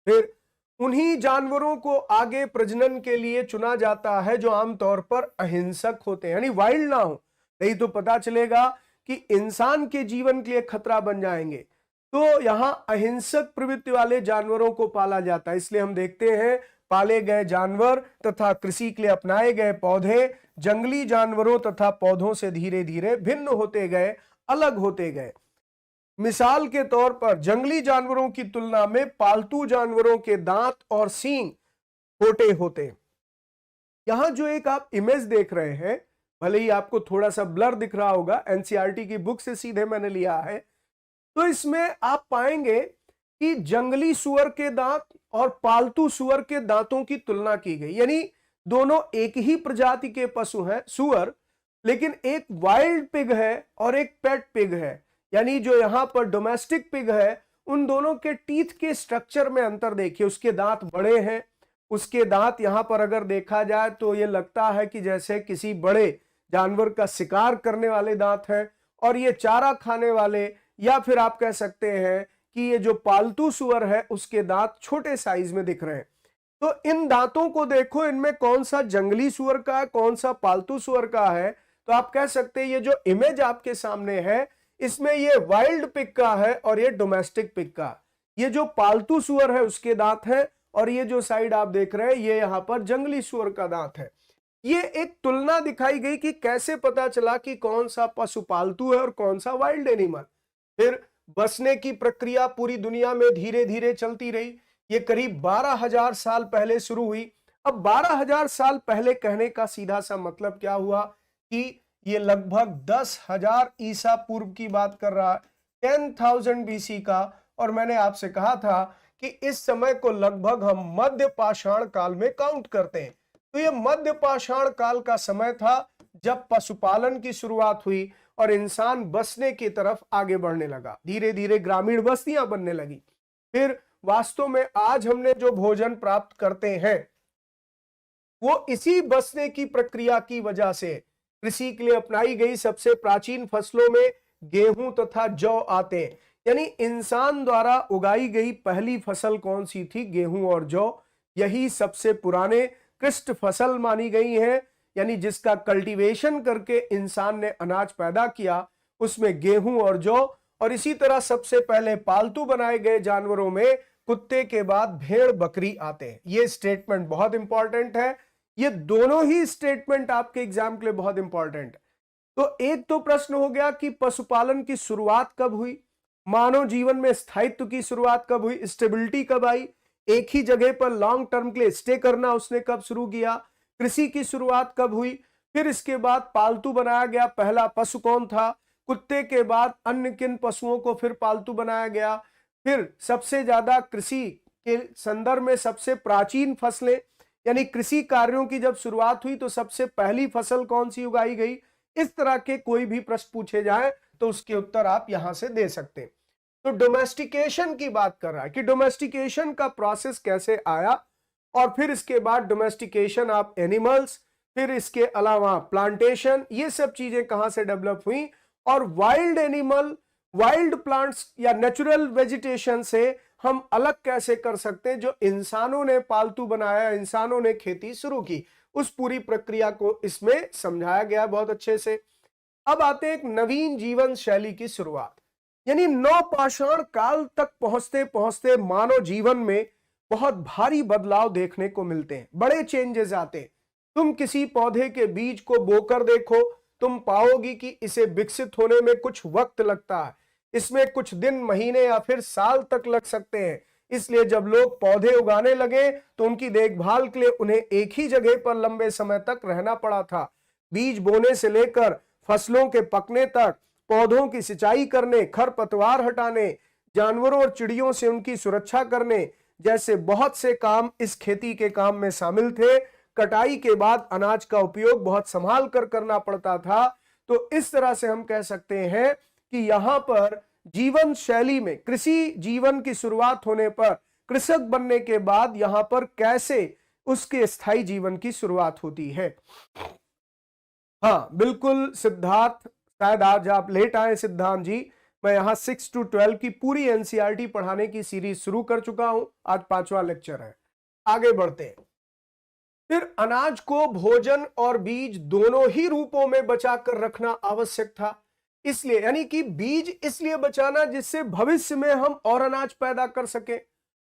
फिर उन्हीं जानवरों को आगे प्रजनन के लिए चुना जाता है जो आमतौर पर अहिंसक होते हैं, यानी वाइल्ड ना हो, नहीं तो पता चलेगा कि इंसान के जीवन के लिए खतरा बन जाएंगे। तो यहां अहिंसक प्रवृत्ति वाले जानवरों को पाला जाता है। इसलिए हम देखते हैं पाले गए जानवर तथा कृषि के लिए अपनाए गए पौधे जंगली जानवरों तथा पौधों से धीरे धीरे भिन्न होते गए, अलग होते गए। मिसाल के तौर पर जंगली जानवरों की तुलना में पालतू जानवरों के दांत और सींग छोटे होते हैं। यहां जो एक आप इमेज देख रहे हैं, भले ही आपको थोड़ा सा ब्लर दिख रहा होगा, एनसीईआरटी की बुक से सीधे मैंने लिया है, तो इसमें आप पाएंगे कि जंगली सुअर के दांत और पालतू सुअर के दांतों की तुलना की गई, यानी दोनों एक ही प्रजाति के पशु हैं सुअर, लेकिन एक वाइल्ड पिग है और एक पेट पिग है। यानी जो यहां पर डोमेस्टिक पिग है, उन दोनों के टीथ के स्ट्रक्चर में अंतर देखिए। उसके दांत बड़े हैं, उसके दांत यहां पर अगर देखा जाए तो ये लगता है कि जैसे किसी बड़े जानवर का शिकार करने वाले दांत हैं, और ये चारा खाने वाले, या फिर आप कह सकते हैं कि ये जो पालतू सुअर है उसके दांत छोटे साइज में दिख रहे हैं। तो इन दांतों को देखो, इनमें कौन सा जंगली सुअर का है, कौन सा पालतू सुअर का है। तो आप कह सकते हैं ये जो इमेज आपके सामने है, इसमें ये वाइल्ड पिग का है और ये डोमेस्टिक पिग का। ये जो पालतू सुअर है उसके दांत है, और ये जो साइड आप देख रहे हैं ये यहां पर जंगली सुअर का दांत है। ये एक तुलना दिखाई गई कि कैसे पता चला कि कौन सा पशु पालतू है और कौन सा वाइल्ड एनिमल। फिर बसने की प्रक्रिया पूरी दुनिया में धीरे धीरे चलती रही। ये करीब 12,000 साल पहले शुरू हुई। अब 12,000 साल पहले कहने का सीधा सा मतलब क्या हुआ कि ये लगभग 10,000 ईसा पूर्व की बात कर रहा है, 10,000 BC का। और मैंने आपसे कहा था कि इस समय को लगभग हम मध्य पाषाण काल में काउंट करते हैं। तो ये मध्य पाषाण काल का समय था जब पशुपालन की शुरुआत हुई और इंसान बसने की तरफ आगे बढ़ने लगा, धीरे धीरे ग्रामीण बस्तियां बनने लगी। फिर वास्तव में आज हमने जो भोजन प्राप्त करते हैं वो इसी बसने की प्रक्रिया की वजह से कृषि के लिए अपनाई गई सबसे प्राचीन फसलों में गेहूं तथा जौ आते हैं। यानी इंसान द्वारा उगाई गई पहली फसल कौन सी थी? गेहूं और जौ। यही सबसे पुराने कृष्ट फसल मानी गई है, यानी जिसका कल्टीवेशन करके इंसान ने अनाज पैदा किया, उसमें गेहूं और जौ। और इसी तरह सबसे पहले पालतू बनाए गए जानवरों में कुत्ते के बाद भेड़ बकरी आते हैं। ये स्टेटमेंट बहुत इंपॉर्टेंट है। ये दोनों ही स्टेटमेंट आपके एग्जाम के लिए बहुत इंपॉर्टेंट है। तो एक तो प्रश्न हो गया कि पशुपालन की शुरुआत कब हुई, मानव जीवन में स्थायित्व की शुरुआत कब हुई, स्टेबिलिटी कब आई, एक ही जगह पर लॉन्ग टर्म के लिए स्टे करना उसने कब शुरू किया, कृषि की शुरुआत कब हुई। फिर इसके बाद पालतू बनाया गया पहला पशु कौन था, कुत्ते के बाद अन्य किन पशुओं को फिर पालतू बनाया गया। फिर सबसे ज्यादा कृषि के संदर्भ में सबसे प्राचीन फसलें, यानी कृषि कार्यों की जब शुरुआत हुई तो सबसे पहली फसल कौन सी उगाई गई। इस तरह के कोई भी प्रश्न पूछे जाए तो उसके उत्तर आप यहां से दे सकते हैं। तो डोमेस्टिकेशन की बात कर रहा है कि डोमेस्टिकेशन का प्रोसेस कैसे आया, और फिर इसके बाद डोमेस्टिकेशन ऑफ एनिमल्स, फिर इसके अलावा प्लांटेशन, ये सब चीजें कहां से डेवलप हुई। और वाइल्ड एनिमल वाइल्ड प्लांट्स या नेचुरल वेजिटेशन से हम अलग कैसे कर सकते हैं, जो इंसानों ने पालतू बनाया, इंसानों ने खेती शुरू की, उस पूरी प्रक्रिया को इसमें समझाया गया बहुत अच्छे से। अब आते हैं एक नवीन जीवन शैली की शुरुआत, यानी नवपाषाण काल तक पहुंचते पहुंचते मानव जीवन में बहुत भारी बदलाव देखने को मिलते हैं, बड़े चेंजेस आते हैं। तुम किसी पौधे के बीज को बोकर देखो, तुम पाओगी कि इसे विकसित होने में कुछ वक्त लगता है, इसमें कुछ दिन, महीने या फिर साल तक लग सकते हैं। इसलिए जब लोग पौधे उगाने लगे तो उनकी देखभाल के लिए उन्हें एक ही जगह पर लंबे समय तक रहना पड़ा था। बीज बोने से लेकर फसलों के पकने तक, पौधों की सिंचाई करने, खरपतवार हटाने, जानवरों और चिड़ियों से उनकी सुरक्षा करने जैसे बहुत से काम इस खेती के काम में शामिल थे। कटाई के बाद अनाज का उपयोग बहुत संभाल कर करना पड़ता था। तो इस तरह से हम कह सकते हैं कि यहां पर जीवन शैली में कृषि जीवन की शुरुआत होने पर, कृषक बनने के बाद यहां पर कैसे उसके स्थायी जीवन की शुरुआत होती है। हाँ बिल्कुल सिद्धार्थ, शायद आज आप लेट आए सिद्धांत जी। मैं यहाँ 6 to 12 की पूरी एनसीईआरटी पढ़ाने की सीरीज शुरू कर चुका हूं, आज 5वां लेक्चर है। आगे बढ़ते हैं। फिर अनाज को भोजन और बीज दोनों ही रूपों में बचा कर रखना आवश्यक था। इसलिए यानी कि बीज इसलिए बचाना जिससे भविष्य में हम और अनाज पैदा कर सकें,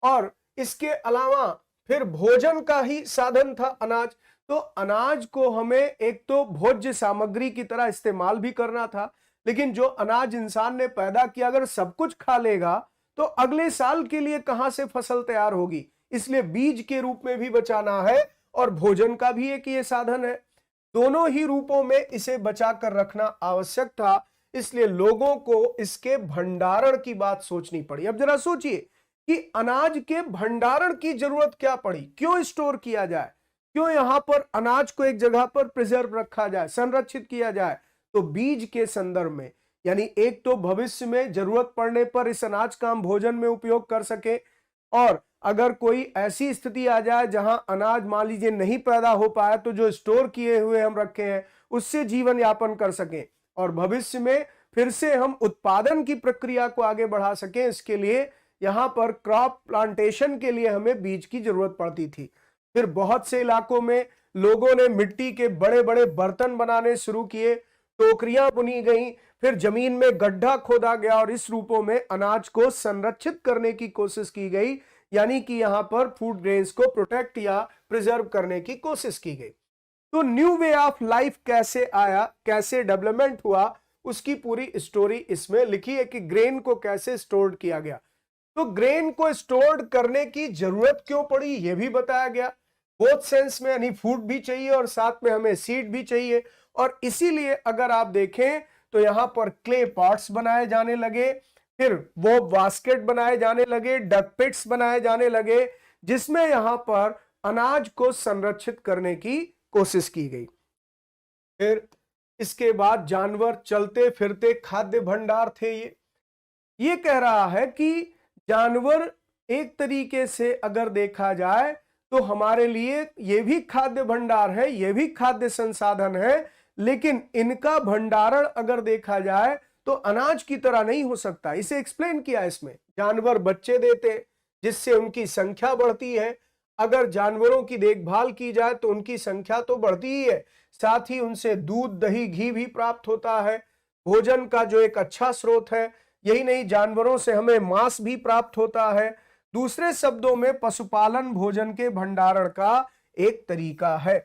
और इसके अलावा फिर भोजन का ही साधन था अनाज। तो अनाज को हमें एक तो भोज्य सामग्री की तरह इस्तेमाल भी करना था, लेकिन जो अनाज इंसान ने पैदा किया अगर सब कुछ खा लेगा तो अगले साल के लिए कहां से फसल तैयार होगी। इसलिए बीज के रूप में भी बचाना है और भोजन का भी एक ये साधन है। दोनों ही रूपों में इसे बचा कर रखना आवश्यक था। इसलिए लोगों को इसके भंडारण की बात सोचनी पड़ी। अब जरा सोचिए कि अनाज के भंडारण की जरूरत क्या पड़ी, क्यों स्टोर किया जाए, क्यों यहां पर अनाज को एक जगह पर प्रिजर्व रखा जाए, संरक्षित किया जाए। तो बीज के संदर्भ में, यानी एक तो भविष्य में जरूरत पड़ने पर इस अनाज का हम भोजन में उपयोग कर सके, और अगर कोई ऐसी स्थिति आ जाए जहां अनाज मान लीजिए नहीं पैदा हो पाया तो जो स्टोर किए हुए हम रखे हैं उससे जीवन यापन कर सकें, और भविष्य में फिर से हम उत्पादन की प्रक्रिया को आगे बढ़ा सकें। इसके लिए यहां पर क्रॉप प्लांटेशन के लिए हमें बीज की जरूरत पड़ती थी। फिर बहुत से इलाकों में लोगों ने मिट्टी के बड़े बड़े बर्तन बनाने शुरू किए, टोकरियां बुनी गई, फिर जमीन में गड्ढा खोदा गया और इस रूपों में अनाज को संरक्षित करने की कोशिश की गई, यानी कि यहां पर फूड ग्रेन्स को प्रोटेक्ट या प्रिजर्व करने की कोशिश की गई। तो न्यू वे ऑफ लाइफ कैसे आया, कैसे डेवलपमेंट हुआ, उसकी पूरी स्टोरी इसमें लिखी है कि ग्रेन को कैसे स्टोर किया गया। तो ग्रेन को स्टोर करने की जरूरत क्यों पड़ी यह भी बताया गया, बोथ सेंस में, यानी फूड भी चाहिए और साथ में हमें सीड भी चाहिए। और इसीलिए अगर आप देखें तो यहां पर क्ले पॉट्स बनाए जाने लगे, फिर वो बास्केट बनाए जाने लगे, डक पिट्स बनाए जाने लगे, जिसमें यहां पर अनाज को संरक्षित करने की कोशिश की गई। फिर इसके बाद जानवर चलते फिरते खाद्य भंडार थे। ये कह रहा है कि जानवर एक तरीके से अगर देखा जाए तो हमारे लिए ये भी खाद्य भंडार है, ये भी खाद्य संसाधन है, लेकिन इनका भंडारण अगर देखा जाए तो अनाज की तरह नहीं हो सकता। इसे एक्सप्लेन किया इसमें, जानवर बच्चे देते जिससे उनकी संख्या बढ़ती है, अगर जानवरों की देखभाल की जाए तो उनकी संख्या तो बढ़ती ही है, साथ ही उनसे दूध, दही, घी भी प्राप्त होता है, भोजन का जो एक अच्छा स्रोत है। यही नहीं, जानवरों से हमें मांस भी प्राप्त होता है। दूसरे शब्दों में पशुपालन भोजन के भंडारण का एक तरीका है,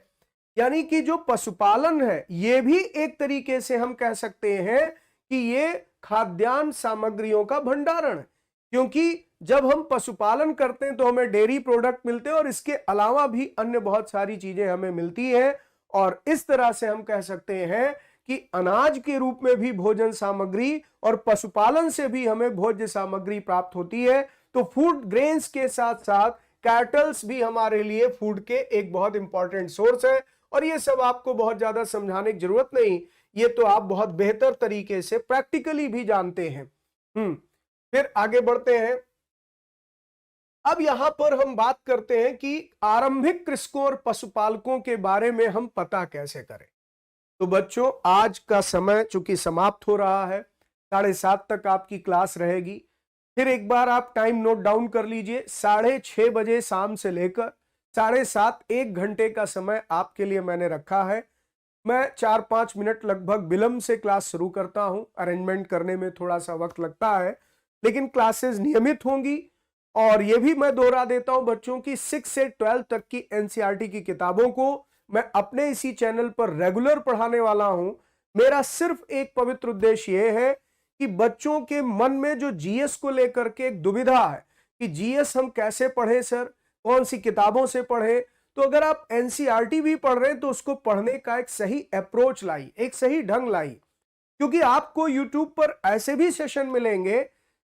यानी कि जो पशुपालन है ये भी एक तरीके से हम कह सकते हैं कि ये खाद्यान्न सामग्रियों का भंडारण है, क्योंकि जब हम पशुपालन करते हैं तो हमें डेयरी प्रोडक्ट मिलते हैं और इसके अलावा भी अन्य बहुत सारी चीजें हमें मिलती हैं। और इस तरह से हम कह सकते हैं कि अनाज के रूप में भी भोजन सामग्री और पशुपालन से भी हमें भोज्य सामग्री प्राप्त होती है। तो फूड ग्रेन्स के साथ साथ कैटल्स भी हमारे लिए फूड के एक बहुत इंपॉर्टेंट सोर्स है, और ये सब आपको बहुत ज्यादा समझाने की जरूरत नहीं, ये तो आप बहुत बेहतर तरीके से प्रैक्टिकली भी जानते हैं। फिर आगे बढ़ते हैं। अब यहां पर हम बात करते हैं कि आरंभिक कृषकों और पशुपालकों के बारे में हम पता कैसे करें। तो बच्चों, आज का समय चूंकि समाप्त हो रहा है, 7:30 तक आपकी क्लास रहेगी। फिर एक बार आप टाइम नोट डाउन कर लीजिए, 6:30 बजे शाम से लेकर 7:30 1 घंटे का समय आपके लिए मैंने रखा है। मैं 4-5 मिनट लगभग विलंब से क्लास शुरू करता हूं, अरेंजमेंट करने में थोड़ा सा वक्त लगता है, लेकिन क्लासेस नियमित होंगी। और यह भी मैं दोहरा देता हूं बच्चों की 6 से 12 तक की एनसीईआरटी की किताबों को मैं अपने इसी चैनल पर रेगुलर पढ़ाने वाला हूं। मेरा सिर्फ एक पवित्र उद्देश्य यह है कि बच्चों के मन में जो जीएस को लेकर के एक दुविधा है कि जीएस हम कैसे पढ़ें सर, कौन सी किताबों से पढ़ें, तो अगर आप एनसीईआरटी भी पढ़ रहे हैं तो उसको पढ़ने का एक सही अप्रोच लाई, एक सही ढंग लाई। क्योंकि आपको यूट्यूब पर ऐसे भी सेशन मिलेंगे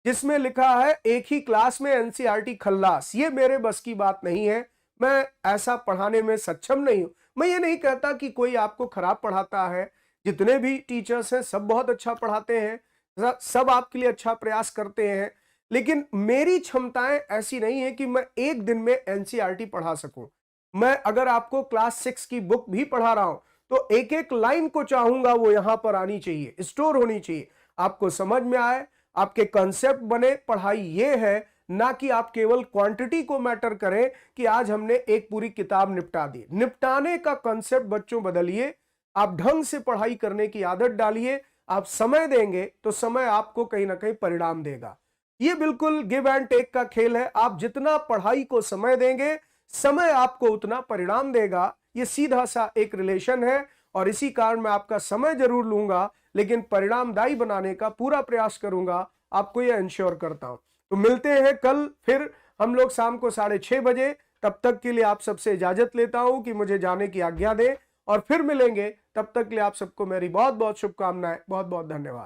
जिसमें लिखा है एक ही क्लास में एनसीईआरटी खल्लास। ये मेरे बस की बात नहीं है, मैं ऐसा पढ़ाने में सक्षम नहीं हूं। मैं ये नहीं कहता कि कोई आपको खराब पढ़ाता है, जितने भी टीचर्स हैं सब बहुत अच्छा पढ़ाते हैं, सब आपके लिए अच्छा प्रयास करते हैं, लेकिन मेरी क्षमताएं ऐसी नहीं है कि मैं एक दिन में एनसीईआरटी पढ़ा सकूं। मैं अगर आपको क्लास 6 की बुक भी पढ़ा रहा हूं तो एक एक लाइन को चाहूंगा वो यहां पर आनी चाहिए, स्टोर होनी चाहिए, आपको समझ में आए, आपके कंसेप्ट बने। पढ़ाई ये है ना कि आप केवल क्वांटिटी को मैटर करें कि आज हमने एक पूरी किताब निपटा दी। निपटाने का कंसेप्ट बच्चों बदलिए, आप ढंग से पढ़ाई करने की आदत डालिए। आप समय देंगे तो समय आपको कहीं ना कहीं परिणाम देगा। ये बिल्कुल गिव एंड टेक का खेल है। आप जितना पढ़ाई को समय देंगे, समय आपको उतना परिणाम देगा। ये सीधा सा एक रिलेशन है और इसी कारण मैं आपका समय जरूर लूंगा, लेकिन परिणामदायी बनाने का पूरा प्रयास करूंगा, आपको यह इंश्योर करता हूं। तो मिलते हैं कल फिर हम लोग शाम को 6:30 बजे। तब तक के लिए आप सबसे इजाजत लेता हूं कि मुझे जाने की आज्ञा दें और फिर मिलेंगे। तब तक के लिए आप सबको मेरी बहुत बहुत शुभकामनाएं, बहुत बहुत धन्यवाद।